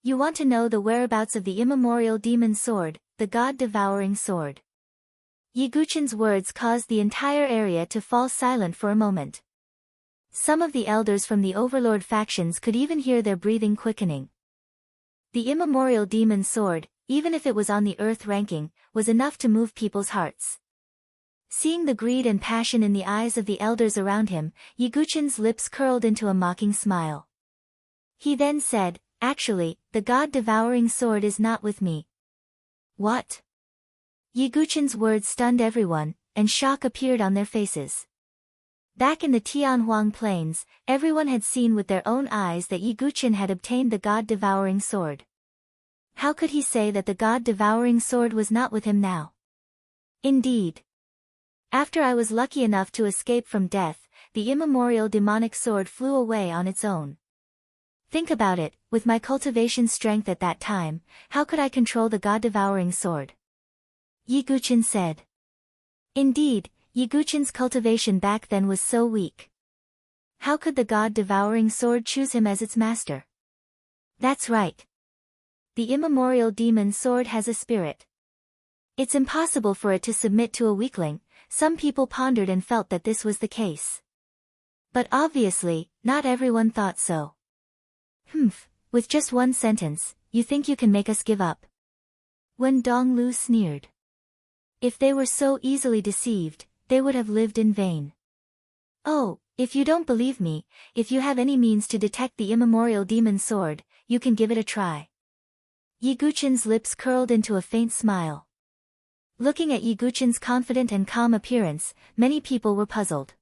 You want to know the whereabouts of the immemorial demon's sword, the God-devouring sword." Yi Guchen's words caused the entire area to fall silent for a moment. Some of the elders from the overlord factions could even hear their breathing quickening. The immemorial demon's sword, even if it was on the earth ranking, was enough to move people's hearts. Seeing the greed and passion in the eyes of the elders around him, Yi Guchen's lips curled into a mocking smile. He then said, "Actually, the God-devouring sword is not with me." What? Yi Guchen's words stunned everyone, and shock appeared on their faces. Back in the Tianhuang Plains, everyone had seen with their own eyes that Yi Guchen had obtained the God-devouring sword. How could he say that the God-devouring sword was not with him now? Indeed. After I was lucky enough to escape from death, the immemorial demonic sword flew away on its own. Think about it, with my cultivation strength at that time, how could I control the God-devouring sword? Yi Guchen said. Indeed, Yiguchin's cultivation back then was so weak. How could the god-devouring sword choose him as its master? That's right. The immemorial demon sword has a spirit. It's impossible for it to submit to a weakling. Some people pondered and felt that this was the case. But obviously, not everyone thought so. With just one sentence, you think you can make us give up? Wen Donglu sneered. If they were so easily deceived, they would have lived in vain. Oh, if you don't believe me, if you have any means to detect the immemorial demon sword, you can give it a try. Yiguchin's lips curled into a faint smile. Looking at Yiguchin's confident and calm appearance, many people were puzzled.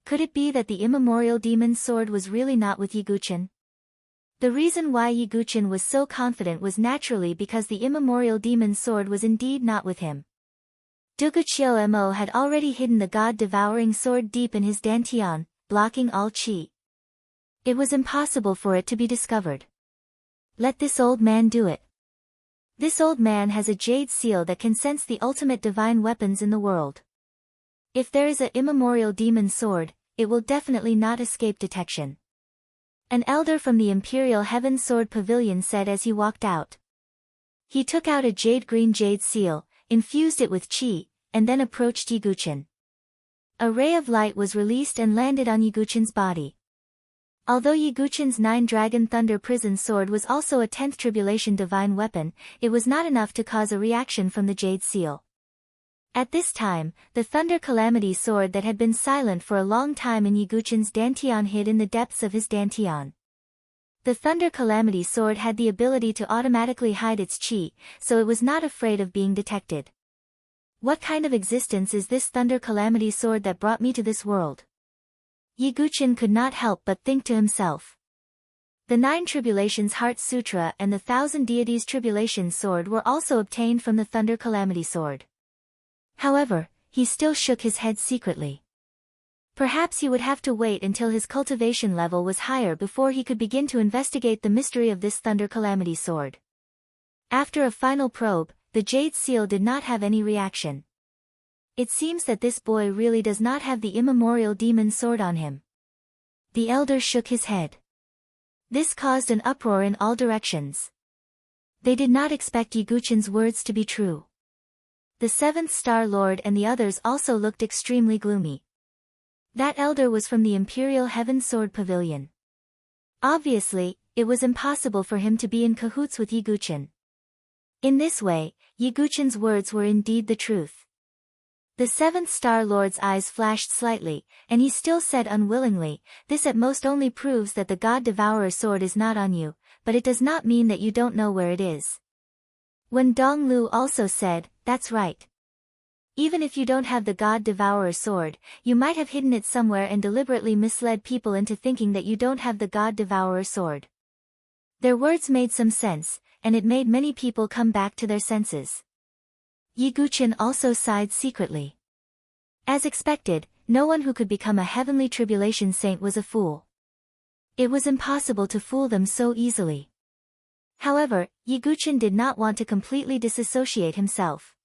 Could it be that the immemorial demon sword was really not with Yiguchin? The reason why Yiguchin was so confident was naturally because the immemorial demon sword was indeed not with him. Duguqiu Mo had already hidden the god-devouring sword deep in his dantian, blocking all qi. It was impossible for it to be discovered. Let this old man do it. This old man has a jade seal that can sense the ultimate divine weapons in the world. If there is an immemorial demon sword, it will definitely not escape detection. An elder from the Imperial Heaven Sword Pavilion said as he walked out. He took out a jade-green jade seal, infused it with qi, and then approached Yiguchin. A ray of light was released and landed on Yiguchin's body. Although Yiguchin's 9-dragon thunder prison sword was also a 10th tribulation divine weapon, it was not enough to cause a reaction from the jade seal. At this time, the thunder calamity sword that had been silent for a long time in Yiguchin's dantian hid in the depths of his dantian. The thunder calamity sword had the ability to automatically hide its qi, so it was not afraid of being detected. What kind of existence is this thunder calamity sword that brought me to this world? Yiguchin could not help but think to himself. The 9 Tribulations Heart Sutra and the 1000 Deities Tribulation Sword were also obtained from the Thunder Calamity Sword. However, he still shook his head secretly. Perhaps he would have to wait until his cultivation level was higher before he could begin to investigate the mystery of this Thunder Calamity Sword. After a final probe, the Jade Seal did not have any reaction. It seems that this boy really does not have the immemorial demon sword on him. The elder shook his head. This caused an uproar in all directions. They did not expect Yiguchin's words to be true. The 7th Star Lord and the others also looked extremely gloomy. That elder was from the Imperial Heaven Sword Pavilion. Obviously, it was impossible for him to be in cahoots with Yiguchin. In this way, Yiguchin's words were indeed the truth. The 7th Star Lord's eyes flashed slightly, and he still said unwillingly, "This at most only proves that the God-Devourer sword is not on you, but it does not mean that you don't know where it is." When Donglu also said, "That's right. Even if you don't have the God-Devourer sword, you might have hidden it somewhere and deliberately misled people into thinking that you don't have the God-Devourer sword." Their words made some sense, and it made many people come back to their senses. Yiguchin also sighed secretly. As expected, no one who could become a heavenly tribulation saint was a fool. It was impossible to fool them so easily. However, Yiguchin did not want to completely disassociate himself.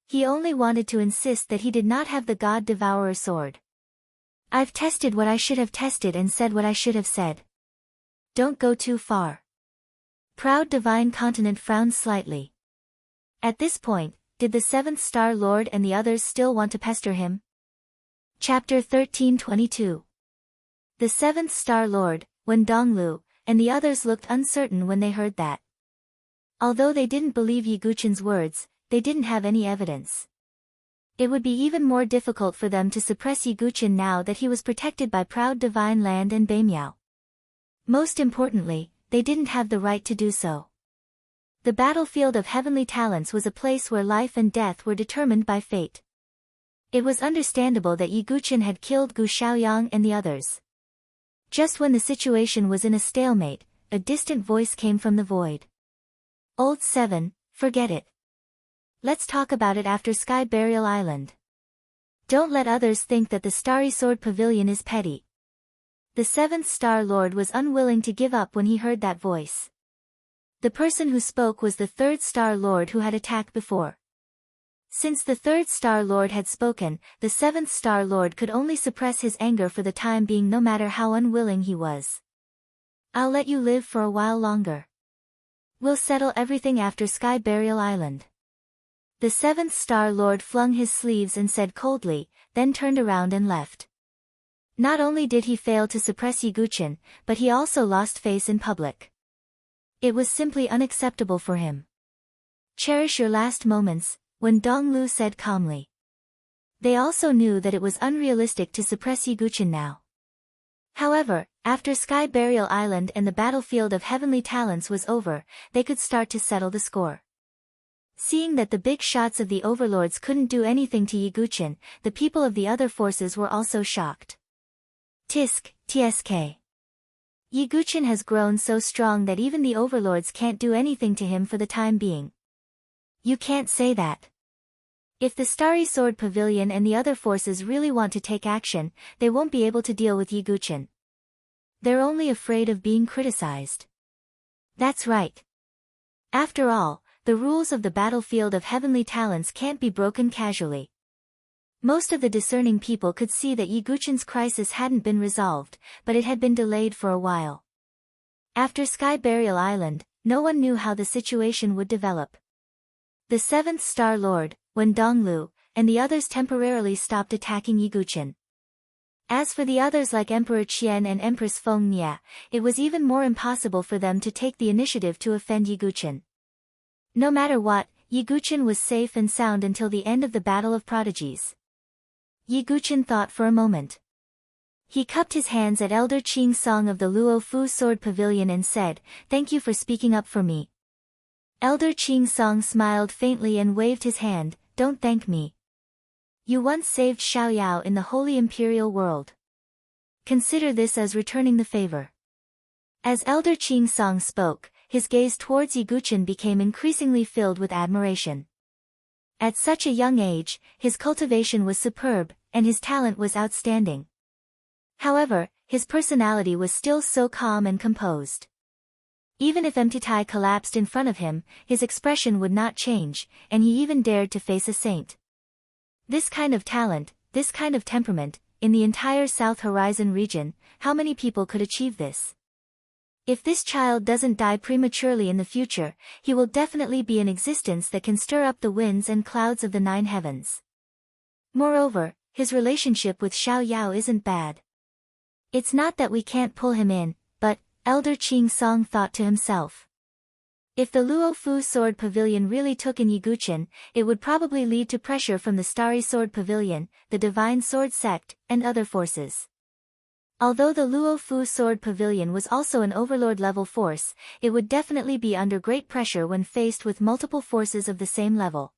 He only wanted to insist that he did not have the God-Devourer sword. "I've tested what I should have tested and said what I should have said. Don't go too far." Proud Divine Continent frowned slightly. At this point, did the 7th Star Lord and the others still want to pester him? Chapter 1322. The 7th Star Lord, Wen Donglu, and the others looked uncertain when they heard that. Although they didn't believe Yiguchin's words, they didn't have any evidence. It would be even more difficult for them to suppress Yiguchin now that he was protected by Proud Divine Land and Beimiao. Most importantly, they didn't have the right to do so. The battlefield of heavenly talents was a place where life and death were determined by fate. It was understandable that Yiguchin had killed Gu Xiaoyang and the others. Just when the situation was in a stalemate, a distant voice came from the void. "Old 7, forget it. Let's talk about it after Sky Burial Island. Don't let others think that the Starry Sword Pavilion is petty." The 7th Star Lord was unwilling to give up when he heard that voice. The person who spoke was the 3rd Star Lord who had attacked before. Since the third Star Lord had spoken, the seventh Star Lord could only suppress his anger for the time being no matter how unwilling he was. I'll let you live for a while longer. We'll settle everything after Sky Burial Island. The seventh Star Lord flung his sleeves and said coldly, then turned around and left. Not only did he fail to suppress Yiguchin, but he also lost face in public. It was simply unacceptable for him. Cherish your last moments, Wen Donglu said calmly. They also knew that it was unrealistic to suppress Yiguchin now. However, after Sky Burial Island and the battlefield of heavenly talents was over, they could start to settle the score. Seeing that the big shots of the overlords couldn't do anything to Yiguchin, the people of the other forces were also shocked. Tsk. Yiguchin has grown so strong that even the overlords can't do anything to him for the time being. You can't say that. If the Starry Sword Pavilion and the other forces really want to take action, they won't be able to deal with Yiguchin. They're only afraid of being criticized. That's right. After all, the rules of the battlefield of heavenly talents can't be broken casually. Most of the discerning people could see that Yiguchin's crisis hadn't been resolved, but it had been delayed for a while. After Sky Burial Island, no one knew how the situation would develop. The seventh Star Lord, Wen Donglu, and the others temporarily stopped attacking Yiguchin. As for the others like Emperor Qian and Empress Feng Nia, it was even more impossible for them to take the initiative to offend Yiguchin. No matter what, Yiguchin was safe and sound until the end of the Battle of Prodigies. Yiguchin thought for a moment. He cupped his hands at Elder Qing Song of the Luo Fu Sword Pavilion and said, "Thank you for speaking up for me." Elder Qing Song smiled faintly and waved his hand, "Don't thank me. You once saved Xiaoyao in the Holy Imperial World. Consider this as returning the favor." As Elder Qing Song spoke, his gaze towards Yiguchin became increasingly filled with admiration. At such a young age, his cultivation was superb, and his talent was outstanding. However, his personality was still so calm and composed. Even if Mtitai collapsed in front of him, his expression would not change, and he even dared to face a saint. This kind of talent, this kind of temperament, in the entire South Horizon region, how many people could achieve this? If this child doesn't die prematurely in the future, he will definitely be an existence that can stir up the winds and clouds of the nine heavens. Moreover, his relationship with Xiaoyao isn't bad. It's not that we can't pull him in, but, Elder Qing Song thought to himself. If the Luo Fu Sword Pavilion really took in Yiguchin, it would probably lead to pressure from the Starry Sword Pavilion, the Divine Sword Sect, and other forces. Although the Luo Fu Sword Pavilion was also an overlord-level force, it would definitely be under great pressure when faced with multiple forces of the same level.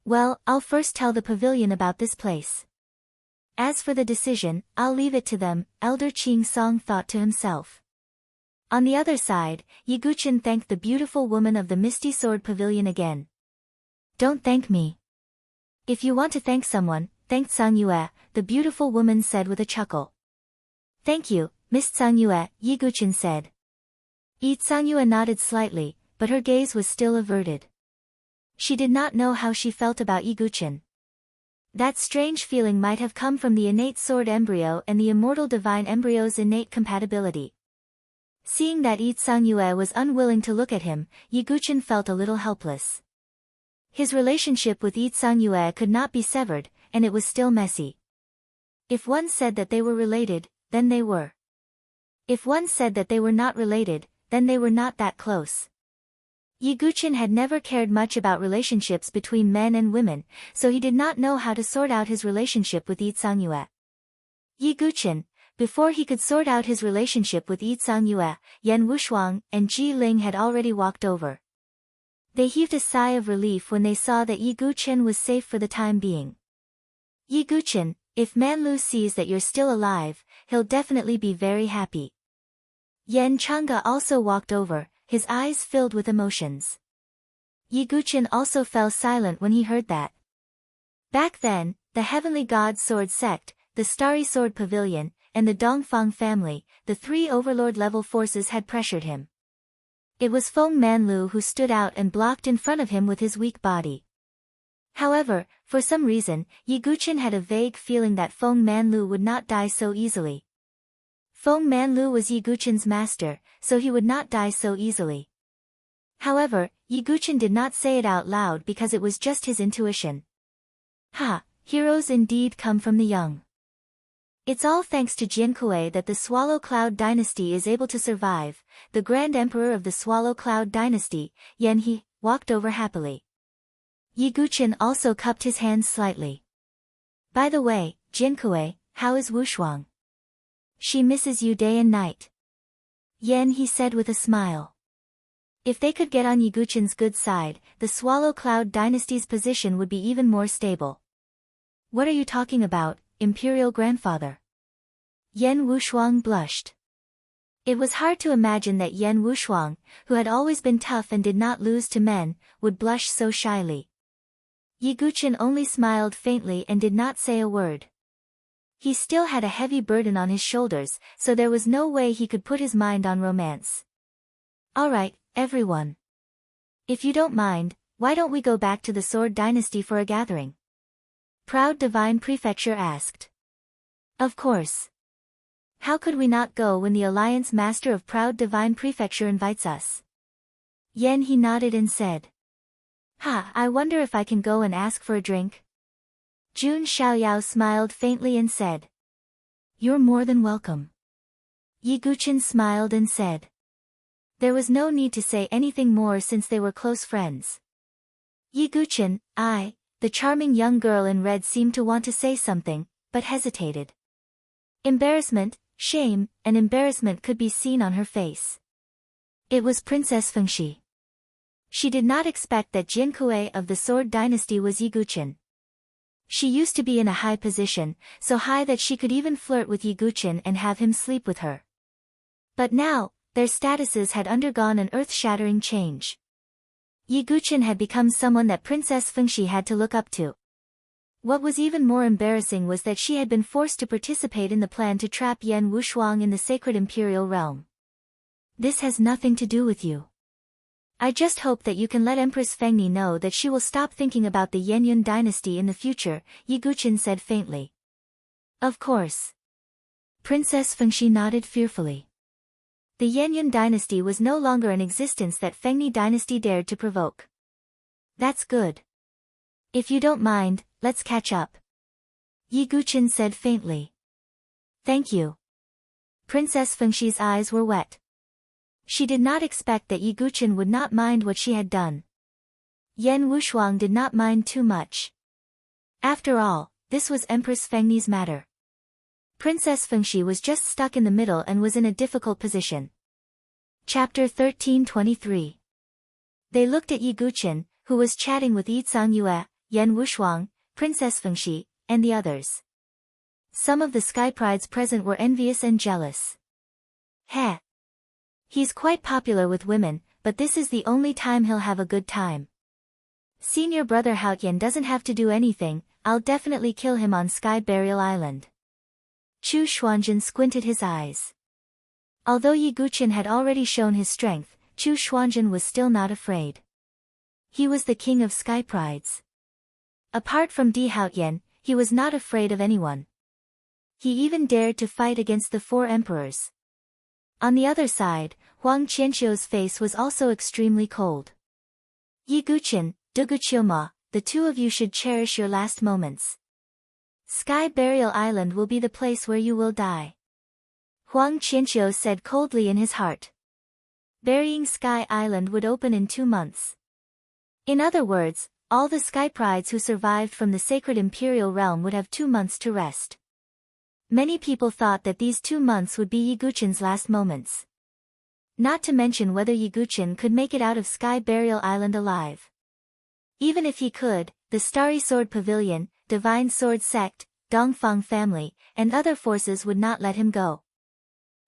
Well, I'll first tell the pavilion about this place. As for the decision, I'll leave it to them, Elder Qing Song thought to himself. On the other side, Yiguchin thanked the beautiful woman of the Misty Sword Pavilion again. "Don't thank me. If you want to thank someone, thank Tsang-Yue," the beautiful woman said with a chuckle. "Thank you, Miss Tsang-Yue," Yiguchin said. Tsang-Yue nodded slightly, but her gaze was still averted. She did not know how she felt about Yiguchin. That strange feeling might have come from the innate sword embryo and the immortal divine embryo's innate compatibility. Seeing that Tsang-Yue was unwilling to look at him, Yiguchin felt a little helpless. His relationship with Tsang-Yue could not be severed, and it was still messy. If one said that they were related, then they were. If one said that they were not related, then they were not that close. Yiguchin had never cared much about relationships between men and women, so he did not know how to sort out his relationship with Tsang-Yue. Yiguchin, before he could sort out his relationship with Tsang-Yue, Yan Wushuang and Ji Ling had already walked over. They heaved a sigh of relief when they saw that Yiguchin was safe for the time being. "Yiguchin, if Manlu sees that you're still alive, he'll definitely be very happy." Yan Chang'e also walked over, his eyes filled with emotions. Yiguchin also fell silent when he heard that. Back then, the Heavenly God Sword Sect, the Starry Sword Pavilion, and the Dongfang family, the three overlord-level forces had pressured him. It was Feng Manlu who stood out and blocked in front of him with his weak body. However, for some reason, Yi Guqin had a vague feeling that Feng Manlu would not die so easily. Feng Manlu was Yi Guqin's master, so he would not die so easily. However, Yi Guqin did not say it out loud because it was just his intuition. Ha, heroes indeed come from the young. It's all thanks to Jiankui that the Swallow Cloud dynasty is able to survive. The Grand Emperor of the Swallow Cloud dynasty, Yan He, walked over happily. Yi Guqin also cupped his hands slightly. By the way, Jiankui, how is Wu Shuang? She misses you day and night. Yan He said with a smile. If they could get on Yi Guqin's good side, the Swallow Cloud dynasty's position would be even more stable. What are you talking about, Imperial Grandfather? Yan Wushuang blushed. It was hard to imagine that Yan Wushuang, who had always been tough and did not lose to men, would blush so shyly. Yi Guqin only smiled faintly and did not say a word. He still had a heavy burden on his shoulders, so there was no way he could put his mind on romance. Alright, everyone. If you don't mind, why don't we go back to the Sword Dynasty for a gathering? Proud Divine Prefecture asked. Of course. How could we not go when the Alliance Master of Proud Divine Prefecture invites us? Yan He nodded and said. Ha, I wonder if I can go and ask for a drink? Jun Xiaoyao smiled faintly and said. You're more than welcome. Yi Guqin smiled and said. There was no need to say anything more since they were close friends. Yi Guqin, the charming young girl in red seemed to want to say something, but hesitated. Embarrassment, shame, and embarrassment could be seen on her face. It was Princess Fengxi. She did not expect that Jiankui of the Sword Dynasty was Yi Guqin. She used to be in a high position, so high that she could even flirt with Yi Guqin and have him sleep with her. But now, their statuses had undergone an earth-shattering change. Yi Guqin had become someone that Princess Fengxi had to look up to. What was even more embarrassing was that she had been forced to participate in the plan to trap Yan Wushuang in the sacred imperial realm. This has nothing to do with you. I just hope that you can let Empress Fengni know that she will stop thinking about the Yenyun dynasty in the future, Yi Guqin said faintly. Of course. Princess Fengxi nodded fearfully. The Yenyun dynasty was no longer an existence that Fengni dynasty dared to provoke. That's good. If you don't mind, let's catch up. Yi Guqin said faintly. Thank you. Princess Fengxi's eyes were wet. She did not expect that Yi Guqin would not mind what she had done. Yan Wushuang did not mind too much. After all, this was Empress Fengni's matter. Princess Fengxi was just stuck in the middle and was in a difficult position. Chapter 1323. They looked at Yi Guqin, who was chatting with Yi Canggyue, Yan Wushuang, Princess Fengxi, and the others. Some of the Sky Prides present were envious and jealous. Heh. He's quite popular with women, but this is the only time he'll have a good time. Senior brother Haotian doesn't have to do anything, I'll definitely kill him on Sky Burial Island. Chu Xuanzhen squinted his eyes. Although Yi Guqin had already shown his strength, Chu Xuanzhen was still not afraid. He was the king of Sky Prides. Apart from Di Haotian, he was not afraid of anyone. He even dared to fight against the four emperors. On the other side, Huang Qianqiu's face was also extremely cold. Yi Guqin, Duguqiuma, the two of you should cherish your last moments. Sky Burial Island will be the place where you will die. Huang Qianqiu said coldly in his heart. Burying Sky Island would open in 2 months. In other words, all the Sky Prides who survived from the sacred imperial realm would have 2 months to rest. Many people thought that these 2 months would be Yi Guqin's last moments. Not to mention whether Yi Guqin could make it out of Sky Burial Island alive. Even if he could, the Starry Sword Pavilion, Divine Sword Sect, Dongfang family, and other forces would not let him go.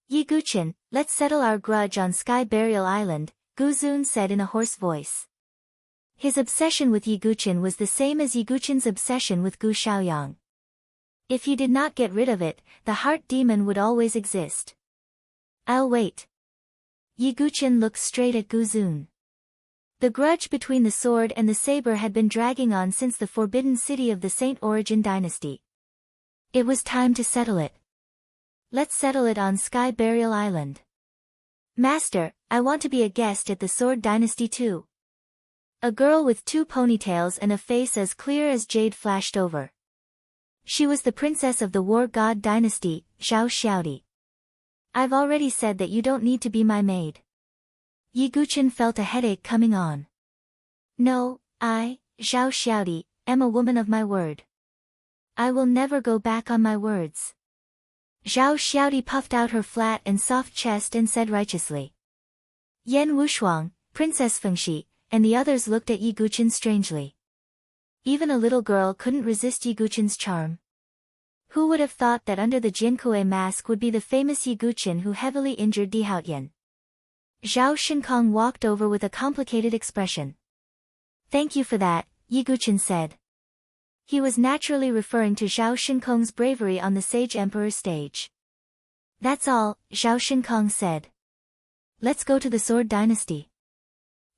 Yi Guqin, let's settle our grudge on Sky Burial Island, Gu Zun said in a hoarse voice. His obsession with Yi Guqin was the same as Yi Guqin's obsession with Gu Xiaoyang. If he did not get rid of it, the heart demon would always exist. I'll wait. Yi Guqin looked straight at Gu Zun. The grudge between the sword and the saber had been dragging on since the forbidden city of the Saint Origin dynasty. It was time to settle it. Let's settle it on Sky Burial Island. Master, I want to be a guest at the Sword Dynasty too. A girl with 2 ponytails and a face as clear as jade flashed over. She was the princess of the War God Dynasty, Zhao Xiaodi. I've already said that you don't need to be my maid. Yi Guqin felt a headache coming on. No, I, Zhao Xiaodi, am a woman of my word. I will never go back on my words. Zhao Xiaodi puffed out her flat and soft chest and said righteously. Yan Wushuang, Princess Fengxi, and the others looked at Yi Guqin strangely. Even a little girl couldn't resist Yi Guqin's charm. Who would have thought that under the Jinkui mask would be the famous Yi Guqin who heavily injured Di Haotian? Zhao Shinkong walked over with a complicated expression. Thank you for that, Yi Guqin said. He was naturally referring to Zhao Shinkong's bravery on the Sage Emperor stage. That's all, Zhao Shinkong said. Let's go to the Sword Dynasty.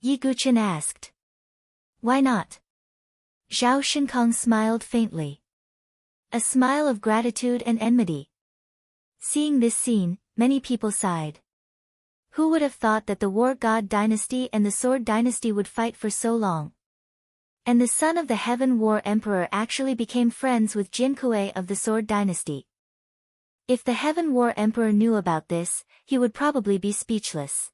Yi Guqin asked. Why not? Zhao Shinkong smiled faintly. A smile of gratitude and enmity. Seeing this scene, many people sighed. Who would have thought that the War God Dynasty and the Sword Dynasty would fight for so long? And the son of the Heaven War Emperor actually became friends with Jin Kuei of the Sword Dynasty. If the Heaven War Emperor knew about this, he would probably be speechless.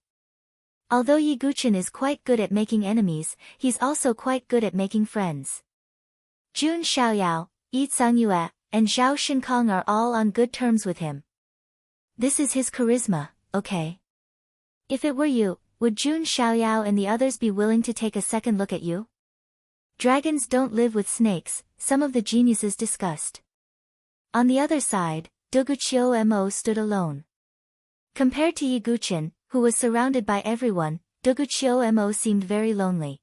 Although Yi Guqin is quite good at making enemies, he's also quite good at making friends. Jun Xiaoyao, Yi Cangyue, and Zhao Shinkong are all on good terms with him. This is his charisma, okay? If it were you, would Jun Xiaoyao and the others be willing to take a second look at you? Dragons don't live with snakes, some of the geniuses discussed. On the other side, Duguqiu Mo stood alone. Compared to Yi Guqin, who was surrounded by everyone, Duguqiu Mo seemed very lonely.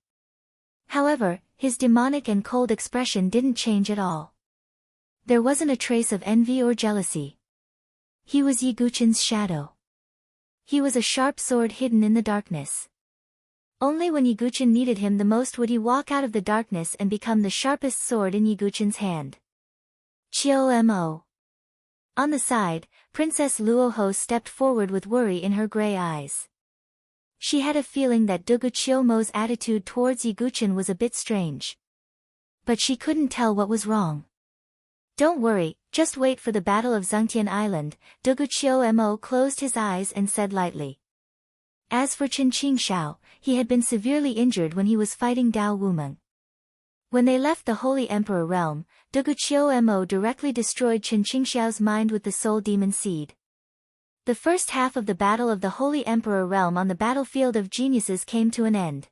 However, his demonic and cold expression didn't change at all. There wasn't a trace of envy or jealousy. He was Yi Guqin's shadow. He was a sharp sword hidden in the darkness. Only when Yi Guqin needed him the most would he walk out of the darkness and become the sharpest sword in Yi Guqin's hand. Qiu Mo. On the side, Princess Luoho stepped forward with worry in her gray eyes. She had a feeling that Duguqiu Mo's attitude towards Yi Guqin was a bit strange. But she couldn't tell what was wrong. Don't worry, just wait for the Battle of Zhangtian Island, Duguqiu Mo closed his eyes and said lightly. As for Chen Qingxiao, he had been severely injured when he was fighting Dao Wumeng. When they left the Holy Emperor realm, Duguqiu Mo directly destroyed Chen Qingxiao's mind with the Soul Demon Seed. The first half of the Battle of the Holy Emperor realm on the battlefield of geniuses came to an end.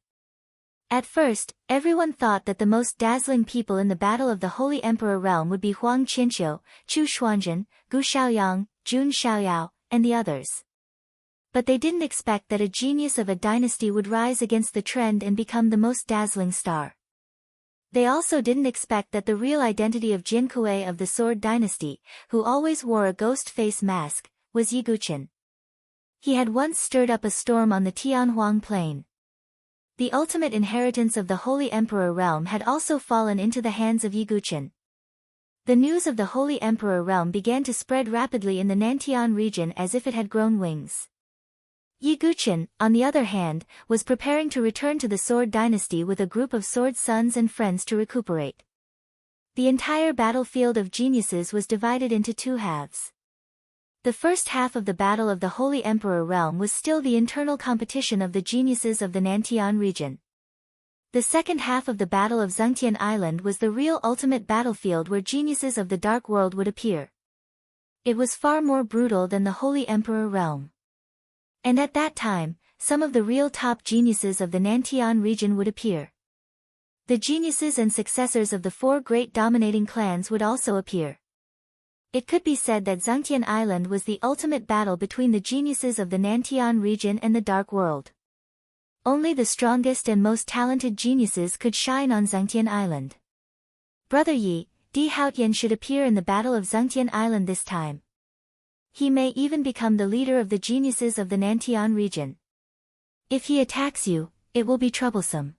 At first, everyone thought that the most dazzling people in the Battle of the Holy Emperor realm would be Huang Qianqiu, Chu Xuanzhen, Gu Xiaoyang, Jun Xiaoyao, and the others. But they didn't expect that a genius of a dynasty would rise against the trend and become the most dazzling star. They also didn't expect that the real identity of Jin Kuei of the Sword Dynasty, who always wore a ghost face mask, was Yi Guqin. He had once stirred up a storm on the Tianhuang plain. The ultimate inheritance of the Holy Emperor realm had also fallen into the hands of Yi Guqin. The news of the Holy Emperor realm began to spread rapidly in the Nantian region as if it had grown wings. Yi Guqin, on the other hand, was preparing to return to the Sword Dynasty with a group of sword sons and friends to recuperate. The entire battlefield of geniuses was divided into 2 halves. The first half of the Battle of the Holy Emperor realm was still the internal competition of the geniuses of the Nantian region. The second half of the Battle of Zhangtian Island was the real ultimate battlefield where geniuses of the Dark World would appear. It was far more brutal than the Holy Emperor realm. And at that time, some of the real top geniuses of the Nantian region would appear. The geniuses and successors of the 4 great dominating clans would also appear. It could be said that Zhangtian Island was the ultimate battle between the geniuses of the Nantian region and the Dark World. Only the strongest and most talented geniuses could shine on Zhangtian Island. Brother Yi, Di Haotian should appear in the Battle of Zhangtian Island this time. He may even become the leader of the geniuses of the Nantian region. If he attacks you, it will be troublesome.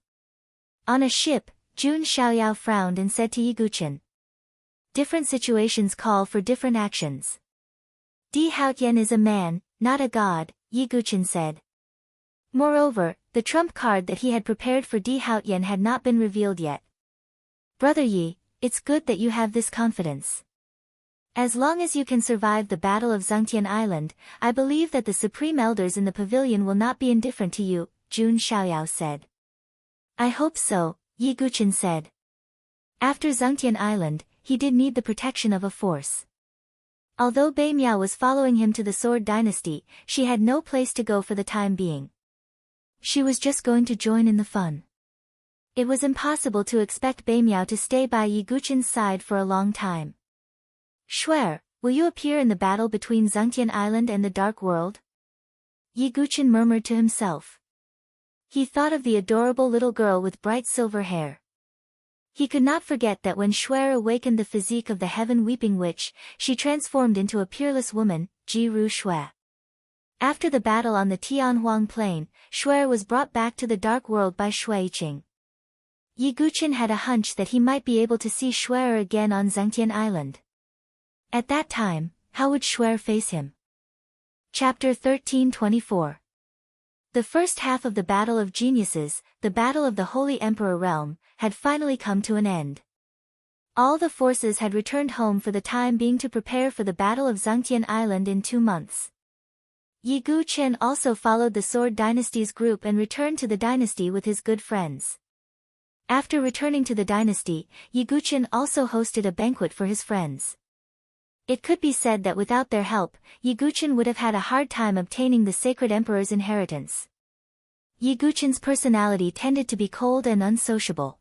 On a ship, Jun Xiaoyao frowned and said to Yiguchen. Different situations call for different actions. Di Haotian is a man, not a god, Yiguchen said. Moreover, the trump card that he had prepared for Di Haotian had not been revealed yet. Brother Yi, it's good that you have this confidence. As long as you can survive the Battle of Zhangtian Island, I believe that the Supreme Elders in the pavilion will not be indifferent to you, Jun Xiaoyao said. I hope so, Yiguchen said. After Zhangtian Island, he did need the protection of a force. Although Bei Miao was following him to the Sword Dynasty, she had no place to go for the time being. She was just going to join in the fun. It was impossible to expect Bei Miao to stay by Yiguchen's side for a long time. Shuer, will you appear in the battle between Zhangtian Island and the Dark World? Yiguchen murmured to himself. He thought of the adorable little girl with bright silver hair. He could not forget that when Shuer awakened the physique of the Heaven Weeping Witch, she transformed into a peerless woman, Jiru Shuai. After the battle on the Tianhuang Plain, Shuer was brought back to the Dark World by Shui Qing. Yiguchen had a hunch that he might be able to see Shuer again on Zhangtian Island. At that time, how would Shuer face him? Chapter 1324. The first half of the Battle of Geniuses, the Battle of the Holy Emperor Realm, had finally come to an end. All the forces had returned home for the time being to prepare for the Battle of Zhangtian Island in 2 months. Yiguchen also followed the Sword Dynasty's group and returned to the dynasty with his good friends. After returning to the dynasty, Yiguchen also hosted a banquet for his friends. It could be said that without their help, Yiguchen would have had a hard time obtaining the Sacred Emperor's inheritance. Yiguchen's personality tended to be cold and unsociable.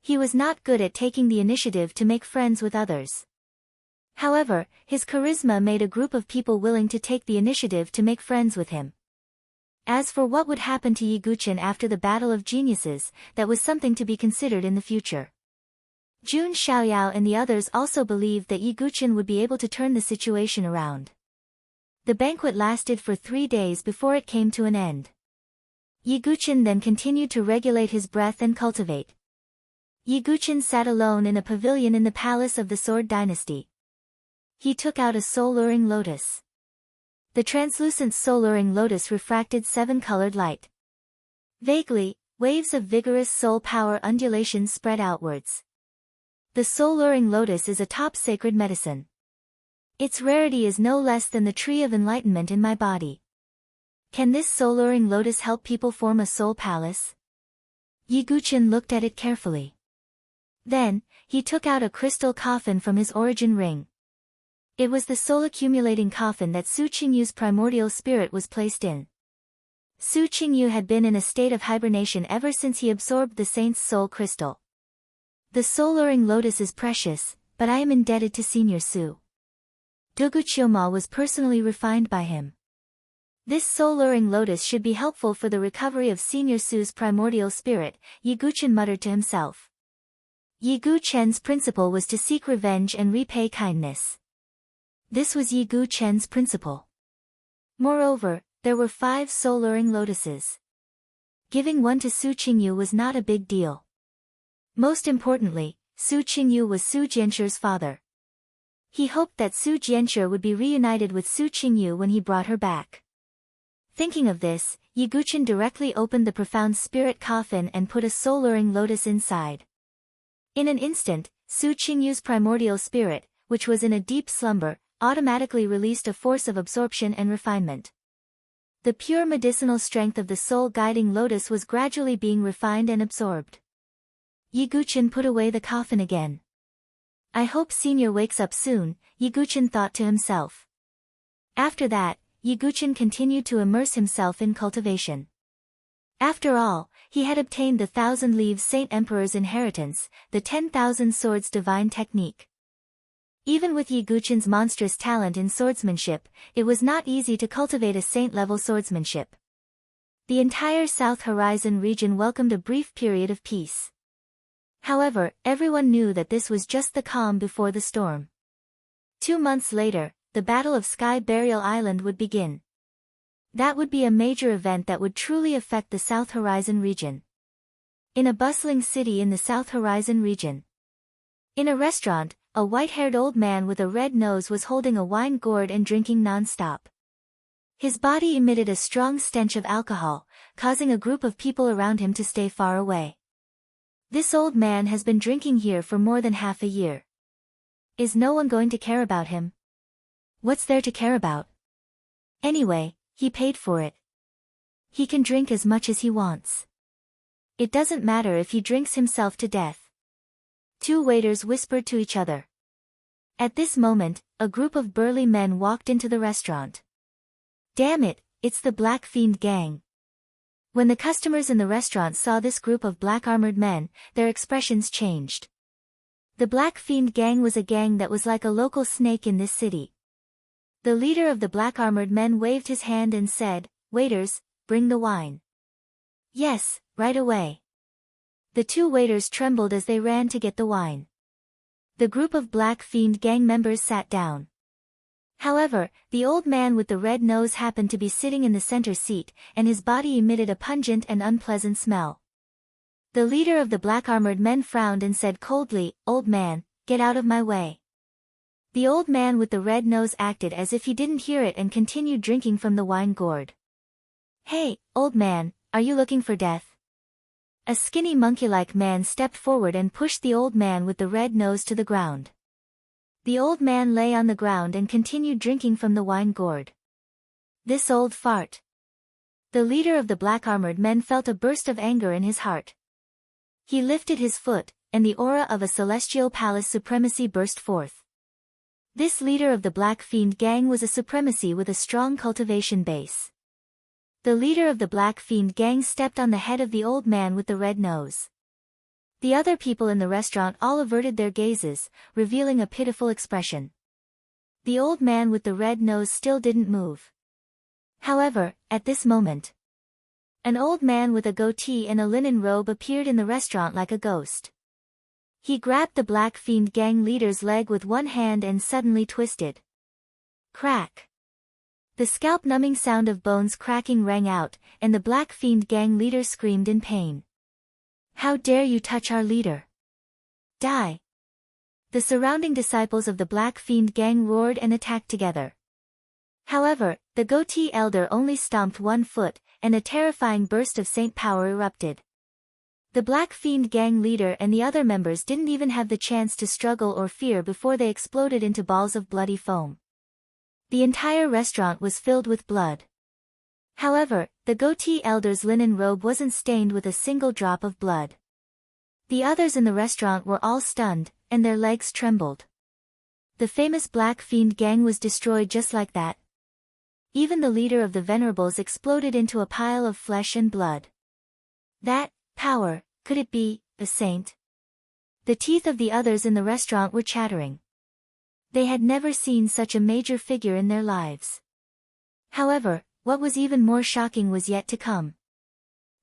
He was not good at taking the initiative to make friends with others. However, his charisma made a group of people willing to take the initiative to make friends with him. As for what would happen to Yiguchen after the Battle of Geniuses, that was something to be considered in the future. Jun Xiaoyao and the others also believed that Yiguchen would be able to turn the situation around. The banquet lasted for 3 days before it came to an end. Yiguchen then continued to regulate his breath and cultivate. Yiguchen sat alone in a pavilion in the palace of the Sword Dynasty. He took out a soul-luring lotus. The translucent soul-luring lotus refracted 7-colored light. Vaguely, waves of vigorous soul power undulations spread outwards. The soul-luring lotus is a top sacred medicine. Its rarity is no less than the tree of enlightenment in my body. Can this soul-luring lotus help people form a soul palace? Yiguchen looked at it carefully. Then, he took out a crystal coffin from his origin ring. It was the soul-accumulating coffin that Su Qingyu's primordial spirit was placed in. Su Qingyu had been in a state of hibernation ever since he absorbed the saint's soul crystal. The soul-luring lotus is precious, but I am indebted to Senior Su. Duguqioma was personally refined by him. This soul-luring lotus should be helpful for the recovery of Senior Su's primordial spirit, Yiguchen muttered to himself. Yiguchen's principle was to seek revenge and repay kindness. This was Yiguchen's principle. Moreover, there were 5 soul-luring lotuses. Giving one to Su Qingyu was not a big deal. Most importantly, Su Qingyu was Su Jianchu's father. He hoped that Su Jianchu would be reunited with Su Qingyu when he brought her back. Thinking of this, Yiguchen directly opened the profound spirit coffin and put a soul-luring lotus inside. In an instant, Su Qingyu's primordial spirit, which was in a deep slumber, automatically released a force of absorption and refinement. The pure medicinal strength of the soul-guiding lotus was gradually being refined and absorbed. Yiguchen put away the coffin again. I hope Senior wakes up soon, Yiguchen thought to himself. After that, Yiguchen continued to immerse himself in cultivation. After all, he had obtained the 1,000 Leaves Saint Emperor's inheritance, the 10,000 Swords divine technique. Even with Yiguchen's monstrous talent in swordsmanship, it was not easy to cultivate a saint-level swordsmanship. The entire South Horizon region welcomed a brief period of peace. However, everyone knew that this was just the calm before the storm. 2 months later, the Battle of Sky Burial Island would begin. That would be a major event that would truly affect the South Horizon region. In a bustling city in the South Horizon region. In a restaurant, a white-haired old man with a red nose was holding a wine gourd and drinking non-stop. His body emitted a strong stench of alcohol, causing a group of people around him to stay far away. This old man has been drinking here for more than half a year. Is no one going to care about him? What's there to care about? Anyway, he paid for it. He can drink as much as he wants. It doesn't matter if he drinks himself to death. Two waiters whispered to each other. At this moment, a group of burly men walked into the restaurant. Damn it, it's the Black Fiend Gang. When the customers in the restaurant saw this group of black-armored men, their expressions changed. The Black Fiend Gang was a gang that was like a local snake in this city. The leader of the black-armored men waved his hand and said, "Waiters, bring the wine." "Yes, right away." The two waiters trembled as they ran to get the wine. The group of Black Fiend Gang members sat down. However, the old man with the red nose happened to be sitting in the center seat, and his body emitted a pungent and unpleasant smell. The leader of the black-armored men frowned and said coldly, "Old man, get out of my way." The old man with the red nose acted as if he didn't hear it and continued drinking from the wine gourd. "Hey, old man, are you looking for death?" A skinny monkey-like man stepped forward and pushed the old man with the red nose to the ground. The old man lay on the ground and continued drinking from the wine gourd. This old fart. The leader of the black-armored men felt a burst of anger in his heart. He lifted his foot, and the aura of a celestial palace supremacy burst forth. This leader of the Black Fiend Gang was a supremacy with a strong cultivation base. The leader of the Black Fiend Gang stepped on the head of the old man with the red nose. The other people in the restaurant all averted their gazes, revealing a pitiful expression. The old man with the red nose still didn't move. However, at this moment, an old man with a goatee and a linen robe appeared in the restaurant like a ghost. He grabbed the Black Fiend Gang leader's leg with one hand and suddenly twisted. Crack! The scalp-numbing sound of bones cracking rang out, and the Black Fiend Gang leader screamed in pain. "How dare you touch our leader? Die!" The surrounding disciples of the Black Fiend Gang roared and attacked together. However, the goatee elder only stomped one foot, and a terrifying burst of saint power erupted. The Black Fiend Gang leader and the other members didn't even have the chance to struggle or fear before they exploded into balls of bloody foam. The entire restaurant was filled with blood. However, the goatee elder's linen robe wasn't stained with a single drop of blood. The others in the restaurant were all stunned, and their legs trembled. The famous Black Fiend Gang was destroyed just like that. Even the leader of the Venerables exploded into a pile of flesh and blood. That power, could it be a saint? The teeth of the others in the restaurant were chattering. They had never seen such a major figure in their lives. However, what was even more shocking was yet to come.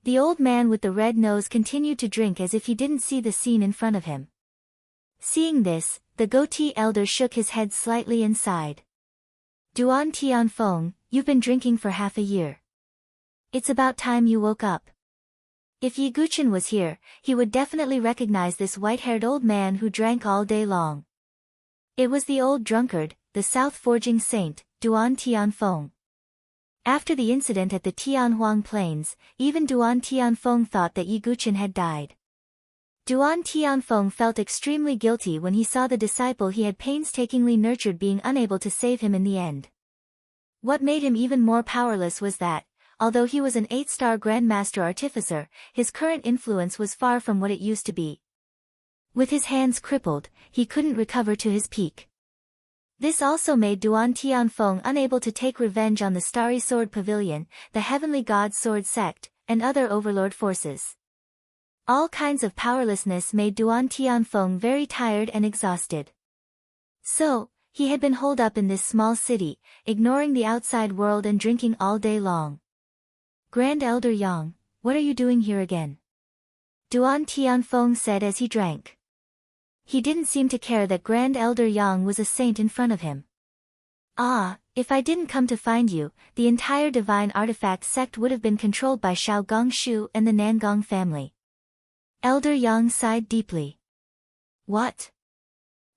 The old man with the red nose continued to drink as if he didn't see the scene in front of him. Seeing this, the goatee elder shook his head slightly and sighed. "Duan Tianfeng, you've been drinking for half a year. It's about time you woke up." If Yi Guqin was here, he would definitely recognize this white-haired old man who drank all day long. It was the old drunkard, the South Forging Saint, Duan Tianfeng. After the incident at the Tianhuang Plains, even Duan Tianfeng thought that Yi Guqin had died. Duan Tianfeng felt extremely guilty when he saw the disciple he had painstakingly nurtured being unable to save him in the end. What made him even more powerless was that, although he was an 8-star Grandmaster Artificer, his current influence was far from what it used to be. With his hands crippled, he couldn't recover to his peak. This also made Duan Tianfeng unable to take revenge on the Starry Sword Pavilion, the Heavenly God Sword Sect, and other overlord forces. All kinds of powerlessness made Duan Tianfeng very tired and exhausted. So, he had been holed up in this small city, ignoring the outside world and drinking all day long. "Grand Elder Yang, what are you doing here again?" Duan Tianfeng said as he drank. He didn't seem to care that Grand Elder Yang was a saint in front of him. "Ah, If I didn't come to find you, the entire divine artifact sect would have been controlled by Xiao Gongshu and the Nangong family. Elder Yang sighed deeply. What?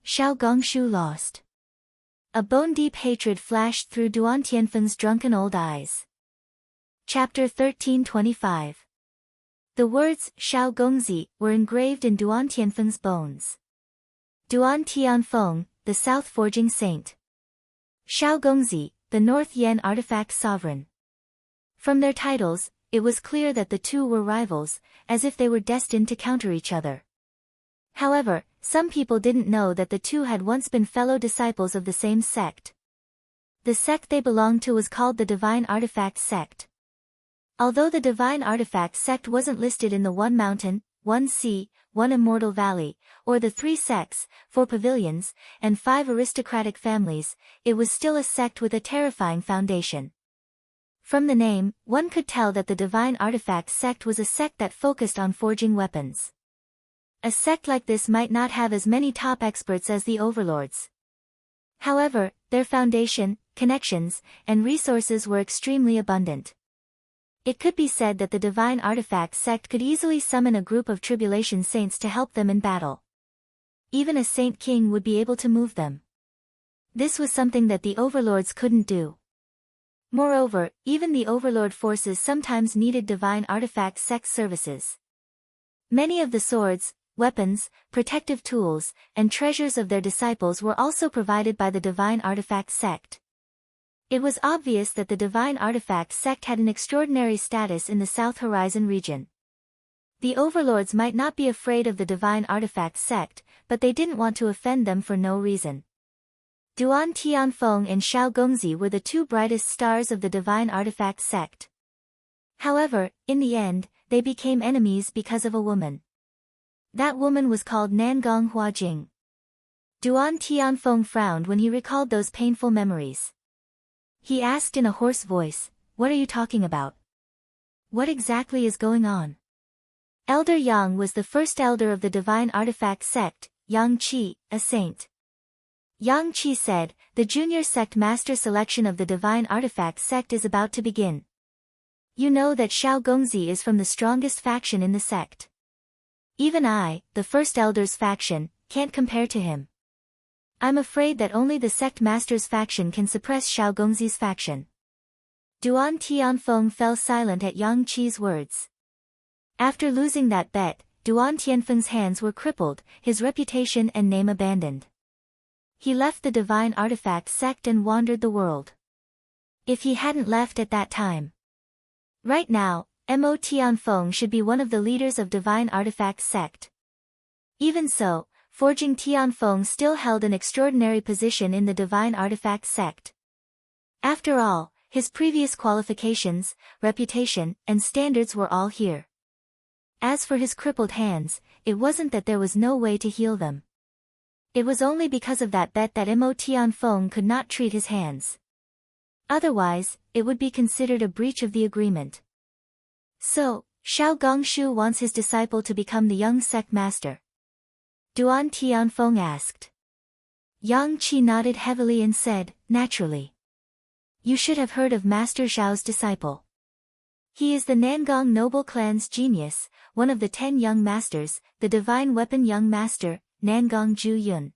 Xiao Gongshu lost. A bone-deep hatred flashed through Duan Tianfen's drunken old eyes. Chapter 1325. The words, Xiao Gongzi, were engraved in Duan Tianfen's bones. Duan Tianfeng, the South Forging Saint. Xiao Gongzi, the North Yan Artifact Sovereign. From their titles, it was clear that the two were rivals, as if they were destined to counter each other. However, some people didn't know that the two had once been fellow disciples of the same sect. The sect they belonged to was called the Divine Artifact Sect. Although the Divine Artifact Sect wasn't listed in the One Mountain, One Sea, One Immortal Valley, or the 3 sects, 4 pavilions, and 5 aristocratic families, it was still a sect with a terrifying foundation. From the name, one could tell that the Divine Artifact Sect was a sect that focused on forging weapons. A sect like this might not have as many top experts as the overlords. However, their foundation, connections, and resources were extremely abundant. It could be said that the Divine Artifact Sect could easily summon a group of Tribulation Saints to help them in battle. Even a Saint King would be able to move them. This was something that the overlords couldn't do. Moreover, even the overlord forces sometimes needed Divine Artifact Sect services. Many of the swords, weapons, protective tools, and treasures of their disciples were also provided by the Divine Artifact Sect. It was obvious that the Divine Artifact Sect had an extraordinary status in the South Horizon region. The overlords might not be afraid of the Divine Artifact Sect, but they didn't want to offend them for no reason. Duan Tianfeng and Xiao Gongzi were the 2 brightest stars of the Divine Artifact Sect. However, in the end, they became enemies because of a woman. That woman was called Nangong Huajing. Duan Tianfeng frowned when he recalled those painful memories. He asked in a hoarse voice, "What are you talking about? What exactly is going on?" Elder Yang was the first elder of the Divine Artifact Sect, Yang Qi, a saint. Yang Qi said, "The junior sect master selection of the Divine Artifact Sect is about to begin. You know that Xiao Gongzi is from the strongest faction in the sect. Even I, the first elder's faction, can't compare to him. I'm afraid that only the sect master's faction can suppress Xiao Gongzi's faction." Duan Tianfeng fell silent at Yang Qi's words. After losing that bet, Duan Tianfeng's hands were crippled, his reputation and name abandoned. He left the Divine Artifact Sect and wandered the world. If he hadn't left at that time. Right now, Mo Tianfeng should be one of the leaders of Divine Artifact Sect. Even so, Forging Tianfeng still held an extraordinary position in the Divine Artifact Sect. After all, his previous qualifications, reputation, and standards were all here. As for his crippled hands, it wasn't that there was no way to heal them. It was only because of that bet that Mo Tianfeng could not treat his hands. Otherwise, it would be considered a breach of the agreement. So, Xiao Gongshu wants his disciple to become the young sect master? Duan Tianfeng asked. Yang Qi nodded heavily and said, "Naturally. You should have heard of Master Zhao's disciple. He is the Nangong noble clan's genius, one of the 10 young masters, the divine weapon young master, Nangong Zhu Yun.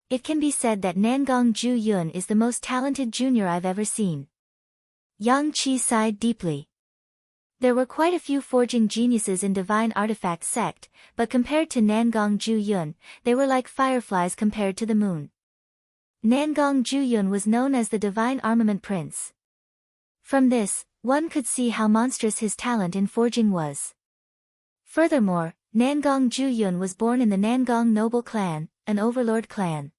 It can be said that Nangong Zhu Yun is the most talented junior I've ever seen." Yang Qi sighed deeply. There were quite a few forging geniuses in Divine Artifact Sect, but compared to Nangong Zhu Yun, they were like fireflies compared to the moon. Nangong Zhu Yun was known as the Divine Armament Prince. From this, one could see how monstrous his talent in forging was. Furthermore, Nangong Zhu Yun was born in the Nangong noble clan, an overlord clan.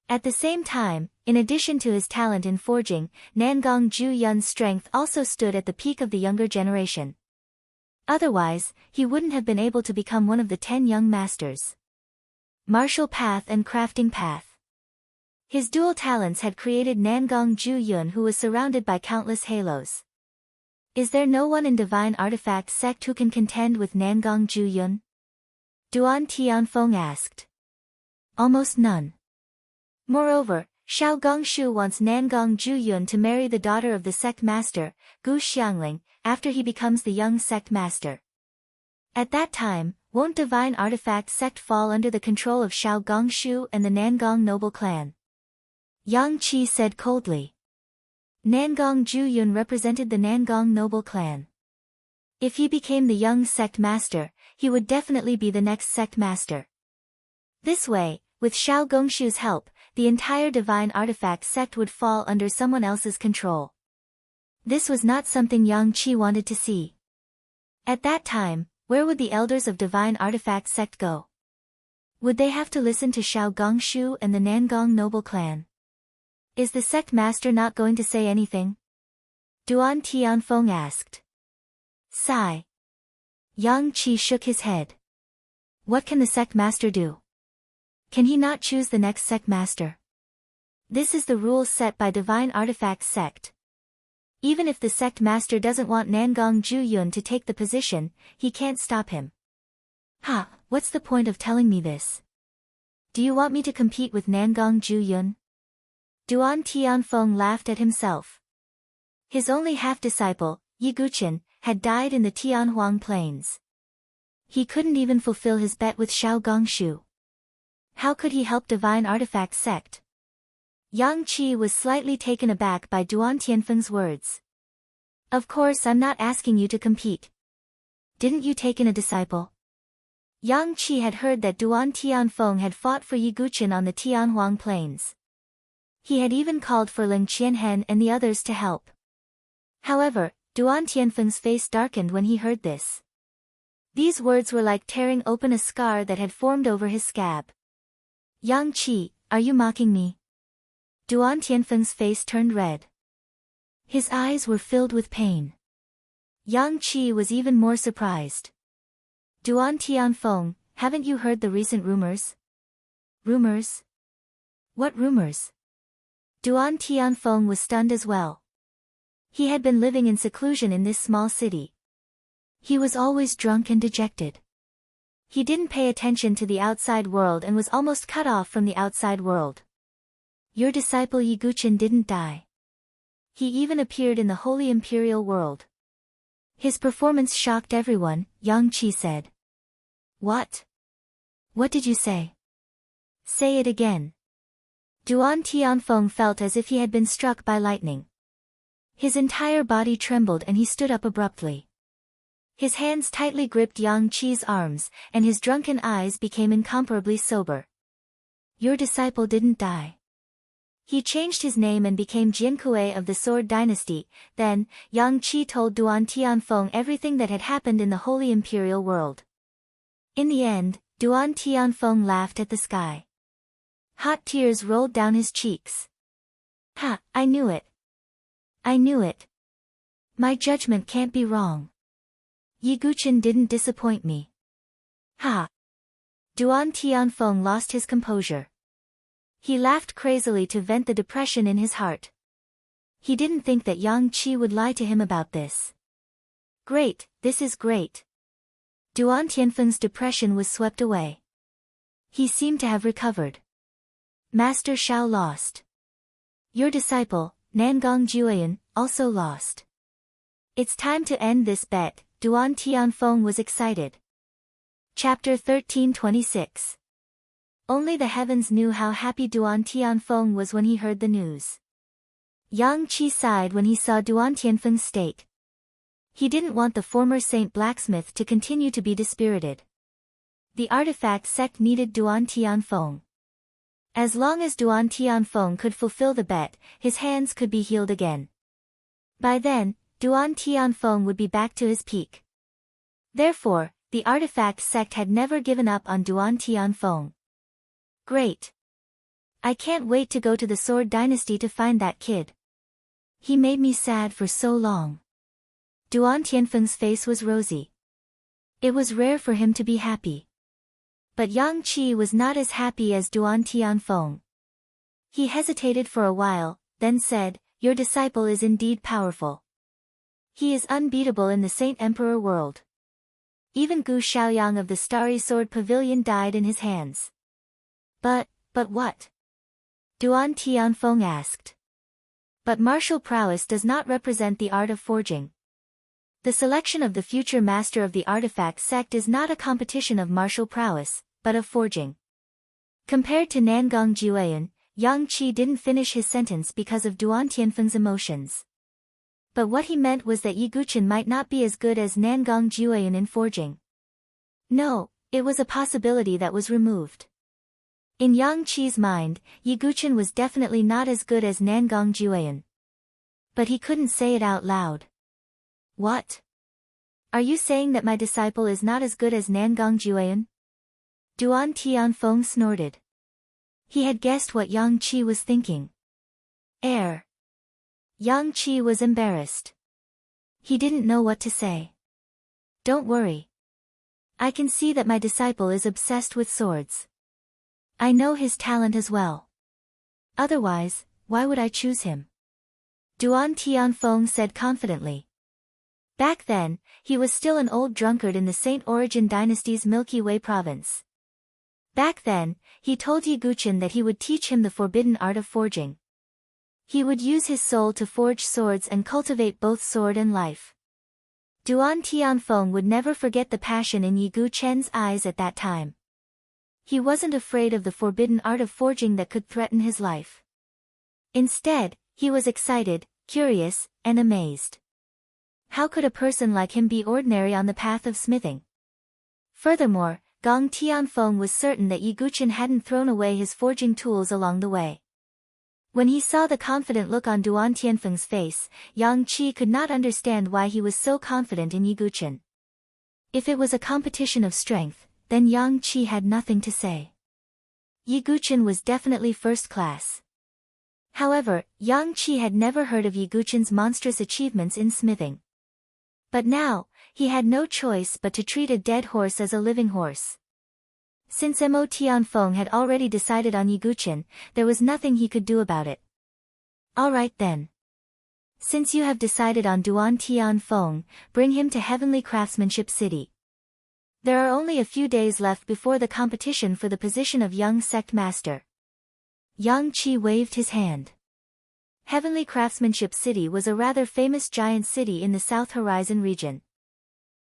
At the same time, in addition to his talent in forging, Nangong Zhu Yun's strength also stood at the peak of the younger generation. Otherwise, he wouldn't have been able to become one of the 10 young masters. Martial path and crafting path. His dual talents had created Nangong Zhu Yun, who was surrounded by countless halos. Is there no one in Divine Artifact Sect who can contend with Nangong Zhu Yun? Duan Tianfeng asked. Almost none. Moreover, Xiao Gongshu wants Nangong Juyun to marry the daughter of the sect master, Gu Xiangling, after he becomes the young sect master. At that time, won't divine artifact sect fall under the control of Xiao Gongshu and the Nangong noble clan? Yang Qi said coldly. Nangong Juyun represented the Nangong noble clan. If he became the young sect master, he would definitely be the next sect master. This way, with Xiao Gongshu's help, the entire divine artifact sect would fall under someone else's control. This was not something Yang Qi wanted to see. At that time, where would the elders of divine artifact sect go? Would they have to listen to Xiao Gongshu and the Nangong noble clan? Is the sect master not going to say anything? Duan Tianfeng asked. Sigh. Yang Qi shook his head. What can the sect master do? Can he not choose the next sect master? This is the rule set by divine artifact sect. Even if the sect master doesn't want Nangong Juyun to take the position, he can't stop him. What's the point of telling me this? Do you want me to compete with Nangong Juyun? Duan Tianfeng laughed at himself. His only half-disciple, Yi Guqin, had died in the Tianhuang plains. He couldn't even fulfill his bet with Xiao Gongshu. How could he help divine artifact sect? Yang Qi was slightly taken aback by Duan Tianfeng's words. Of course I'm not asking you to compete. Didn't you take in a disciple? Yang Qi had heard that Duan Tianfeng had fought for Yi Guqin on the Tianhuang plains. He had even called for Ling Qianhen and the others to help. However, Duan Tianfeng's face darkened when he heard this. These words were like tearing open a scar that had formed over his scab. Yang Qi, are you mocking me? Duan Tianfeng's face turned red. His eyes were filled with pain. Yang Qi was even more surprised. Duan Tianfeng, haven't you heard the recent rumors? Rumors? What rumors? Duan Tianfeng was stunned as well. He had been living in seclusion in this small city. He was always drunk and dejected. He didn't pay attention to the outside world and was almost cut off from the outside world. Your disciple Yi Guqin didn't die. He even appeared in the Holy Imperial world. His performance shocked everyone, Yang Qi said. What? What did you say? Say it again. Duan Tianfeng felt as if he had been struck by lightning. His entire body trembled and he stood up abruptly. His hands tightly gripped Yang Qi's arms, and his drunken eyes became incomparably sober. Your disciple didn't die. He changed his name and became Jiankui of the Sword Dynasty. Then, Yang Qi told Duan Tianfeng everything that had happened in the Holy Imperial world. In the end, Duan Tianfeng laughed at the sky. Hot tears rolled down his cheeks. I knew it. I knew it. My judgment can't be wrong. Yi Guqin didn't disappoint me. Duan Tianfeng lost his composure. He laughed crazily to vent the depression in his heart. He didn't think that Yang Qi would lie to him about this. Great, this is great. Duan Tianfeng's depression was swept away. He seemed to have recovered. Master Xiao lost. Your disciple, Nangong Juyun, also lost. It's time to end this bet, Duan Tianfeng was excited. Chapter 1326. Only the heavens knew how happy Duan Tianfeng was when he heard the news. Yang Qi sighed when he saw Duan Tianfeng's state. He didn't want the former saint blacksmith to continue to be dispirited. The artifact sect needed Duan Tianfeng. As long as Duan Tianfeng could fulfill the bet, his hands could be healed again. By then, Duan Tianfeng would be back to his peak. Therefore, the artifact sect had never given up on Duan Tianfeng. Great. I can't wait to go to the Sword Dynasty to find that kid. He made me sad for so long. Duan Tianfeng's face was rosy. It was rare for him to be happy. But Yang Qi was not as happy as Duan Tianfeng. He hesitated for a while, then said, Your disciple is indeed powerful. He is unbeatable in the Saint Emperor world. Even Gu Xiaoyang of the Starry Sword Pavilion died in his hands. But what? Duan Tianfeng asked. But martial prowess does not represent the art of forging. The selection of the future master of the artifact sect is not a competition of martial prowess, but of forging. Compared to Nangong Jiuyan, Yang Qi didn't finish his sentence because of Duan Tianfeng's emotions. But what he meant was that Yi Guqin might not be as good as Nangong Jiuyan in forging. No, it was a possibility that was removed. In Yang Qi's mind, Yi Guqin was definitely not as good as Nangong Jiuyan. But he couldn't say it out loud. What? Are you saying that my disciple is not as good as Nangong Jiuyan? Duan Tianfeng snorted. He had guessed what Yang Qi was thinking. Yang Qi was embarrassed. He didn't know what to say. Don't worry. I can see that my disciple is obsessed with swords. I know his talent as well. Otherwise, why would I choose him? Duan Tianfeng said confidently. Back then, he was still an old drunkard in the Saint Origin dynasty's Milky Way province. Back then, he told Yi Guqin that he would teach him the forbidden art of forging. He would use his soul to forge swords and cultivate both sword and life. Duan Tianfeng would never forget the passion in Yi Guqin's eyes at that time. He wasn't afraid of the forbidden art of forging that could threaten his life. Instead, he was excited, curious, and amazed. How could a person like him be ordinary on the path of smithing? Furthermore, Gong Tianfeng was certain that Yi Guqin hadn't thrown away his forging tools along the way. When he saw the confident look on Duan Tianfeng's face, Yang Qi could not understand why he was so confident in Yi Guqin. If it was a competition of strength, then Yang Qi had nothing to say. Yi Guqin was definitely first class. However, Yang Qi had never heard of Yi Guqin's monstrous achievements in smithing. But now, he had no choice but to treat a dead horse as a living horse. Since Mo Tianfeng had already decided on Yi Guqin, there was nothing he could do about it. All right then. Since you have decided on Duan Tianfeng, bring him to Heavenly Craftsmanship City. There are only a few days left before the competition for the position of young sect master. Yang Qi waved his hand. Heavenly Craftsmanship City was a rather famous giant city in the South Horizon region.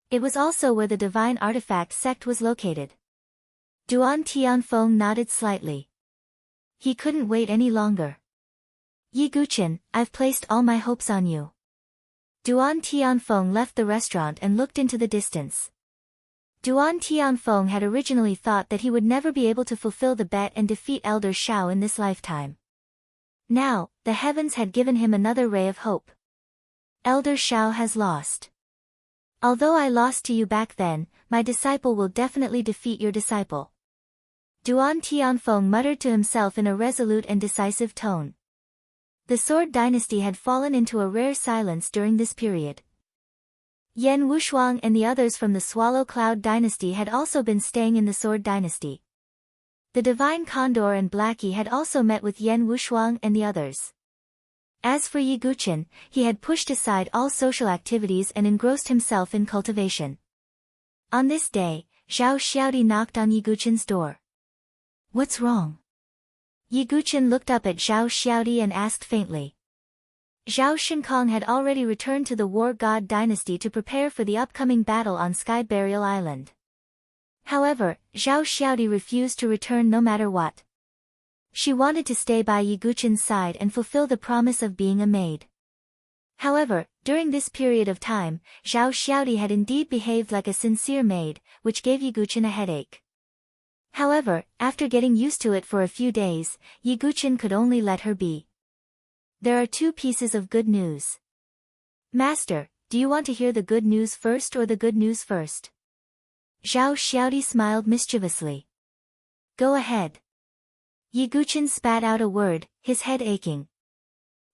It was also where the Divine Artifact sect was located. Duan Tianfeng nodded slightly. He couldn't wait any longer. Yi Guqin, I've placed all my hopes on you. Duan Tianfeng left the restaurant and looked into the distance. Duan Tianfeng had originally thought that he would never be able to fulfill the bet and defeat Elder Shao in this lifetime. Now, the heavens had given him another ray of hope. Elder Shao has lost. Although I lost to you back then, my disciple will definitely defeat your disciple. Duan Tianfeng muttered to himself in a resolute and decisive tone. The Sword Dynasty had fallen into a rare silence during this period. Yan Wushuang and the others from the Swallow Cloud Dynasty had also been staying in the Sword Dynasty. The Divine Condor and Blackie had also met with Yan Wushuang and the others. As for Yi Guqin, he had pushed aside all social activities and engrossed himself in cultivation. On this day, Zhao Xiaodi knocked on Yi Guqin's door. What's wrong? Yi Guqin looked up at Zhao Xiaodi and asked faintly. Zhao Shinkong had already returned to the War God Dynasty to prepare for the upcoming battle on Sky Burial Island. However, Zhao Xiaodi refused to return no matter what. She wanted to stay by Yi Guqin's side and fulfill the promise of being a maid. However, during this period of time, Zhao Xiaodi had indeed behaved like a sincere maid, which gave Yi Guqin a headache. However, after getting used to it for a few days, Yi Guqin could only let her be. There are two pieces of good news. Master, do you want to hear the good news first or the good news first? Zhao Xiaodi smiled mischievously. Go ahead. Yi Guqin spat out a word, his head aching.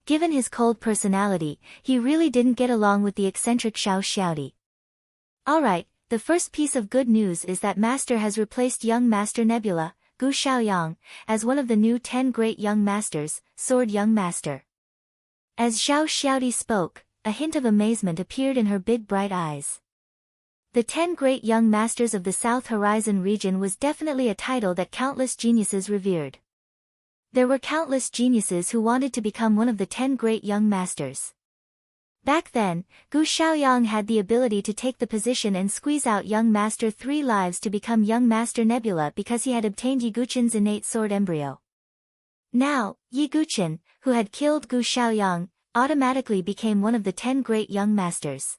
Given his cold personality, he really didn't get along with the eccentric Zhao Xiaodi. Alright, the first piece of good news is that Master has replaced young Master Nebula, Gu Xiaoyang, as one of the new 10 great young masters, Sword Young Master. As Zhao Xiaodi spoke, a hint of amazement appeared in her big bright eyes. The 10 great young masters of the South Horizon region was definitely a title that countless geniuses revered. There were countless geniuses who wanted to become one of the 10 great young masters. Back then, Gu Xiaoyang had the ability to take the position and squeeze out young master 3 lives to become young master Nebula because he had obtained Yi Guqin's innate sword embryo. Now, Yi Guqin, who had killed Gu Xiaoyang, automatically became one of the 10 great young masters.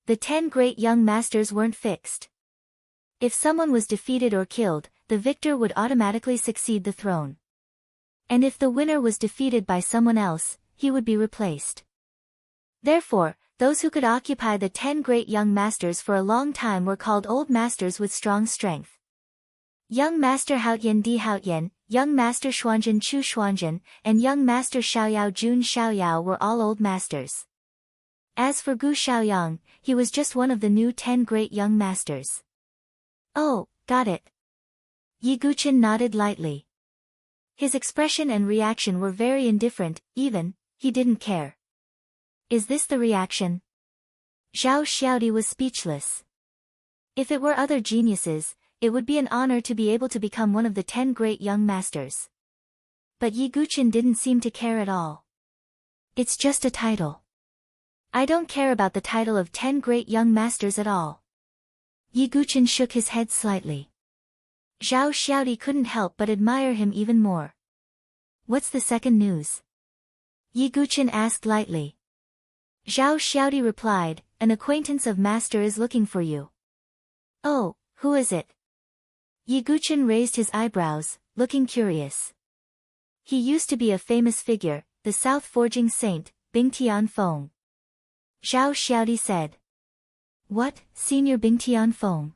The 10 great young masters weren't fixed. If someone was defeated or killed, the victor would automatically succeed the throne. And if the winner was defeated by someone else, he would be replaced. Therefore, those who could occupy the 10 great young masters for a long time were called old masters with strong strength. Young Master Haotian Di Haotian, Young Master Xuanzhen Chu Xuanzhen, and Young Master Xiaoyao Jun Xiaoyao were all old masters. As for Gu Xiaoyang, he was just one of the new 10 great young masters. Oh, got it. Yi Guqin nodded lightly. His expression and reaction were very indifferent, even, he didn't care. Is this the reaction? Zhao Xiaodi was speechless. If it were other geniuses, it would be an honor to be able to become one of the 10 great young masters. But Yi Guqin didn't seem to care at all. It's just a title. I don't care about the title of 10 great young masters at all. Yi Guqin shook his head slightly. Zhao Xiaodi couldn't help but admire him even more. What's the second news? Yi Guqin asked lightly. Zhao Xiaodi replied, an acquaintance of master is looking for you. Oh, who is it? Yi Guqin raised his eyebrows, looking curious. He used to be a famous figure, the South Forging Saint, Bing Tianfeng. Zhao Xiaodi said. What, Senior Bing Tianfeng?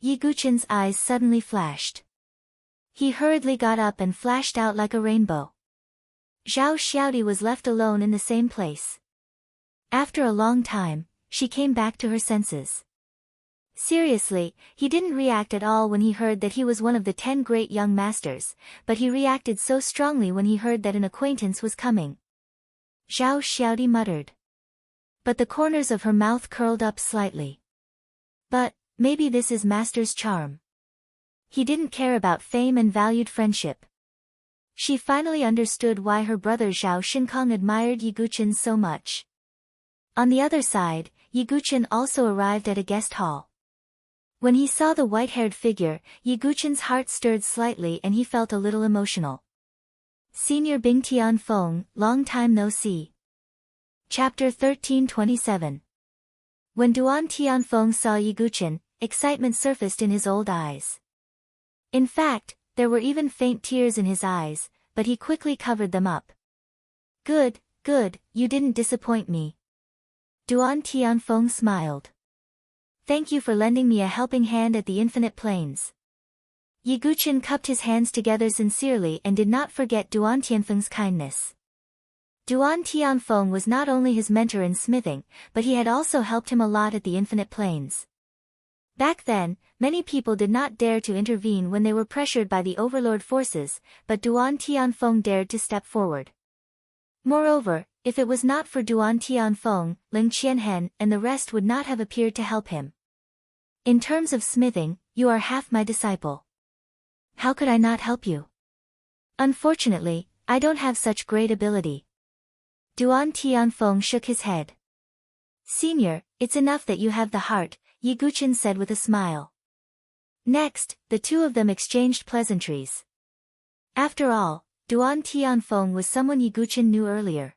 Yi Guqin's eyes suddenly flashed. He hurriedly got up and flashed out like a rainbow. Zhao Xiaodi was left alone in the same place. After a long time, she came back to her senses. Seriously, he didn't react at all when he heard that he was one of the 10 great young masters, but he reacted so strongly when he heard that an acquaintance was coming. Zhao Xiaodi muttered. But the corners of her mouth curled up slightly. But, maybe this is master's charm. He didn't care about fame and valued friendship. She finally understood why her brother Zhao Shinkong admired Yi Guqin so much. On the other side, Yi Guqin also arrived at a guest hall. When he saw the white-haired figure, Yi Guqin's heart stirred slightly and he felt a little emotional. Senior Bing Tianfeng, long time no see. Chapter 1327. When Duan Tianfeng saw Yi Guqin, excitement surfaced in his old eyes. In fact, there were even faint tears in his eyes, but he quickly covered them up. Good, good, you didn't disappoint me. Duan Tianfeng smiled. Thank you for lending me a helping hand at the infinite plains. Yi Guqin cupped his hands together sincerely and did not forget Duan Tianfeng's kindness. Duan Tianfeng was not only his mentor in smithing, but he had also helped him a lot at the infinite plains. Back then, many people did not dare to intervene when they were pressured by the overlord forces, but Duan Tianfeng dared to step forward. Moreover, if it was not for Duan Tianfeng, Ling Qianhen and the rest would not have appeared to help him. In terms of smithing, you are half my disciple. How could I not help you? Unfortunately, I don't have such great ability. Duan Tianfeng shook his head. Senior, it's enough that you have the heart, Yi Guqin said with a smile. Next, the two of them exchanged pleasantries. After all, Duan Tianfeng was someone Yi Guqin knew earlier.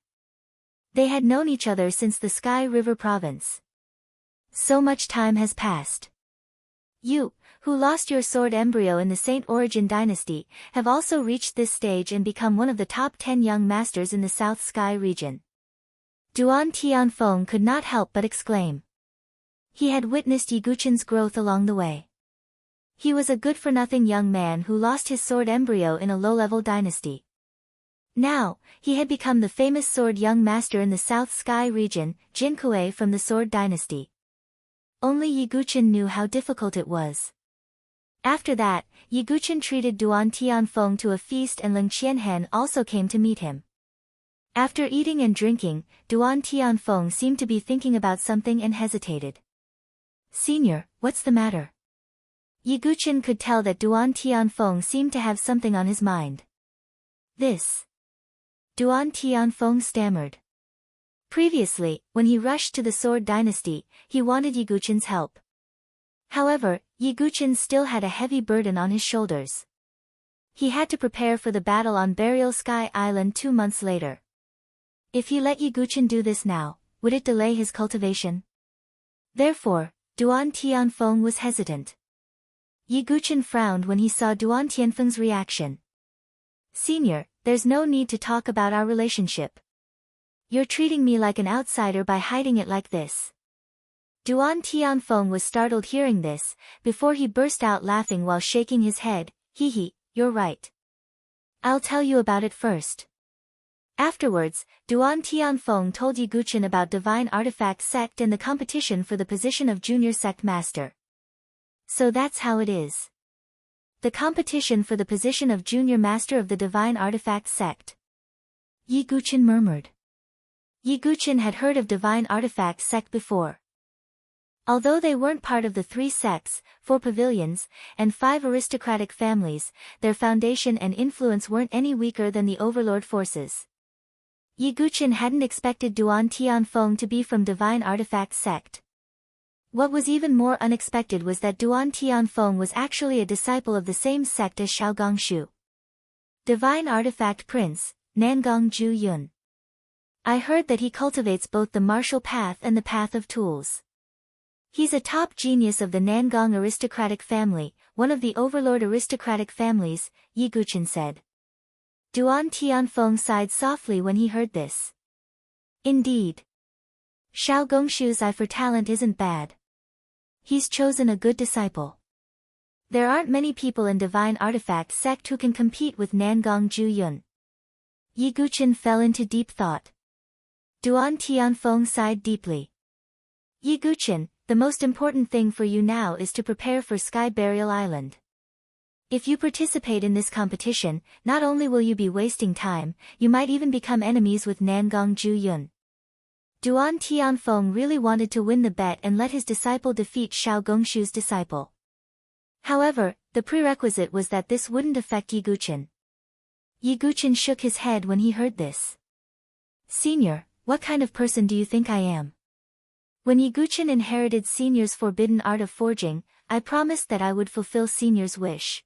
They had known each other since the Sky River province. So much time has passed. You, who lost your sword embryo in the Saint Origin dynasty, have also reached this stage and become one of the top 10 young masters in the South Sky region. Duan Tianfeng could not help but exclaim. He had witnessed Yi Guqin's growth along the way. He was a good-for-nothing young man who lost his sword embryo in a low-level dynasty. Now, he had become the famous sword young master in the South Sky region, Jin Kuei from the Sword Dynasty. Only Yi Guqin knew how difficult it was. After that, Yi Guqin treated Duan Tianfeng to a feast and Ling Qianhen also came to meet him. After eating and drinking, Duan Tianfeng seemed to be thinking about something and hesitated. Senior, what's the matter? Yi Guqin could tell that Duan Tianfeng seemed to have something on his mind. This. Duan Tianfeng stammered. Previously, when he rushed to the Sword Dynasty, he wanted Yiguchen's help. However, Yiguchen still had a heavy burden on his shoulders. He had to prepare for the battle on Burial Sky Island 2 months later. If he let Yiguchen do this now, would it delay his cultivation? Therefore, Duan Tianfeng was hesitant. Yiguchen frowned when he saw Duan Tianfeng's reaction. Senior, there's no need to talk about our relationship. You're treating me like an outsider by hiding it like this. Duan Tianfeng was startled hearing this, before he burst out laughing while shaking his head. Hee, you're right. I'll tell you about it first. Afterwards, Duan Tianfeng told Yiguchen about Divine Artifact Sect and the competition for the position of Junior Sect Master. So that's how it is. The competition for the position of Junior Master of the Divine Artifact Sect. Yiguchen murmured. Yiguchen had heard of Divine Artifact Sect before. Although they weren't part of the 3 sects, 4 pavilions, and 5 aristocratic families, their foundation and influence weren't any weaker than the overlord forces. Yiguchen hadn't expected Duan Tianfeng to be from Divine Artifact Sect. What was even more unexpected was that Duan Tianfeng was actually a disciple of the same sect as Xiao Gongshu. Divine Artifact Prince, Nangong Ju Yun. I heard that he cultivates both the martial path and the path of tools. He's a top genius of the Nangong aristocratic family, one of the overlord aristocratic families, Yiguchen said. Duan Tianfeng sighed softly when he heard this. Indeed. Xiao Gongshu's eye for talent isn't bad. He's chosen a good disciple. There aren't many people in Divine Artifact Sect who can compete with Nangong Ju Yun. Yiguchen fell into deep thought. Duan Tianfeng sighed deeply. Yiguchen, the most important thing for you now is to prepare for Sky Burial Island. If you participate in this competition, not only will you be wasting time, you might even become enemies with Nangong Ju Yun. Duan Tianfeng really wanted to win the bet and let his disciple defeat Xiao Gongshu's disciple. However, the prerequisite was that this wouldn't affect Yiguchen. Yiguchen shook his head when he heard this. Senior, what kind of person do you think I am? When Yiguchen inherited Senior's forbidden art of forging, I promised that I would fulfill Senior's wish.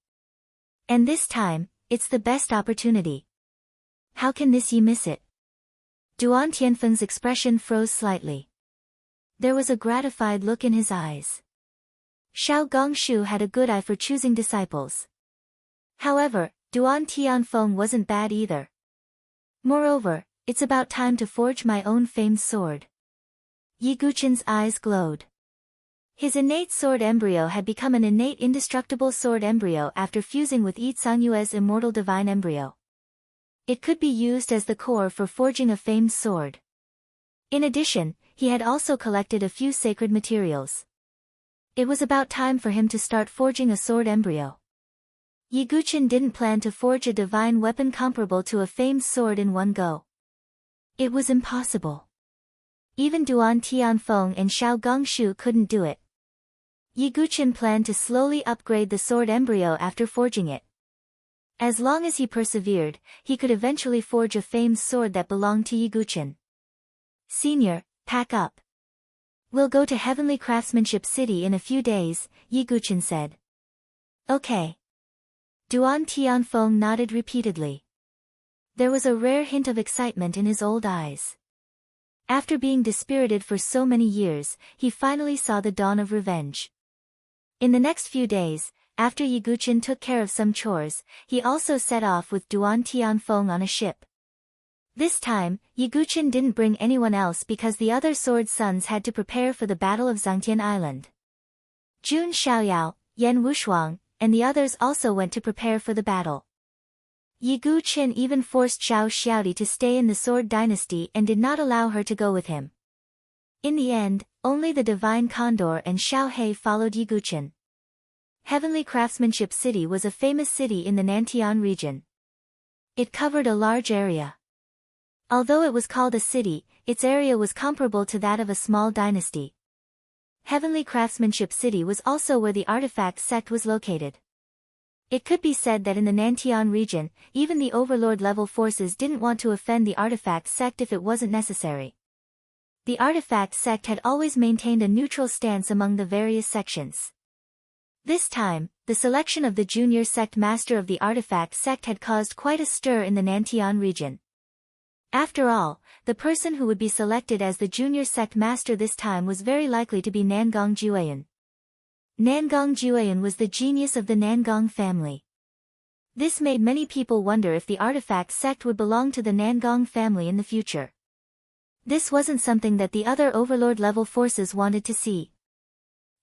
And this time, it's the best opportunity. How can this ye miss it? Duan Tianfeng's expression froze slightly. There was a gratified look in his eyes. Xiao Gongshu had a good eye for choosing disciples. However, Duan Tianfeng wasn't bad either. Moreover, it's about time to forge my own famed sword. Yiguchen's eyes glowed. His innate sword embryo had become an innate indestructible sword embryo after fusing with Yi Cangyue's immortal divine embryo. It could be used as the core for forging a famed sword. In addition, he had also collected a few sacred materials. It was about time for him to start forging a sword embryo. Yiguchen didn't plan to forge a divine weapon comparable to a famed sword in one go. It was impossible. Even Duan Tianfeng and Xiao Gongshu couldn't do it. Yiguchen planned to slowly upgrade the sword embryo after forging it. As long as he persevered, he could eventually forge a famed sword that belonged to Yiguchen. Senior, pack up. We'll go to Heavenly Craftsmanship City in a few days, Yiguchen said. Okay. Duan Tianfeng nodded repeatedly. There was a rare hint of excitement in his old eyes. After being dispirited for so many years, he finally saw the dawn of revenge. In the next few days, after Yiguchen took care of some chores, he also set off with Duan Tianfeng on a ship. This time, Yiguchen didn't bring anyone else because the other sword sons had to prepare for the Battle of Zhangtian Island. Jun Xiaoyao, Yan Wushuang, and the others also went to prepare for the battle. Yiguchen even forced Xiao Xiaodi to stay in the Sword Dynasty and did not allow her to go with him. In the end, only the Divine Condor and Xiao He followed Yiguchen. Heavenly Craftsmanship City was a famous city in the Nantian region. It covered a large area. Although it was called a city, its area was comparable to that of a small dynasty. Heavenly Craftsmanship City was also where the Artifact Sect was located. It could be said that in the Nantian region, even the overlord-level forces didn't want to offend the artifact sect if it wasn't necessary. The artifact sect had always maintained a neutral stance among the various sections. This time, the selection of the junior sect master of the artifact sect had caused quite a stir in the Nantian region. After all, the person who would be selected as the junior sect master this time was very likely to be Nangong Jueyan. Nangong Jueyan was the genius of the Nangong family. This made many people wonder if the artifact sect would belong to the Nangong family in the future. This wasn't something that the other overlord-level forces wanted to see.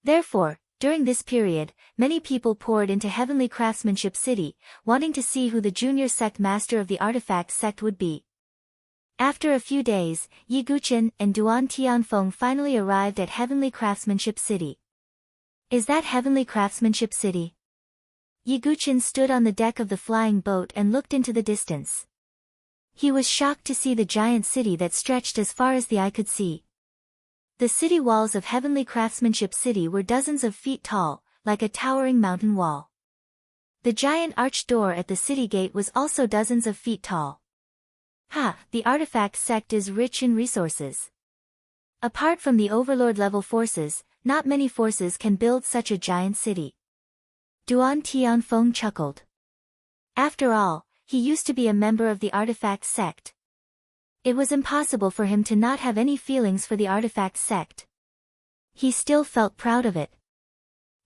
Therefore, during this period, many people poured into Heavenly Craftsmanship City, wanting to see who the junior sect master of the artifact sect would be. After a few days, Yi Guqin and Duan Tianfeng finally arrived at Heavenly Craftsmanship City. Is that Heavenly Craftsmanship City? Yi Guqin stood on the deck of the flying boat and looked into the distance. He was shocked to see the giant city that stretched as far as the eye could see. The city walls of Heavenly Craftsmanship City were dozens of feet tall, like a towering mountain wall. The giant arched door at the city gate was also dozens of feet tall. The artifact sect is rich in resources. Apart from the overlord-level forces, not many forces can build such a giant city. Duan Tianfeng chuckled. After all, he used to be a member of the artifact sect. It was impossible for him to not have any feelings for the artifact sect. He still felt proud of it.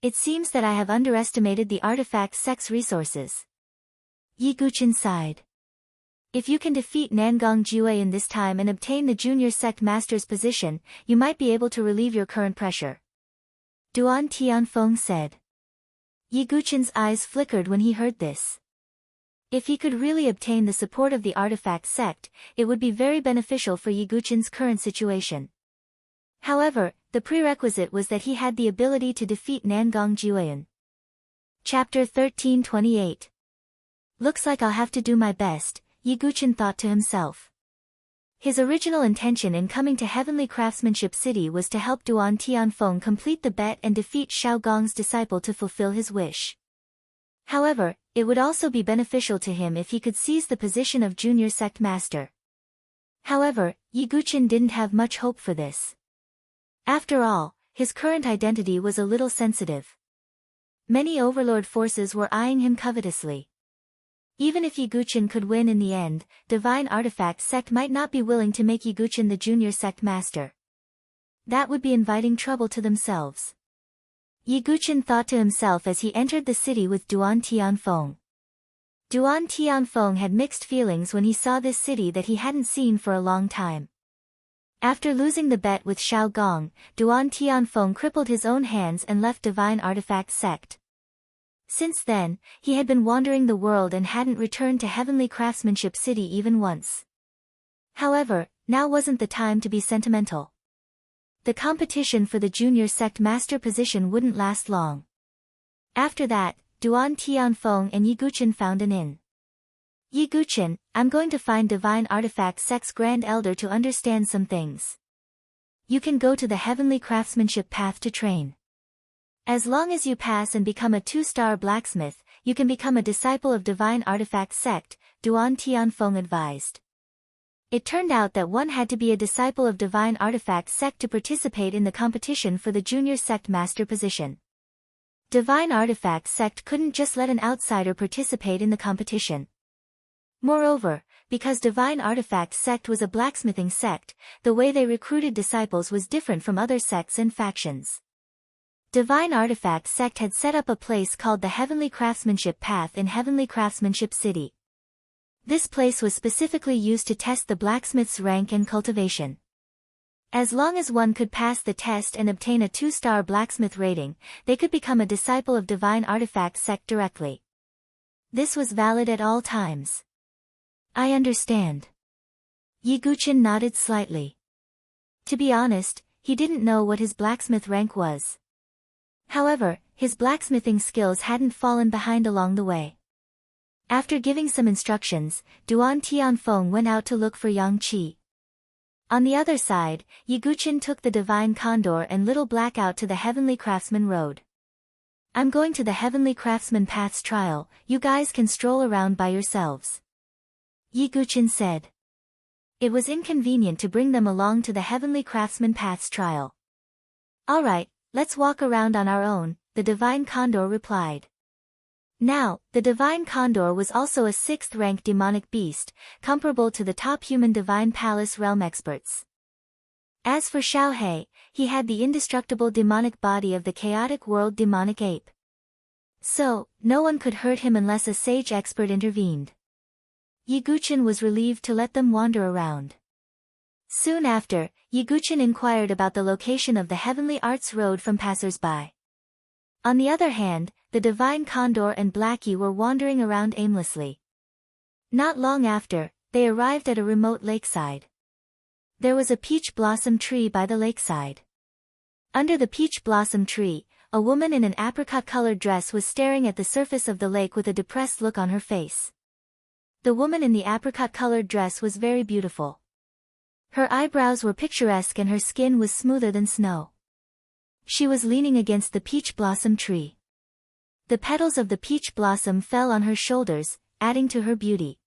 It seems that I have underestimated the artifact sect's resources. Yi Guqin sighed. If you can defeat Nangong Jueyan this time and obtain the junior sect master's position, you might be able to relieve your current pressure. Duan Tianfeng said. Yi Guqin's eyes flickered when he heard this. If he could really obtain the support of the artifact sect, it would be very beneficial for Yi Guqin's current situation. However, the prerequisite was that he had the ability to defeat Nangong Jueyan. Chapter 1328. Looks like I'll have to do my best, Yi Guqin thought to himself. His original intention in coming to Heavenly Craftsmanship City was to help Duan Tianfeng complete the bet and defeat Shao Gong's disciple to fulfill his wish. However, it would also be beneficial to him if he could seize the position of junior sect master. However, Yi Guqin didn't have much hope for this. After all, his current identity was a little sensitive. Many overlord forces were eyeing him covetously. Even if Yi Guqin could win in the end, Divine Artifact Sect might not be willing to make Yi Guqin the junior sect master. That would be inviting trouble to themselves. Yi Guqin thought to himself as he entered the city with Duan Tianfeng. Duan Tianfeng had mixed feelings when he saw this city that he hadn't seen for a long time. After losing the bet with Shao Gong, Duan Tianfeng crippled his own hands and left Divine Artifact Sect. Since then, he had been wandering the world and hadn't returned to Heavenly Craftsmanship City even once. However, now wasn't the time to be sentimental. The competition for the junior sect master position wouldn't last long. After that, Duan Tianfeng and Yi Guqin found an inn. Yi Guqin, I'm going to find Divine Artifact Sect's Grand Elder to understand some things. You can go to the Heavenly Craftsmanship path to train. As long as you pass and become a 2-star blacksmith, you can become a disciple of Divine Artifact Sect, Duan Tianfeng advised. It turned out that one had to be a disciple of Divine Artifact Sect to participate in the competition for the junior sect master position. Divine Artifact Sect couldn't just let an outsider participate in the competition. Moreover, because Divine Artifact Sect was a blacksmithing sect, the way they recruited disciples was different from other sects and factions. Divine Artifact Sect had set up a place called the Heavenly Craftsmanship Path in Heavenly Craftsmanship City. This place was specifically used to test the blacksmith's rank and cultivation. As long as one could pass the test and obtain a 2-star blacksmith rating, they could become a disciple of Divine Artifact Sect directly. This was valid at all times. I understand. Yi Guqin nodded slightly. To be honest, he didn't know what his blacksmith rank was. However, his blacksmithing skills hadn't fallen behind along the way. After giving some instructions, Duan Tianfeng went out to look for Yang Qi. On the other side, Yi Guqin took the Divine Condor and Little Black out to the Heavenly Craftsman Road. I'm going to the Heavenly Craftsman Path's trial, you guys can stroll around by yourselves. Yiguchin said. It was inconvenient to bring them along to the Heavenly Craftsman Path's trial. Alright, let's walk around on our own, the Divine Condor replied. Now, the Divine Condor was also a 6th-rank demonic beast, comparable to the top human Divine Palace realm experts. As for Xiaohei, he had the indestructible demonic body of the chaotic world demonic ape. So, no one could hurt him unless a sage expert intervened. Yiguchin was relieved to let them wander around. Soon after, Yiguchin inquired about the location of the Heavenly Arts Road from passers-by. On the other hand, the Divine Condor and Blackie were wandering around aimlessly. Not long after, they arrived at a remote lakeside. There was a peach blossom tree by the lakeside. Under the peach blossom tree, a woman in an apricot-colored dress was staring at the surface of the lake with a depressed look on her face. The woman in the apricot-colored dress was very beautiful. Her eyebrows were picturesque and her skin was smoother than snow. She was leaning against the peach blossom tree. The petals of the peach blossom fell on her shoulders, adding to her beauty.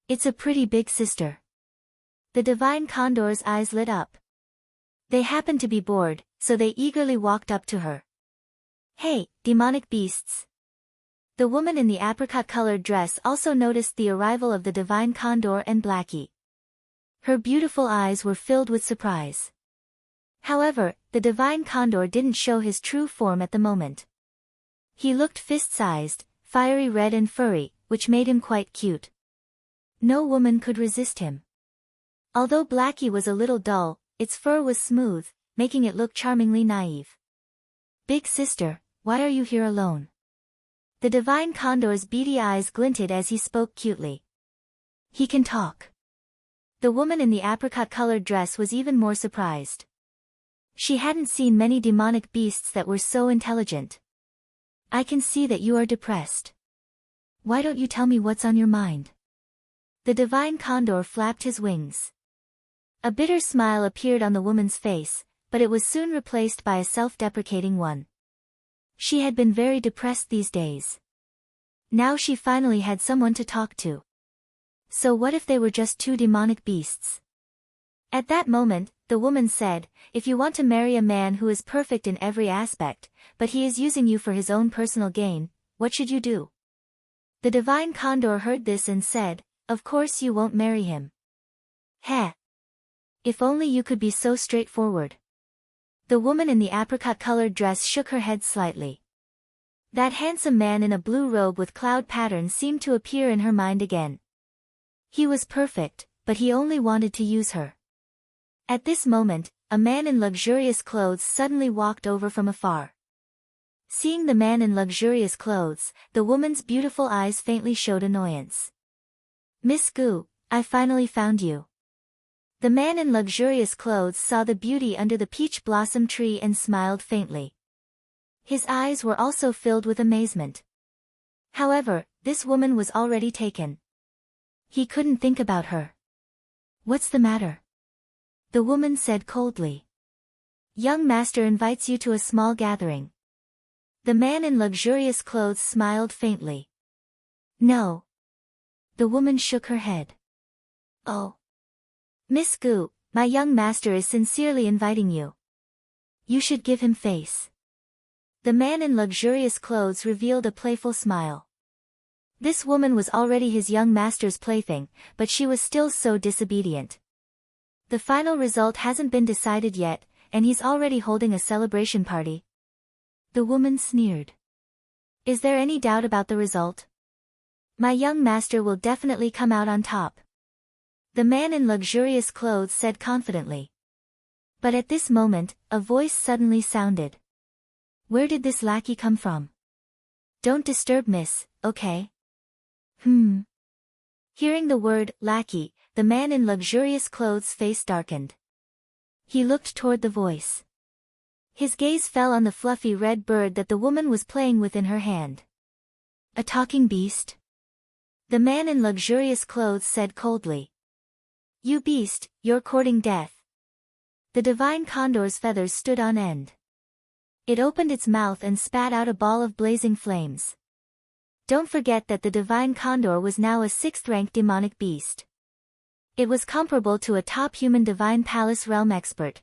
It's a pretty big sister. The Divine Condor's eyes lit up. They happened to be bored, so they eagerly walked up to her. Hey, demonic beasts! The woman in the apricot-colored dress also noticed the arrival of the Divine Condor and Blackie. Her beautiful eyes were filled with surprise. However, the Divine Condor didn't show his true form at the moment. He looked fist-sized, fiery red and furry, which made him quite cute. No woman could resist him. Although Blackie was a little dull, its fur was smooth, making it look charmingly naive. Big sister, why are you here alone? The Divine Condor's beady eyes glinted as he spoke cutely. He can talk. The woman in the apricot-colored dress was even more surprised. She hadn't seen many demonic beasts that were so intelligent. I can see that you are depressed. Why don't you tell me what's on your mind? The Divine Condor flapped his wings. A bitter smile appeared on the woman's face, but it was soon replaced by a self-deprecating one. She had been very depressed these days. Now she finally had someone to talk to. So what if they were just two demonic beasts? At that moment, the woman said, if you want to marry a man who is perfect in every aspect, but he is using you for his own personal gain, what should you do? The Divine Condor heard this and said, of course you won't marry him. Heh. If only you could be so straightforward. The woman in the apricot-colored dress shook her head slightly. That handsome man in a blue robe with cloud patterns seemed to appear in her mind again. He was perfect, but he only wanted to use her. At this moment, a man in luxurious clothes suddenly walked over from afar. Seeing the man in luxurious clothes, the woman's beautiful eyes faintly showed annoyance. Miss Gu, I finally found you. The man in luxurious clothes saw the beauty under the peach blossom tree and smiled faintly. His eyes were also filled with amazement. However, this woman was already taken. He couldn't think about her. What's the matter? The woman said coldly. Young master invites you to a small gathering. The man in luxurious clothes smiled faintly. No. The woman shook her head. Oh. Miss Gu, my young master is sincerely inviting you. You should give him face. The man in luxurious clothes revealed a playful smile. This woman was already his young master's plaything, but she was still so disobedient. The final result hasn't been decided yet, and he's already holding a celebration party. The woman sneered. Is there any doubt about the result? My young master will definitely come out on top. The man in luxurious clothes said confidently. But at this moment, a voice suddenly sounded. Where did this lackey come from? Don't disturb miss, okay? Hearing the word, lackey, the man in luxurious clothes' face darkened. He looked toward the voice. His gaze fell on the fluffy red bird that the woman was playing with in her hand. A talking beast? The man in luxurious clothes said coldly. You beast, you're courting death. The Divine Condor's feathers stood on end. It opened its mouth and spat out a ball of blazing flames. Don't forget that the divine condor was now a 6th-ranked demonic beast. It was comparable to a top human divine palace realm expert.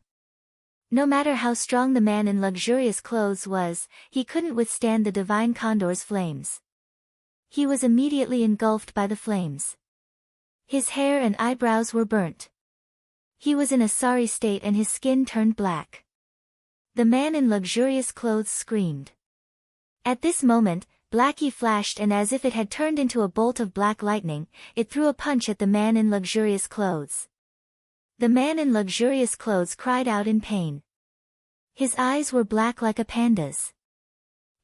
No matter how strong the man in luxurious clothes was, he couldn't withstand the divine condor's flames. He was immediately engulfed by the flames. His hair and eyebrows were burnt. He was in a sorry state and his skin turned black. The man in luxurious clothes screamed. At this moment, Blackie flashed, and as if it had turned into a bolt of black lightning, it threw a punch at the man in luxurious clothes. The man in luxurious clothes cried out in pain. His eyes were black like a panda's.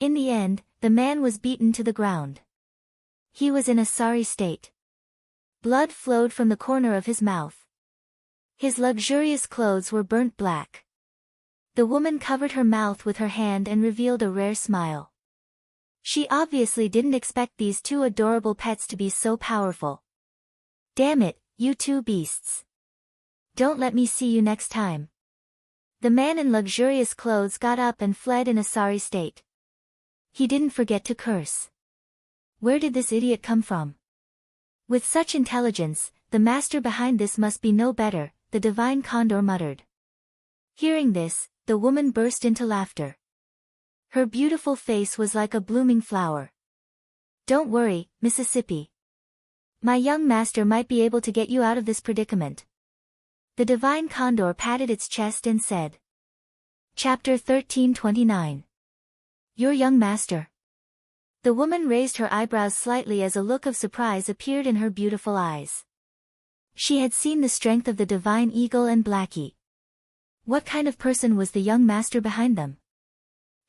In the end, the man was beaten to the ground. He was in a sorry state. Blood flowed from the corner of his mouth. His luxurious clothes were burnt black. The woman covered her mouth with her hand and revealed a rare smile. She obviously didn't expect these two adorable pets to be so powerful. Damn it, you two beasts. Don't let me see you next time. The man in luxurious clothes got up and fled in a sorry state. He didn't forget to curse. Where did this idiot come from? With such intelligence, the master behind this must be no better, the divine condor muttered. Hearing this, the woman burst into laughter. Her beautiful face was like a blooming flower. Don't worry, Mississippi. My young master might be able to get you out of this predicament. The divine condor patted its chest and said. Chapter 1329. Your young master. The woman raised her eyebrows slightly as a look of surprise appeared in her beautiful eyes. She had seen the strength of the divine eagle and Blackie. What kind of person was the young master behind them?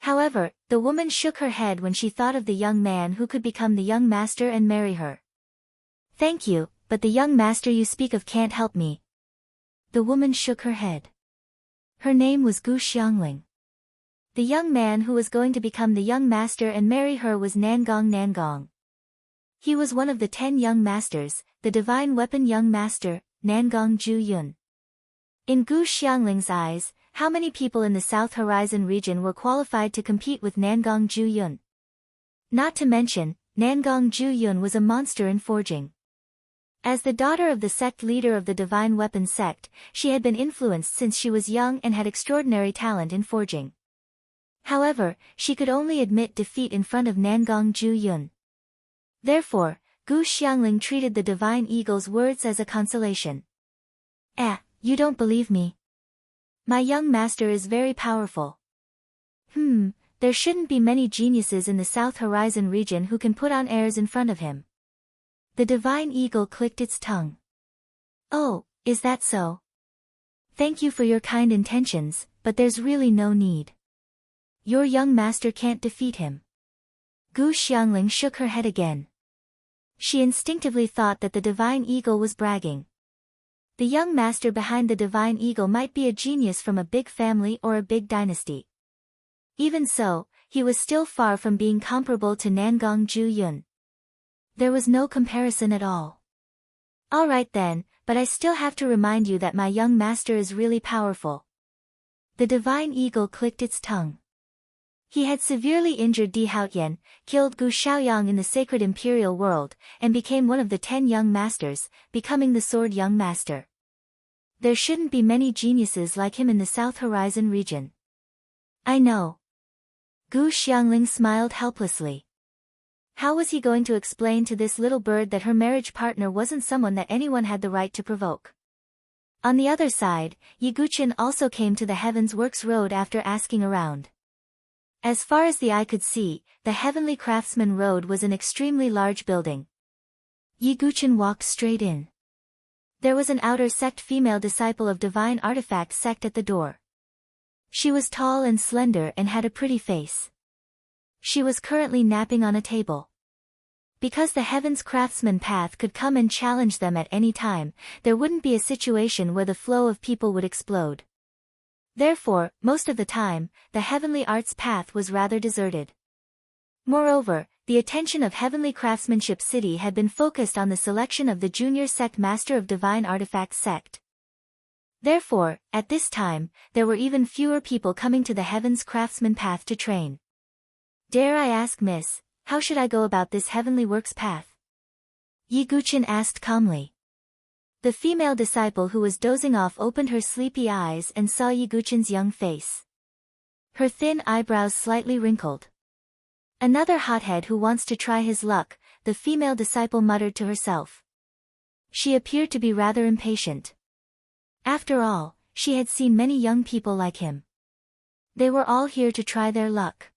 However, the woman shook her head when she thought of the young man who could become the young master and marry her. Thank you, but the young master you speak of can't help me. The woman shook her head. Her name was Gu Xiangling. The young man who was going to become the young master and marry her was Nangong. He was one of the 10 young masters, the divine weapon young master, Nangong Ju Yun. In Gu Xiangling's eyes, how many people in the South Horizon region were qualified to compete with Nangong Ju Yun? Not to mention, Nangong Ju Yun was a monster in forging. As the daughter of the sect leader of the Divine Weapon sect, she had been influenced since she was young and had extraordinary talent in forging. However, she could only admit defeat in front of Nangong Ju Yun. Therefore, Gu Xiangling treated the Divine Eagle's words as a consolation. You don't believe me? My young master is very powerful. There shouldn't be many geniuses in the South Horizon region who can put on airs in front of him. The divine eagle clicked its tongue. Oh, is that so? Thank you for your kind intentions, but there's really no need. Your young master can't defeat him. Gu Xiangling shook her head again. She instinctively thought that the divine eagle was bragging. The young master behind the divine eagle might be a genius from a big family or a big dynasty. Even so, he was still far from being comparable to Nangong Ju Yun. There was no comparison at all. All right then, but I still have to remind you that my young master is really powerful. The divine eagle clicked its tongue. He had severely injured Di Haotian, killed Gu Xiaoyang in the sacred imperial world, and became one of the 10 young masters, becoming the sword young master. There shouldn't be many geniuses like him in the South Horizon region. I know. Gu Xiangling smiled helplessly. How was he going to explain to this little bird that her marriage partner wasn't someone that anyone had the right to provoke? On the other side, Yi Guqin also came to the Heaven's Works Road after asking around. As far as the eye could see, the Heavenly Craftsman Road was an extremely large building. Yi Guqin walked straight in. There was an outer sect female disciple of Divine Artifact sect at the door. She was tall and slender and had a pretty face. She was currently napping on a table. Because the Heaven's Craftsman path could come and challenge them at any time, there wouldn't be a situation where the flow of people would explode. Therefore, most of the time, the Heavenly Arts path was rather deserted. Moreover, the attention of Heavenly Craftsmanship City had been focused on the selection of the Junior Sect Master of Divine Artifact Sect. Therefore, at this time, there were even fewer people coming to the Heaven's Craftsman path to train. "Dare I ask, miss, how should I go about this heavenly works path?" Yi Guqin asked calmly. The female disciple who was dozing off opened her sleepy eyes and saw Yi Guqin's young face. Her thin eyebrows slightly wrinkled. "Another hothead who wants to try his luck," the female disciple muttered to herself. She appeared to be rather impatient. After all, she had seen many young people like him. They were all here to try their luck.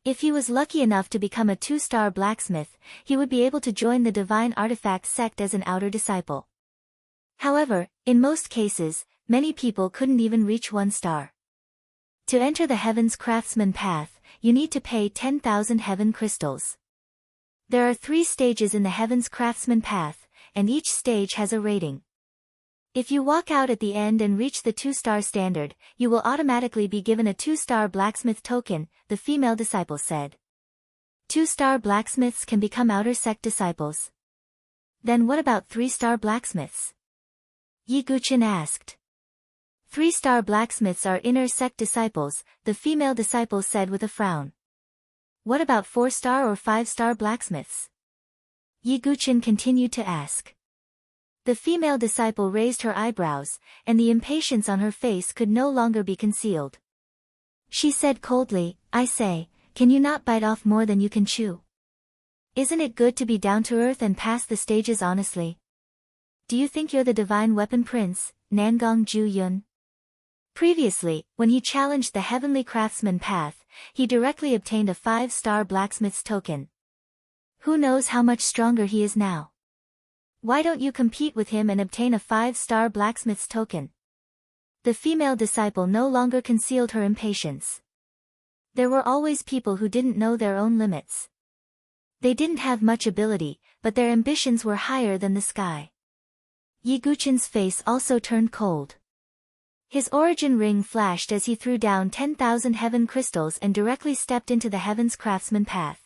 If he was lucky enough to become a 2-star blacksmith, he would be able to join the Divine Artifact sect as an outer disciple. However, in most cases, many people couldn't even reach 1 star. To enter the Heaven's Craftsman path, you need to pay 10,000 heaven crystals. There are 3 stages in the Heaven's Craftsman path, and each stage has a rating. If you walk out at the end and reach the 2-star standard, you will automatically be given a 2-star blacksmith token, the female disciple said. 2-star blacksmiths can become outer sect disciples. Then what about 3-star blacksmiths? Yi Guqin asked. 3-star blacksmiths are inner sect disciples, the female disciple said with a frown. What about 4-star or 5-star blacksmiths? Yi Guqin continued to ask. The female disciple raised her eyebrows, and the impatience on her face could no longer be concealed. She said coldly, "I say, can you not bite off more than you can chew? Isn't it good to be down to earth and pass the stages honestly? Do you think you're the divine weapon prince, Nangong Ju Yun?" Previously, when he challenged the Heavenly Craftsman path, he directly obtained a 5-star blacksmith's token. Who knows how much stronger he is now? Why don't you compete with him and obtain a 5-star blacksmith's token? The female disciple no longer concealed her impatience. There were always people who didn't know their own limits. They didn't have much ability, but their ambitions were higher than the sky. Yi Guqin's face also turned cold. His origin ring flashed as he threw down 10,000 heaven crystals and directly stepped into the Heaven's Craftsman path.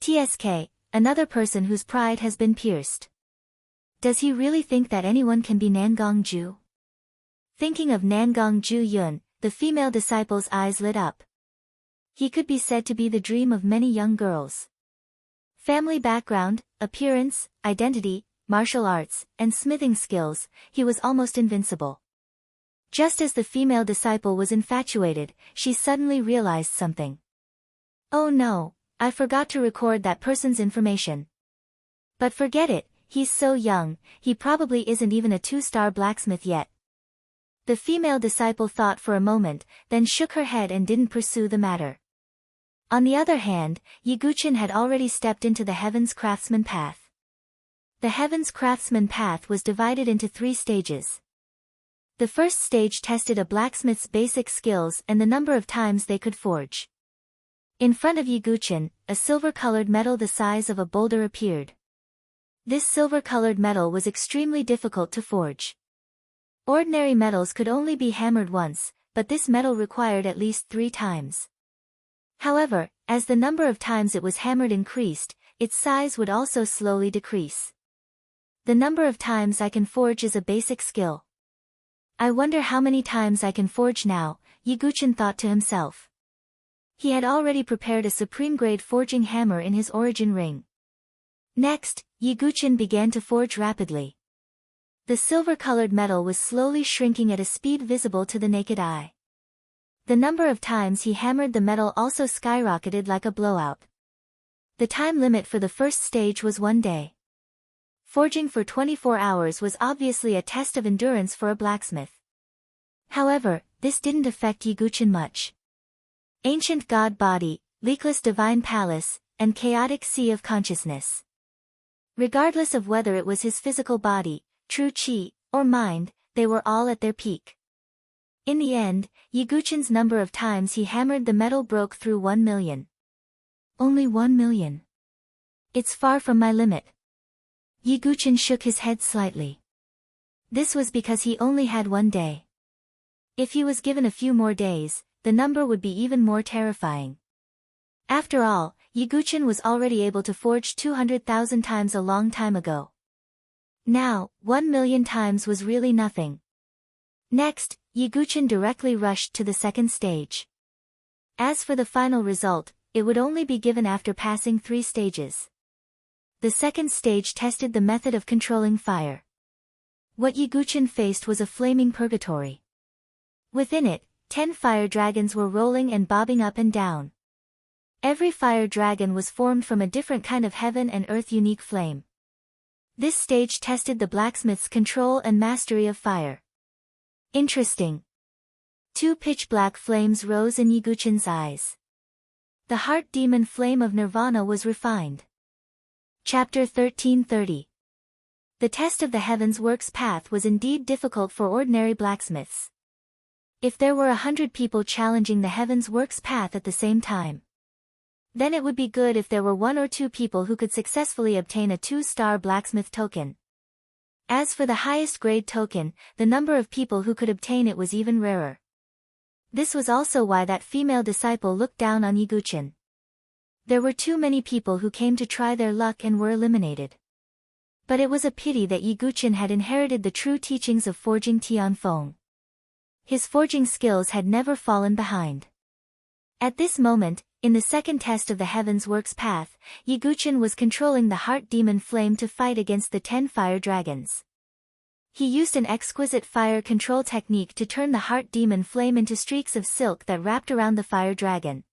TSK, another person whose pride has been pierced. Does he really think that anyone can be Nangong Ju? Thinking of Nangong Ju Yun, the female disciple's eyes lit up. He could be said to be the dream of many young girls. Family background, appearance, identity, martial arts, and smithing skills, he was almost invincible. Just as the female disciple was infatuated, she suddenly realized something. "Oh no, I forgot to record that person's information." "But forget it. He's so young, he probably isn't even a 2-star blacksmith yet." The female disciple thought for a moment, then shook her head and didn't pursue the matter. On the other hand, Yi Guqin had already stepped into the Heaven's Craftsman path. The Heaven's Craftsman path was divided into 3 stages. The first stage tested a blacksmith's basic skills and the number of times they could forge. In front of Yi Guqin, a silver-colored metal the size of a boulder appeared. This silver-colored metal was extremely difficult to forge. Ordinary metals could only be hammered once, but this metal required at least 3 times. However, as the number of times it was hammered increased, its size would also slowly decrease. The number of times I can forge is a basic skill. I wonder how many times I can forge now, Yi Guqin thought to himself. He had already prepared a supreme-grade forging hammer in his origin ring. Next, Yi Guqin began to forge rapidly. The silver-colored metal was slowly shrinking at a speed visible to the naked eye. The number of times he hammered the metal also skyrocketed like a blowout. The time limit for the first stage was 1 day. Forging for 24 hours was obviously a test of endurance for a blacksmith. However, this didn't affect Yi Guqin much. Ancient God Body, Leakless Divine Palace, and Chaotic Sea of Consciousness. Regardless of whether it was his physical body, true chi, or mind, they were all at their peak. In the end, Yi Guqin's number of times he hammered the metal broke through 1 million. Only 1 million. It's far from my limit. Yi Guqin shook his head slightly. This was because he only had 1 day. If he was given a few more days, the number would be even more terrifying. After all, Yi Guqin was already able to forge 200,000 times a long time ago. Now, 1 million times was really nothing. Next, Yiguchin directly rushed to the second stage. As for the final result, it would only be given after passing 3 stages. The second stage tested the method of controlling fire. What Yiguchin faced was a flaming purgatory. Within it, 10 fire dragons were rolling and bobbing up and down. Every fire dragon was formed from a different kind of heaven and earth unique flame. This stage tested the blacksmith's control and mastery of fire. Interesting. 2 pitch-black flames rose in Yiguchin's eyes. The heart demon flame of nirvana was refined. Chapter 1330. The test of the heavens works path was indeed difficult for ordinary blacksmiths. If there were 100 people challenging the heavens works path at the same time, then it would be good if there were 1 or 2 people who could successfully obtain a 2-star blacksmith token. As for the highest grade token, the number of people who could obtain it was even rarer. This was also why that female disciple looked down on Yiguchin. There were too many people who came to try their luck and were eliminated. But it was a pity that Yiguchin had inherited the true teachings of forging Tianfeng. His forging skills had never fallen behind. At this moment, in the second test of the Heavens Works path, Yiguchin was controlling the heart demon flame to fight against the 10 fire dragons. He used an exquisite fire control technique to turn the heart demon flame into streaks of silk that wrapped around the fire dragon.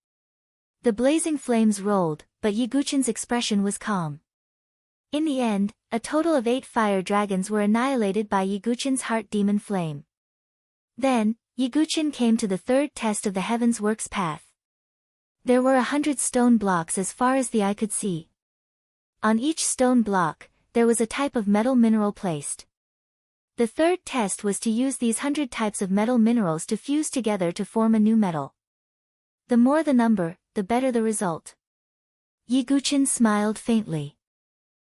The blazing flames rolled, but Yiguchin's expression was calm. In the end, a total of 8 fire dragons were annihilated by Yiguchin's heart demon flame. Then, Yiguchin came to the third test of the Heavens Works path. There were 100 stone blocks as far as the eye could see. On each stone block, there was a type of metal mineral placed. The third test was to use these 100 types of metal minerals to fuse together to form a new metal. The more the number, the better the result. Yiguchin smiled faintly.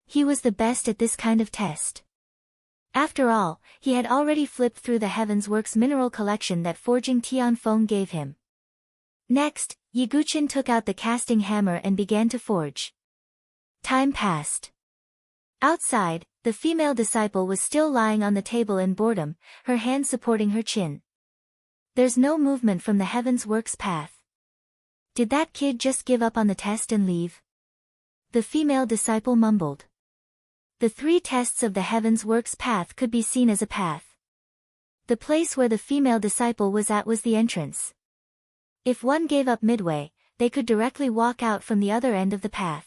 He was the best at this kind of test. After all, he had already flipped through the Heavens Works mineral collection that forging Tianfeng gave him. Next, Yiguchin took out the casting hammer and began to forge. Time passed. Outside, the female disciple was still lying on the table in boredom, her hand supporting her chin. There's no movement from the Heavens Works path. Did that kid just give up on the test and leave? The female disciple mumbled. The 3 tests of the Heavens Works path could be seen as a path. The place where the female disciple was at was the entrance. If one gave up midway, they could directly walk out from the other end of the path.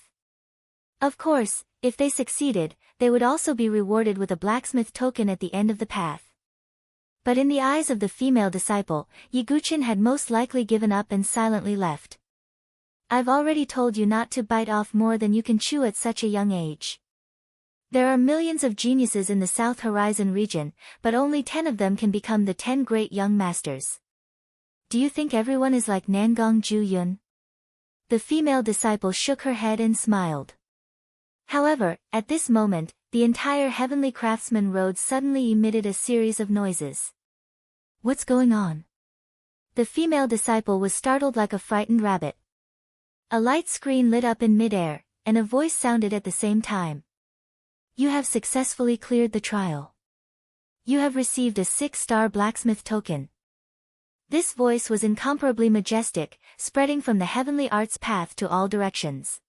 Of course, if they succeeded, they would also be rewarded with a blacksmith token at the end of the path. But in the eyes of the female disciple, Yiguchin had most likely given up and silently left. I've already told you not to bite off more than you can chew at such a young age. There are millions of geniuses in the South Horizon region, but only 10 of them can become the 10 great young masters. Do you think everyone is like Nangong Ju Yun? The female disciple shook her head and smiled. However, at this moment, the entire Heavenly Craftsman Road suddenly emitted a series of noises. What's going on? The female disciple was startled like a frightened rabbit. A light screen lit up in midair, and a voice sounded at the same time. You have successfully cleared the trial. You have received a 6-star blacksmith token. This voice was incomparably majestic, spreading from the heavenly arts path to all directions.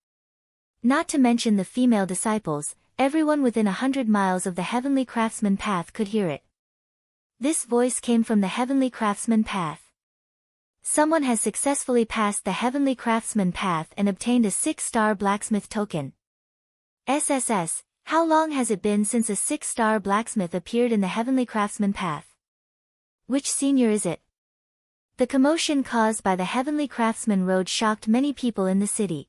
Not to mention the female disciples, everyone within 100 miles of the Heavenly Craftsman path could hear it. This voice came from the Heavenly Craftsman path. Someone has successfully passed the Heavenly Craftsman path and obtained a 6-star blacksmith token. SSS, how long has it been since a 6-star blacksmith appeared in the Heavenly Craftsman path? Which senior is it? The commotion caused by the Heavenly Craftsman Road shocked many people in the city.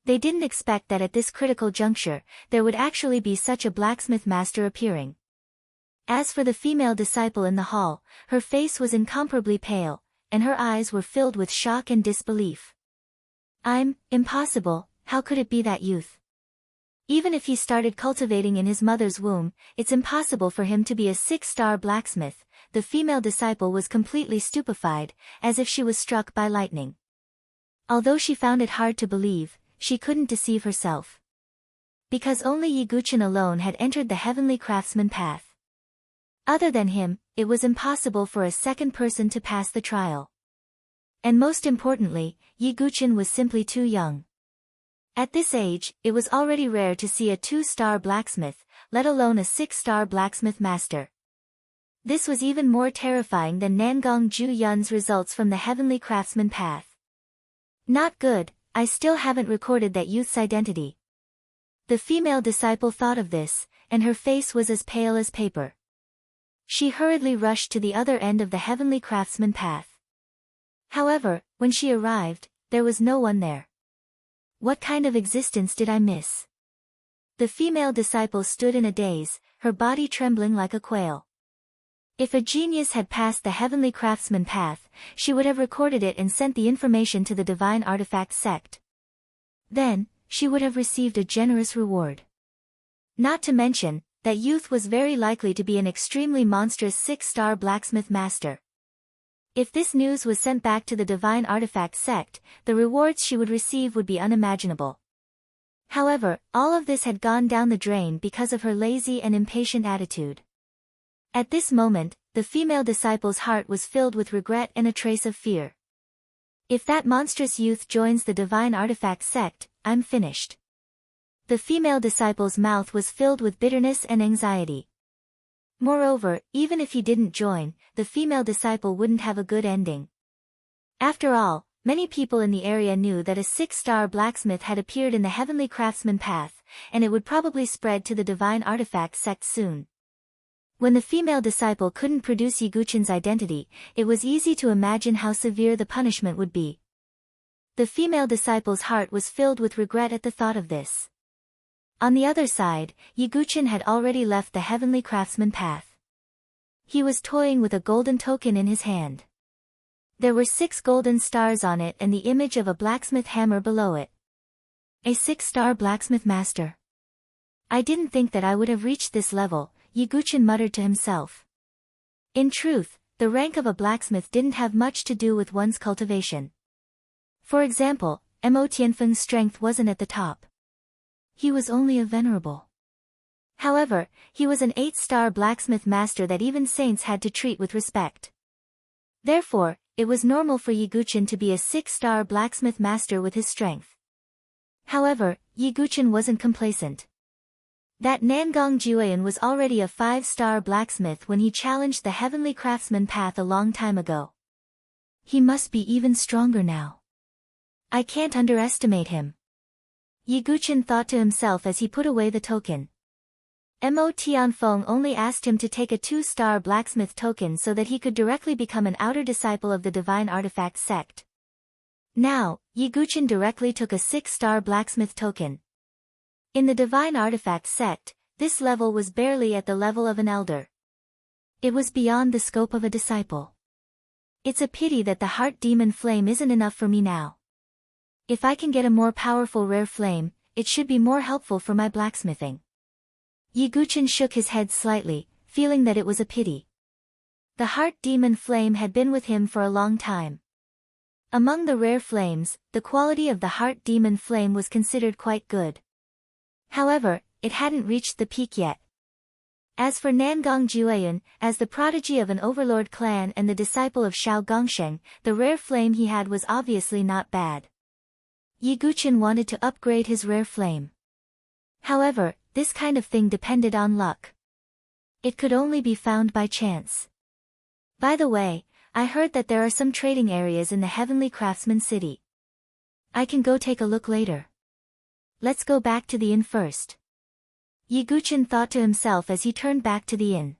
They didn't expect that at this critical juncture, there would actually be such a blacksmith master appearing. As for the female disciple in the hall, her face was incomparably pale, and her eyes were filled with shock and disbelief. Impossible, how could it be that youth? Even if he started cultivating in his mother's womb, it's impossible for him to be a 6-star blacksmith. The female disciple was completely stupefied, as if she was struck by lightning. Although she found it hard to believe, she couldn't deceive herself. Because only Yiguchin alone had entered the Heavenly Craftsman path. Other than him, it was impossible for a second person to pass the trial. And most importantly, Yi Guqin was simply too young. At this age, it was already rare to see a 2-star blacksmith, let alone a 6-star blacksmith master. This was even more terrifying than Nangong Ju Yun's results from the Heavenly Craftsman path. Not good, I still haven't recorded that youth's identity. The female disciple thought of this, and her face was as pale as paper. She hurriedly rushed to the other end of the Heavenly Craftsman path. However, when she arrived, there was no one there. What kind of existence did I miss? The female disciple stood in a daze, her body trembling like a quail. If a genius had passed the Heavenly Craftsman path, she would have recorded it and sent the information to the Divine Artifact sect. Then, she would have received a generous reward. Not to mention, that youth was very likely to be an extremely monstrous 6-star blacksmith master. If this news was sent back to the Divine Artifact sect, the rewards she would receive would be unimaginable. However, all of this had gone down the drain because of her lazy and impatient attitude. At this moment, the female disciple's heart was filled with regret and a trace of fear. If that monstrous youth joins the Divine Artifact sect, I'm finished. The female disciple's mouth was filled with bitterness and anxiety. Moreover, even if he didn't join, the female disciple wouldn't have a good ending. After all, many people in the area knew that a 6-star blacksmith had appeared in the Heavenly Craftsman path, and it would probably spread to the Divine Artifact sect soon. When the female disciple couldn't produce Yi Guqin's identity, it was easy to imagine how severe the punishment would be. The female disciple's heart was filled with regret at the thought of this. On the other side, Yi Guqin had already left the Heavenly Craftsman path. He was toying with a golden token in his hand. There were 6 golden stars on it and the image of a blacksmith hammer below it. A 6-star blacksmith master. I didn't think that I would have reached this level, Yi Guqin muttered to himself. In truth, the rank of a blacksmith didn't have much to do with one's cultivation. For example, Mo Tianfeng's strength wasn't at the top. He was only a venerable. However, he was an 8-star blacksmith master that even saints had to treat with respect. Therefore, it was normal for Yi Guqin to be a 6-star blacksmith master with his strength. However, Yi Guqin wasn't complacent. That Nangong Jueyan was already a 5-star blacksmith when he challenged the Heavenly Craftsman path a long time ago. He must be even stronger now. I can't underestimate him. Yi Guqin thought to himself as he put away the token. Mo Tianfeng only asked him to take a 2-star blacksmith token so that he could directly become an outer disciple of the Divine Artifact sect. Now, Yi Guqin directly took a 6-star blacksmith token. In the Divine Artifact sect, this level was barely at the level of an elder. It was beyond the scope of a disciple. It's a pity that the heart demon flame isn't enough for me now. If I can get a more powerful rare flame, it should be more helpful for my blacksmithing. Yi Guqin shook his head slightly, feeling that it was a pity. The heart demon flame had been with him for a long time. Among the rare flames, the quality of the heart demon flame was considered quite good. However, it hadn't reached the peak yet. As for Nangong Jueyan, as the prodigy of an overlord clan and the disciple of Shao Gongsheng, the rare flame he had was obviously not bad. Yi Guqin wanted to upgrade his rare flame. However, this kind of thing depended on luck. It could only be found by chance. By the way, I heard that there are some trading areas in the Heavenly Craftsman city. I can go take a look later. Let's go back to the inn first. Yi Guqin thought to himself as he turned back to the inn.